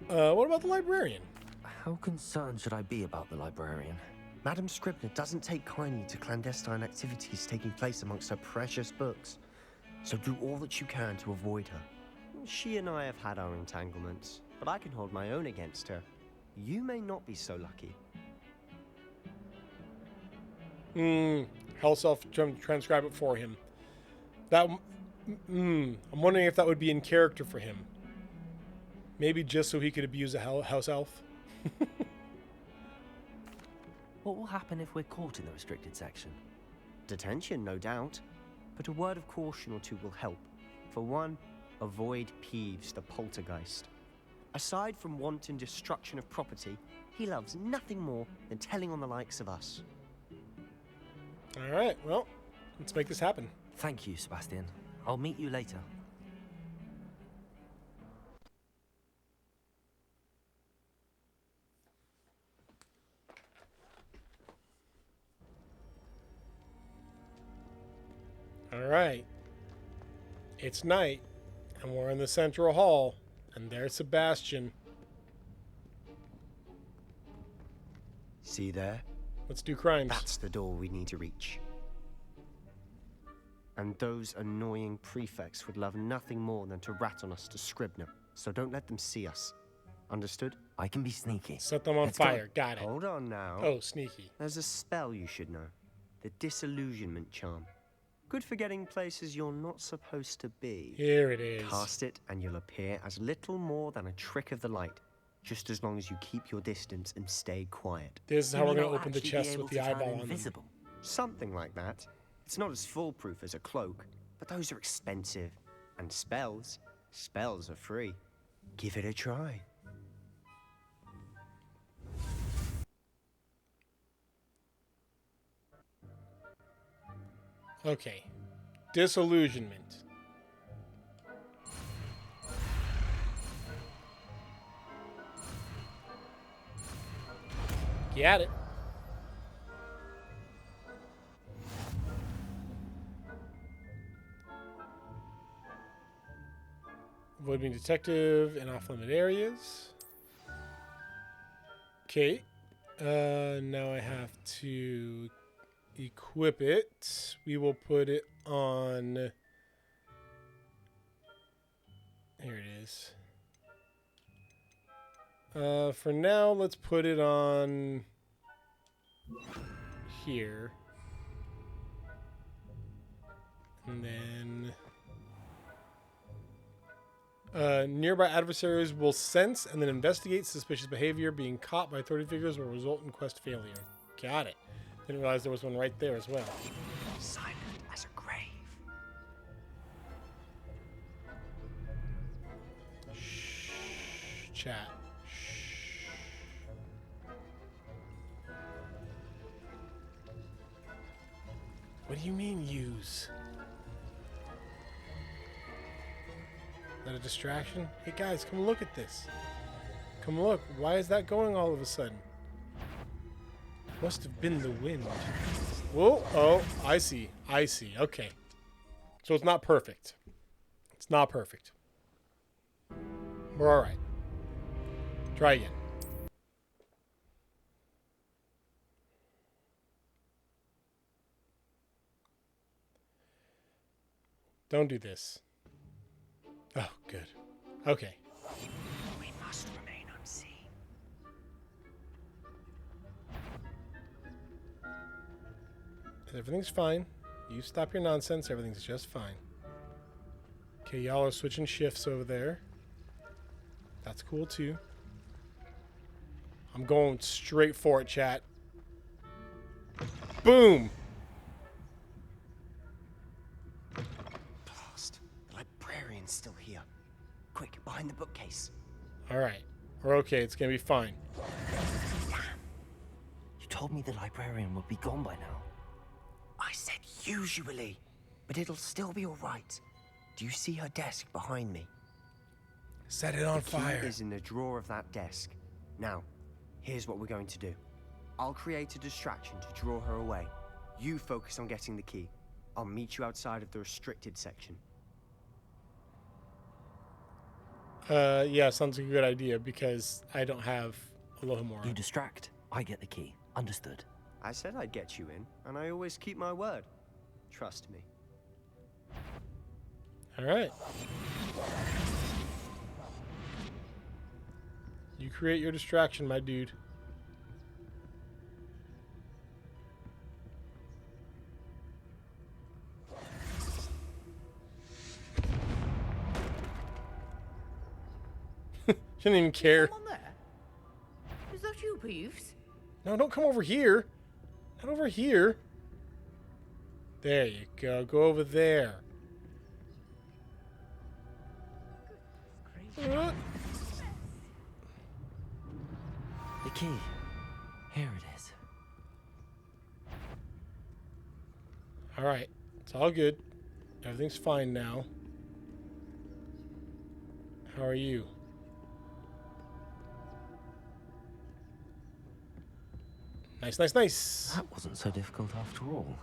What about the librarian? How concerned should I be about the librarian? Madam Scribner doesn't take kindly to clandestine activities taking place amongst her precious books, so do all that you can to avoid her. She and I have had our entanglements, but I can hold my own against her. You may not be so lucky. Hellself transcribe it for him. That, I'm wondering if that would be in character for him. Maybe just so he could abuse a house elf. What will happen if we're caught in the restricted section? Detention, no doubt. But a word of caution or two will help. For one, avoid Peeves the poltergeist. Aside from wanton destruction of property, he loves nothing more than telling on the likes of us. Alright, well, let's make this happen. Thank you, Sebastian. I'll meet you later. Alright. It's night, and we're in the central hall, and there's Sebastian. See there? Let's do crimes. That's the door we need to reach. And those annoying prefects would love nothing more than to rat on us to Scribner, so don't let them see us. Understood? I can be sneaky. Set them on fire. Got it. Hold on now. Oh, sneaky. There's a spell you should know. The Disillusionment Charm. Good for getting places you're not supposed to be. Here it is. Cast it and you'll appear as little more than a trick of the light. Just as long as you keep your distance and stay quiet. This is how we're going to open the chest with the eyeball on them. Something like that. It's not as foolproof as a cloak, but those are expensive. And spells are free. Give it a try. Okay. Disillusionment. Get it. Avoid being detective in off-limit areas. Okay. Now I have to equip it. We will put it on... Here it is. For now, let's put it on here. And then nearby adversaries will sense and then investigate suspicious behavior. Being caught by authority figures will result in quest failure. Got it. Didn't realize there was one right there as well. Silent as a grave. Shh. Chat. What do you mean, use? Is that a distraction? Hey guys, come look at this. Come look. Why is that going all of a sudden? Must have been the wind. Whoa. Oh, I see. I see. Okay. So it's not perfect. It's not perfect. We're all right. Try again. Don't do this. Oh, good. Okay. We must remain unseen. Everything's fine. You stop your nonsense. Everything's just fine. Okay, y'all are switching shifts over there. That's cool too. I'm going straight for it, chat. Boom! Blast. The librarian's still here. Quick, behind the bookcase. Alright. We're okay. It's gonna be fine. Damn. You told me the librarian would be gone by now. I said usually, but it'll still be alright. Do you see her desk behind me? Set it on The key fire. is in the drawer of that desk. Now, here's what we're going to do. I'll create a distraction to draw her away. You focus on getting the key. I'll meet you outside of the restricted section. Yeah, sounds like a good idea because I don't have Alohomora. You distract. I get the key. Understood. I said I'd get you in, and I always keep my word. Trust me. Alright. You create your distraction, my dude. She didn't even care. Someone there? Is that you, Peeves? No, don't come over here. Not over here. There you go. Go over there. The key. Here it is. Alright. It's all good. Everything's fine now. How are you? Nice, nice, nice. That wasn't so difficult after all.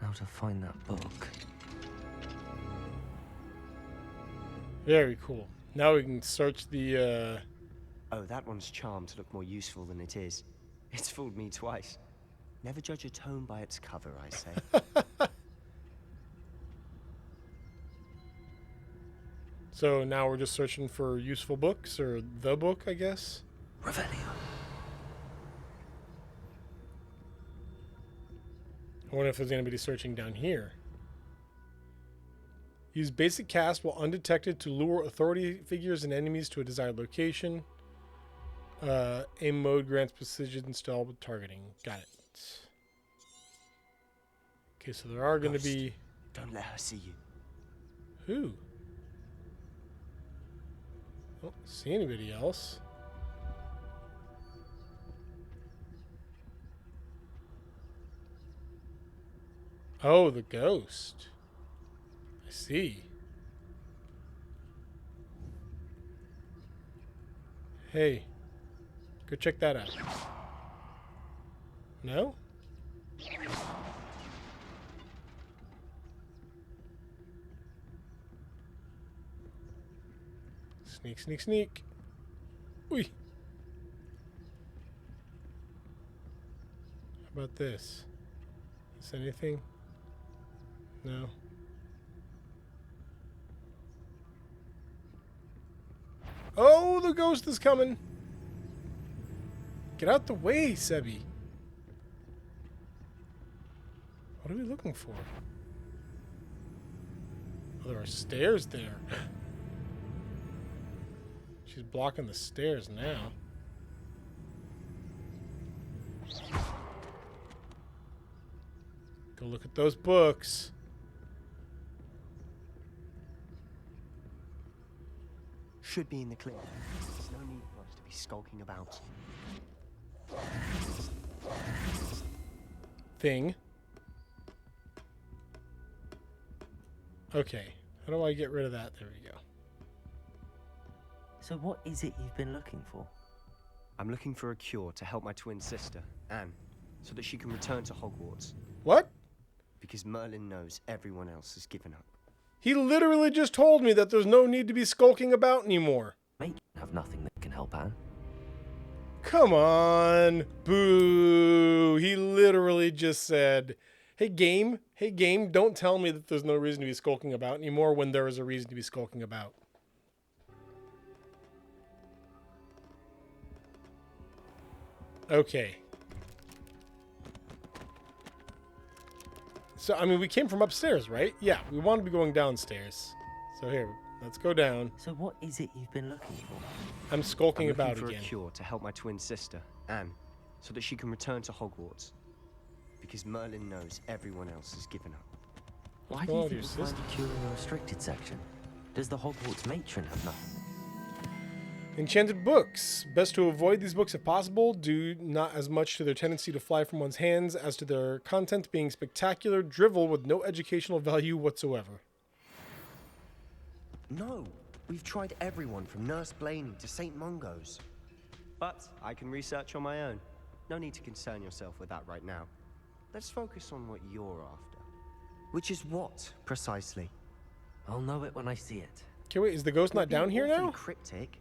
Now to find that book. Very cool. Now we can search the, Oh, that one's charmed to look more useful than it is. It's fooled me twice. Never judge a tome by its cover, I say. So now we're just searching for useful books, or the book, I guess? Revelio. I wonder if there's anybody searching down here. Use basic cast while undetected to lure authority figures and enemies to a desired location. Aim mode grants precision installed targeting. Got it. Okay, so there are going to be... Don't let her see you. Who? I don't see anybody else. Oh, the ghost. I see. Hey, go check that out. No? Sneak, sneak, sneak. Oi. How about this? Is this anything? No. Oh, the ghost is coming. Get out the way, Sebi. What are we looking for? Oh, there are stairs there. She's blocking the stairs now. Go look at those books. Should be in the clear. There's no need for us to be skulking about. Thing. Okay. How do I get rid of that? There we go. So what is it you've been looking for? I'm looking for a cure to help my twin sister, Anne, so that she can return to Hogwarts. What? Because Merlin knows everyone else has given up. He literally just told me that there's no need to be skulking about anymore. Mate, have nothing that can help Anne. Come on. Boo. He literally just said, hey game, don't tell me that there's no reason to be skulking about anymore when there is a reason to be skulking about. Okay. So, I mean, we came from upstairs, right? Yeah, we want to be going downstairs. So here, let's go down. So what is it you've been looking for? I'm skulking I'm looking about for again. a cure to help my twin sister, Anne, so that she can return to Hogwarts. Because Merlin knows everyone else has given up. Why do you think you'll find a cure in the restricted section? Does the Hogwarts matron have nothing? Enchanted books. Best to avoid these books if possible, due not as much to their tendency to fly from one's hands as to their content being spectacular drivel with no educational value whatsoever. No, we've tried everyone from Nurse Blaney to St. Mungo's. But I can research on my own. No need to concern yourself with that right now. Let's focus on what you're after. Which is what, precisely? I'll know it when I see it. Okay, wait, is the ghost not down here now? Cryptic.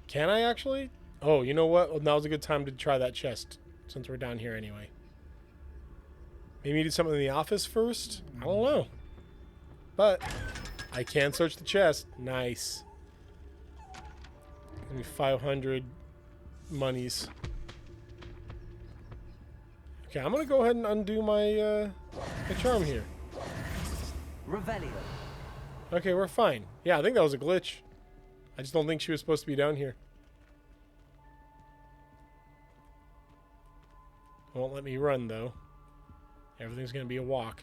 Can I actually? Oh, you know what? Well, now's a good time to try that chest, since we're down here anyway. Maybe do something in the office first? I don't know. But I can search the chest. Nice. Give me 500 monies. Okay, I'm gonna go ahead and undo my my charm here. Revelio. Okay, we're fine. Yeah, I think that was a glitch. I just don't think she was supposed to be down here. Won't let me run, though. Everything's gonna be a walk.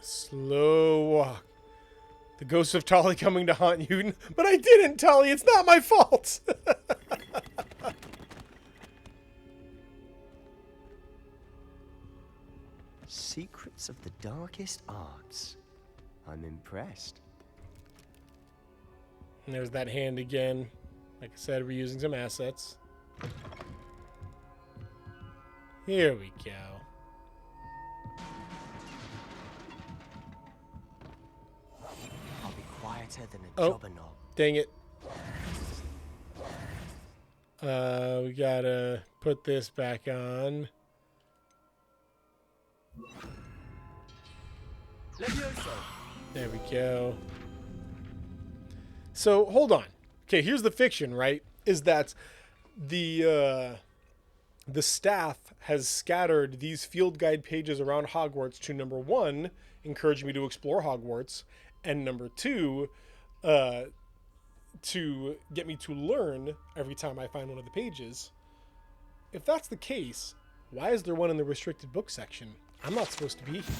Slow walk. The ghost of Tolly coming to haunt you. But I didn't, Tolly. It's not my fault. Secrets of the darkest arts. I'm impressed. And there's that hand again. Like I said, we're using some assets. Here we go. I'll be quieter than a jobberknoll. Dang it. We gotta put this back on. There we go. So, hold on. Okay, here's the fiction, right? Is that the staff has scattered these field guide pages around Hogwarts to, number one, encourage me to explore Hogwarts, and number two, to get me to learn every time I find one of the pages. If that's the case, why is there one in the restricted book section? I'm not supposed to be here.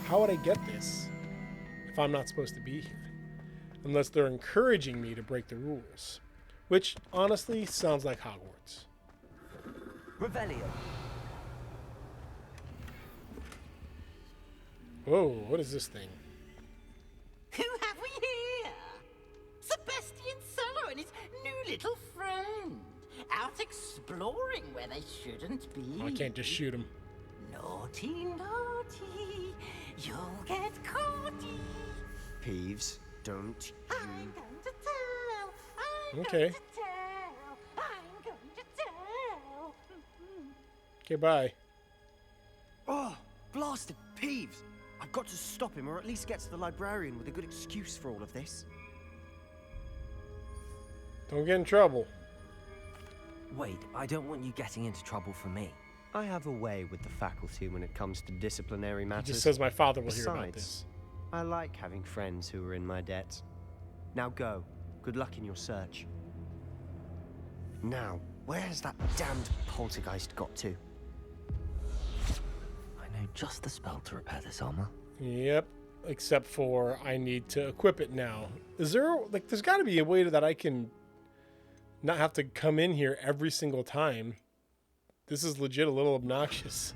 How would I get this if I'm not supposed to be here? Unless they're encouraging me to break the rules. Which, honestly, sounds like Hogwarts. Revelio. Whoa, what is this thing? Who have we here? Sebastian Sallow and his new little friend. Out exploring where they shouldn't be. Oh, I can't just shoot him. Naughty, naughty. You'll get caughty. Peeves, don't you... I'm going to tell. I'm Okay. going to tell. I'm going to tell. Okay, bye. Oh, blasted Peeves! I've got to stop him, or at least get to the librarian with a good excuse for all of this. Don't get in trouble. Wait, I don't want you getting into trouble for me. I have a way with the faculty when it comes to disciplinary matters. He just says my father will hear about Besides, this. I like having friends who are in my debt. Now go. Good luck in your search. Now, where has that damned poltergeist got to? I know just the spell to repair this armor. Yep. Except for I need to equip it now. Is there, like, there's got to be a way that I can not have to come in here every single time. This is legit a little obnoxious.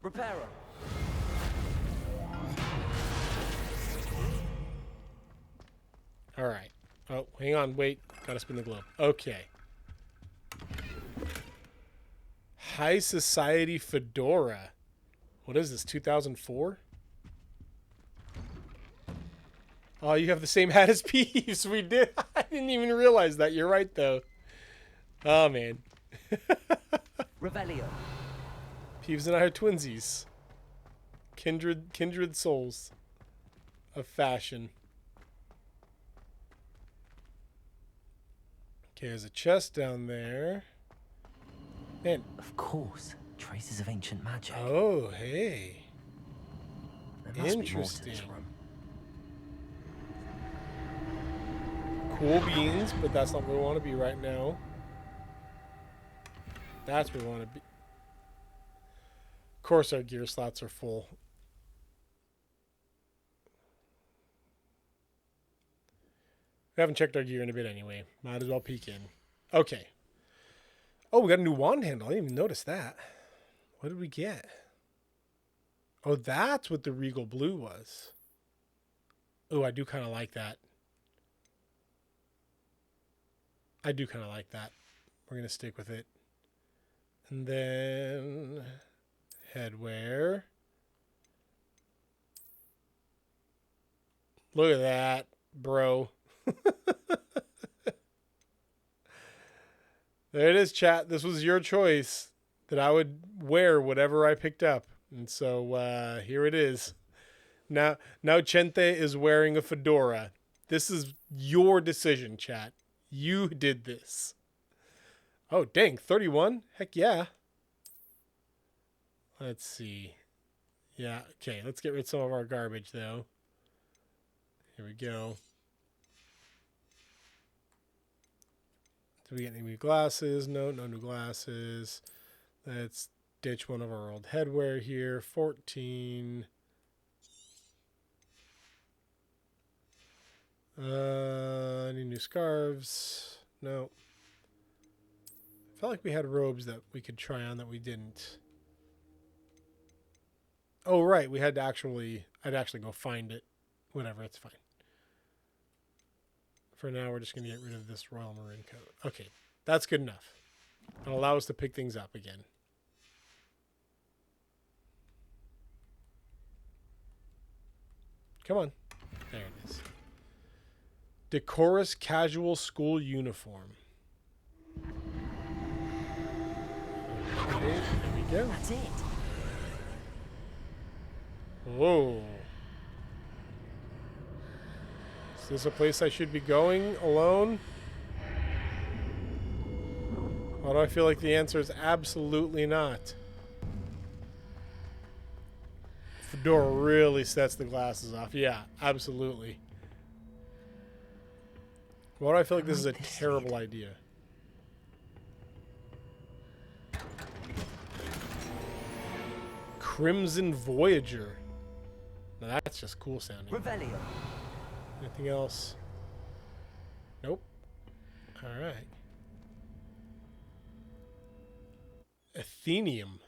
Reparo. All right. Oh, hang on. Wait. Gotta spin the globe. Okay. High Society Fedora. What is this, 2004? Oh, you have the same hat as Peeves. We did. I didn't even realize that. You're right, though. Oh, man. Revelio. Peeves and I are twinsies. Kindred souls of fashion. Okay, there's a chest down there. Man. Of course. Traces of ancient magic. Oh, hey. There must be more to Interesting. this room. Cool beans, but that's not where we want to be right now. That's where we want to be. Of course, our gear slots are full. We haven't checked our gear in a bit anyway. Might as well peek in. Okay. Oh, we got a new wand handle. I didn't even notice that. What did we get? Oh, that's what the Regal Blue was. Oh, I do kind of like that. I do kind of like that. We're going to stick with it. And then headwear. Look at that, bro. There it is, chat. This was your choice that I would wear whatever I picked up. And so here it is. Now Chente is wearing a fedora. This is your decision, chat. You did this. Oh, dang. 31? Heck yeah. Let's see. Yeah, okay. Let's get rid of some of our garbage, though. Here we go. Do we get any new glasses? No new glasses. Let's ditch one of our old headwear here. 14. Any new scarves? No. I felt like we had robes that we could try on that we didn't. Oh, right. We had to I'd actually go find it. Whatever, it's fine. For now, we're just going to get rid of this Royal Maroon coat. Okay, that's good enough. It'll allow us to pick things up again. Come on. There it is. Decorous casual school uniform. Okay, there we go. That's it. Whoa. Is this a place I should be going alone? Why do I feel like the answer is absolutely not? Fedora really sets the glasses off. Yeah, absolutely. Why do I feel like this is a terrible idea? Crimson Voyager. Now that's just cool sounding. Revelio. Anything else? Nope. All right. Athenium.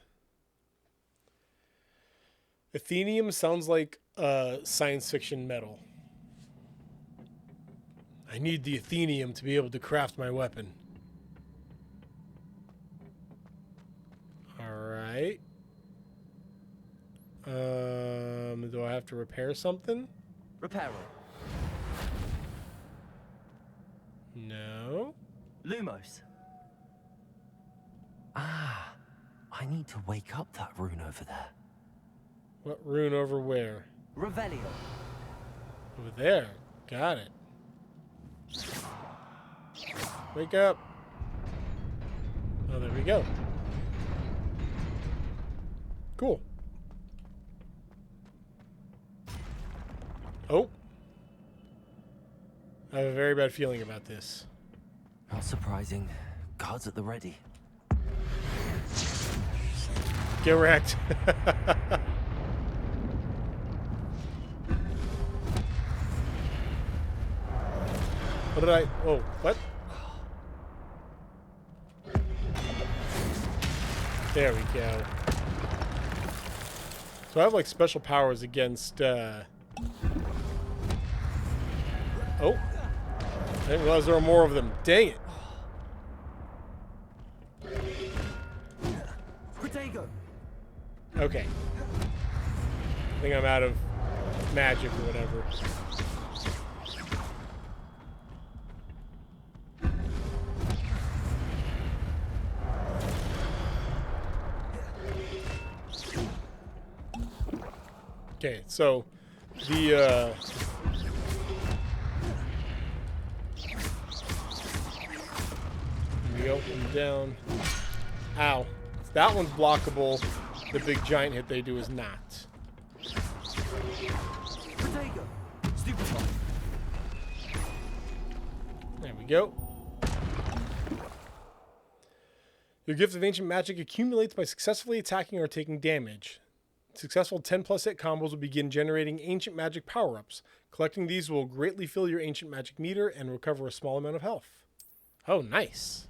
Athenium sounds like science fiction metal. I need the Athenium to be able to craft my weapon. All right. Do I have to repair something? Reparo. No. Lumos. Ah, I need to wake up that rune over there. What rune over where? Revelio. Over there. Got it. Wake up. Oh, there we go. Cool. Oh. I have a very bad feeling about this. Not surprising. Guards at the ready. Get wrecked. What did I... Oh, what? There we go. So I have, like, special powers against, Oh. I didn't realize there were more of them. Dang it. Okay. I think I'm out of magic or whatever. Okay, so the we go up and down. Ow. That one's blockable. The big giant hit they do is not. There we go. Your gift of ancient magic accumulates by successfully attacking or taking damage. Successful 10+ hit combos will begin generating ancient magic power-ups. Collecting these will greatly fill your ancient magic meter and recover a small amount of health. Oh, nice.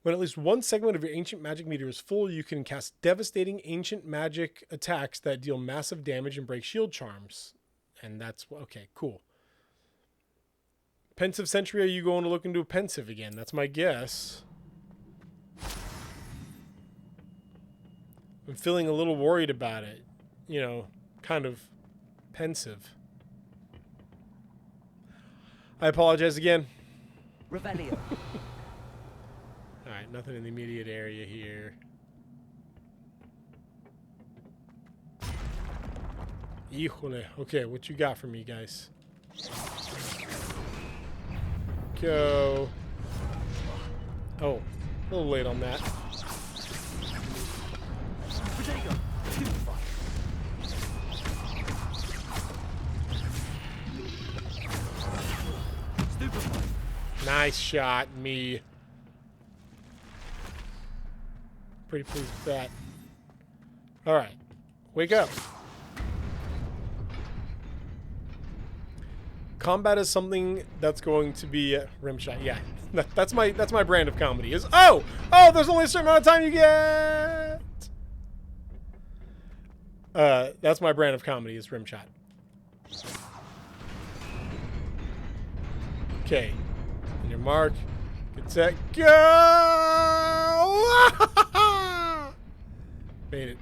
When at least one segment of your ancient magic meter is full, you can cast devastating ancient magic attacks that deal massive damage and break shield charms. And that's... okay, cool. Pensive Sentry, are you going to look into a pensive again? That's my guess. I'm feeling a little worried about it. You know, kind of pensive. I apologize again. Revelio. Alright, nothing in the immediate area here. Híjole. Okay, what you got for me, guys? Go. Oh, a little late on that. Nice shot, me. Pretty pleased with that. Alright. Wake up. Combat is something that's going to be rimshot. Yeah. That's my brand of comedy. Is oh! There's only a certain amount of time you get. That's my brand of comedy is rimshot. Okay. On your mark. Get set. Go! Made it.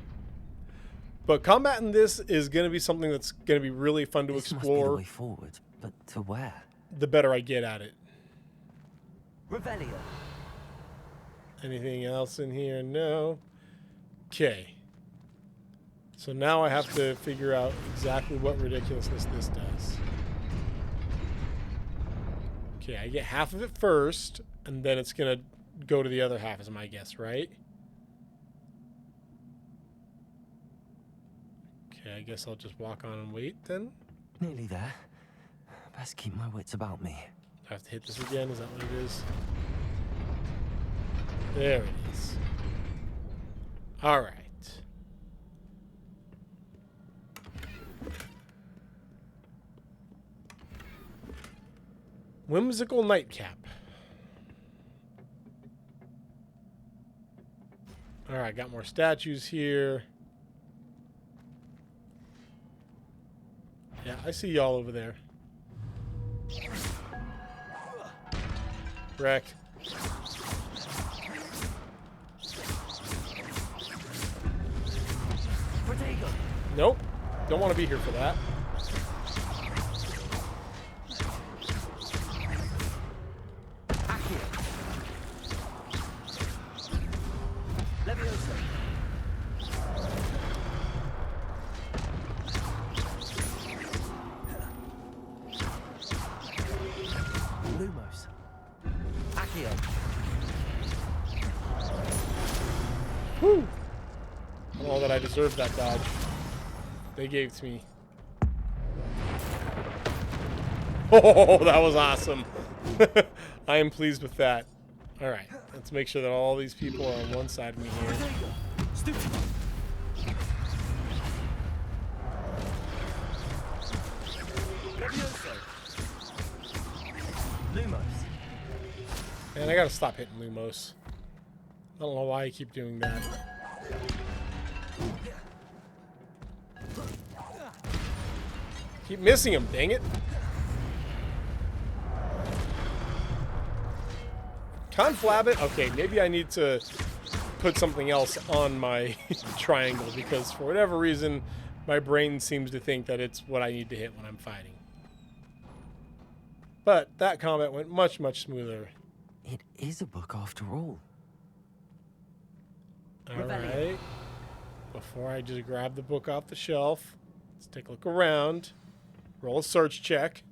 But combat in this is going to be something that's going to be really fun to explore. Must be the way forward, but to where? The better I get at it. Revelio. Anything else in here? No. Okay. So now I have to figure out exactly what ridiculousness this does. Okay, I get half of it first, and then it's going to go to the other half is my guess, right? Okay, I guess I'll just walk on and wait then. Nearly there. Best keep my wits about me. I have to hit this again, is that what it is? There it is. Alright. Whimsical Nightcap. Alright, got more statues here. Yeah, I see y'all over there. Wreck. Nope. Don't want to be here for that. Lumos. Accio. Whew. All that I deserved that dodge. They gave to me. Oh, that was awesome. I am pleased with that. All right, let's make sure that all these people are on one side of me here. Lumos. Man, I gotta stop hitting Lumos. I don't know why I keep doing that. Keep missing him, dang it. Conflab it? Okay, maybe I need to put something else on my triangle because for whatever reason, my brain seems to think that it's what I need to hit when I'm fighting. But that combat went much, much smoother. It is a book after all. Alright. Before I just grab the book off the shelf, let's take a look around. Roll a search check.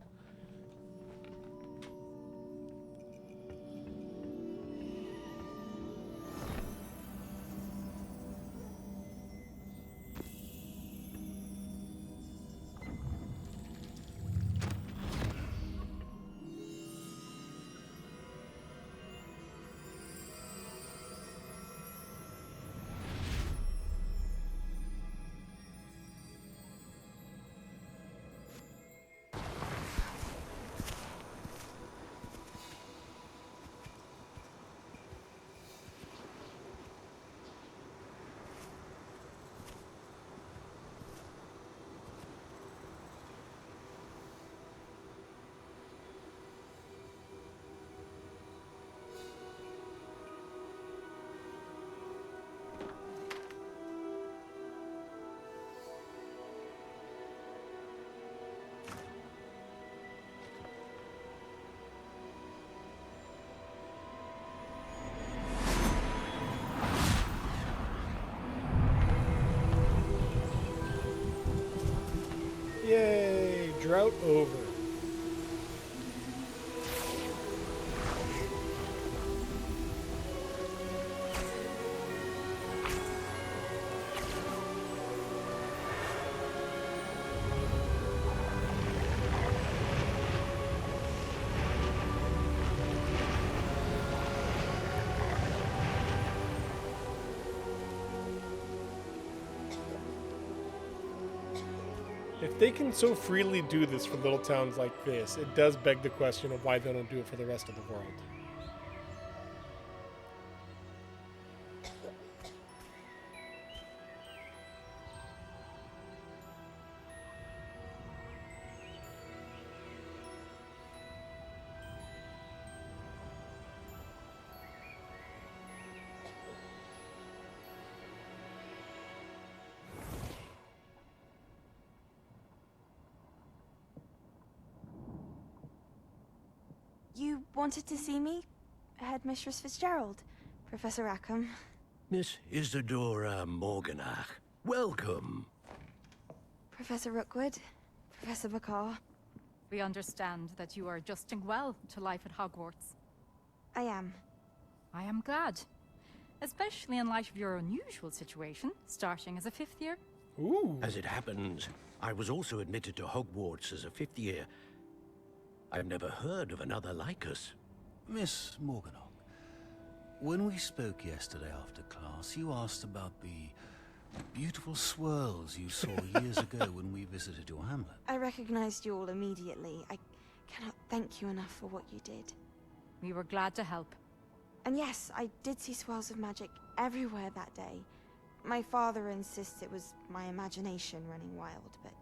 Yay! Drought over. If they can so freely do this for little towns like this, it does beg the question of why they don't do it for the rest of the world. You wanted to see me? Headmistress Fitzgerald, Professor Rackham. Miss Isadora Morganach, welcome. Professor Rookwood, Professor Bakar. We understand that you are adjusting well to life at Hogwarts. I am. I am glad. Especially in light of your unusual situation, starting as a 5th year. Ooh. As it happens, I was also admitted to Hogwarts as a 5th year. I've never heard of another like us. Miss Morganach, when we spoke yesterday after class, you asked about the beautiful swirls you saw years ago when we visited your hamlet. I recognized you all immediately. I cannot thank you enough for what you did. We were glad to help. And yes, I did see swirls of magic everywhere that day. My father insists it was my imagination running wild, but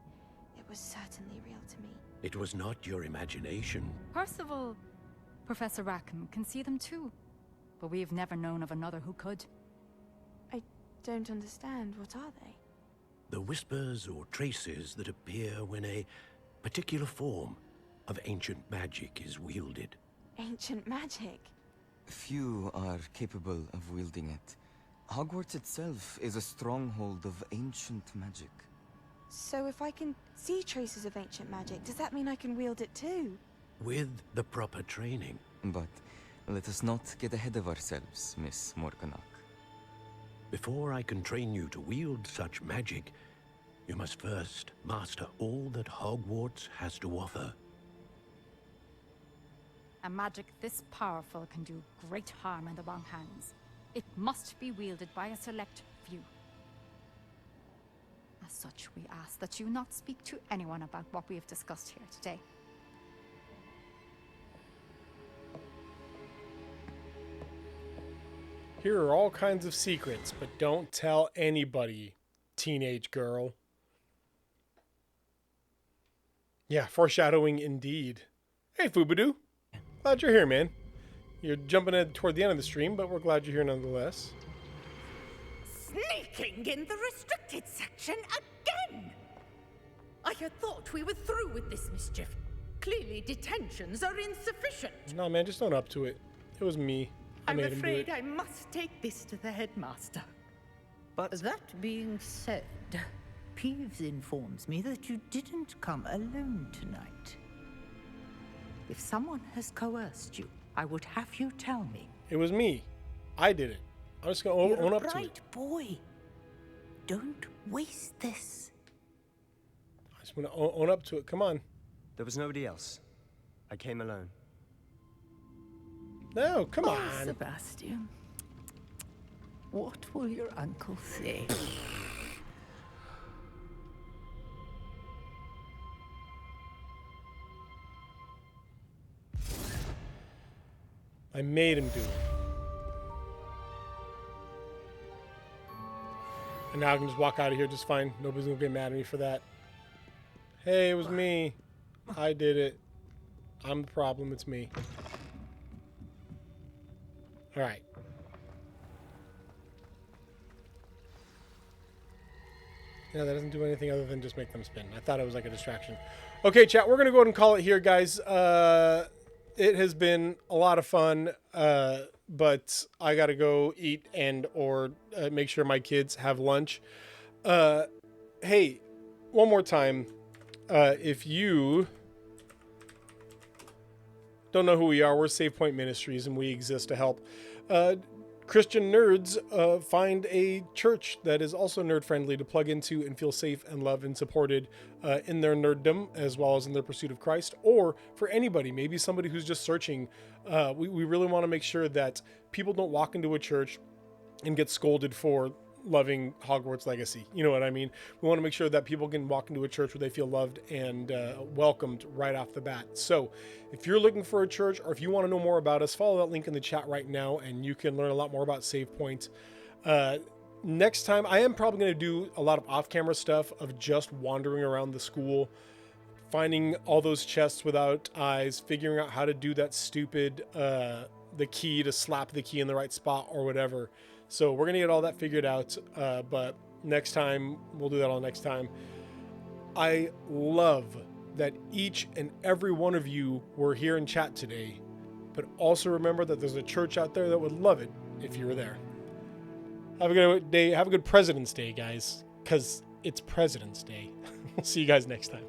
it was certainly real to me. It was not your imagination. Percival, Professor Rackham can see them too. But we have never known of another who could. I don't understand. What are they? The whispers or traces that appear when a particular form of ancient magic is wielded. Ancient magic? Few are capable of wielding it. Hogwarts itself is a stronghold of ancient magic. So if I can see traces of ancient magic, does that mean I can wield it too? With the proper training. But let us not get ahead of ourselves, Miss Morganach. Before I can train you to wield such magic, you must first master all that Hogwarts has to offer. A magic this powerful can do great harm in the wrong hands. It must be wielded by a select few. As such, we ask that you not speak to anyone about what we have discussed here today. Here are all kinds of secrets, but don't tell anybody, teenage girl. Yeah, foreshadowing indeed. Hey, Fubadoo. Glad you're here, man. You're jumping in toward the end of the stream, but we're glad you're here nonetheless. Sneaking in the restricted section again! I had thought we were through with this mischief. Clearly detentions are insufficient. No, man, just own up to it. It was me. I I'm made him do afraid it. I must take this to the headmaster. But that being said, Peeves informs me that you didn't come alone tonight. If someone has coerced you, I would have you tell me. It was me. I did it. I'm just going to own up to it. Bright boy. Don't waste this. I just want to own up to it. Come on. There was nobody else. I came alone. No, come Oh, on. Sebastian. What will your uncle say? I made him do it. And now I can just walk out of here just fine. Nobody's gonna get mad at me for that. Hey, it was me. I did it. I'm the problem. It's me. All right. Yeah, that doesn't do anything other than just make them spin. I thought it was like a distraction. Okay, chat, we're going to go ahead and call it here, guys. It has been a lot of fun, but I got to go eat and or make sure my kids have lunch. Hey, one more time, if you don't know who we are, we're Save Point Ministries, and we exist to help Christian nerds find a church that is also nerd-friendly to plug into and feel safe and loved and supported in their nerddom as well as in their pursuit of Christ. Or for anybody, maybe somebody who's just searching, we really want to make sure that people don't walk into a church and get scolded for loving Hogwarts Legacy. You know what I mean? We want to make sure that people can walk into a church where they feel loved and welcomed right off the bat. So if you're looking for a church, or if you want to know more about us, follow that link in the chat right now and you can learn a lot more about Save Point. Next time, I am probably going to do a lot of off-camera stuff of just wandering around the school, finding all those chests without eyes, figuring out how to do that stupid, the key to slap the key in the right spot or whatever. So we're going to get all that figured out, but next time, we'll do that all next time. I love that each and every one of you were here in chat today, but also remember that there's a church out there that would love it if you were there. Have a good day. Have a good President's Day, guys, because it's President's Day. We'll see you guys next time.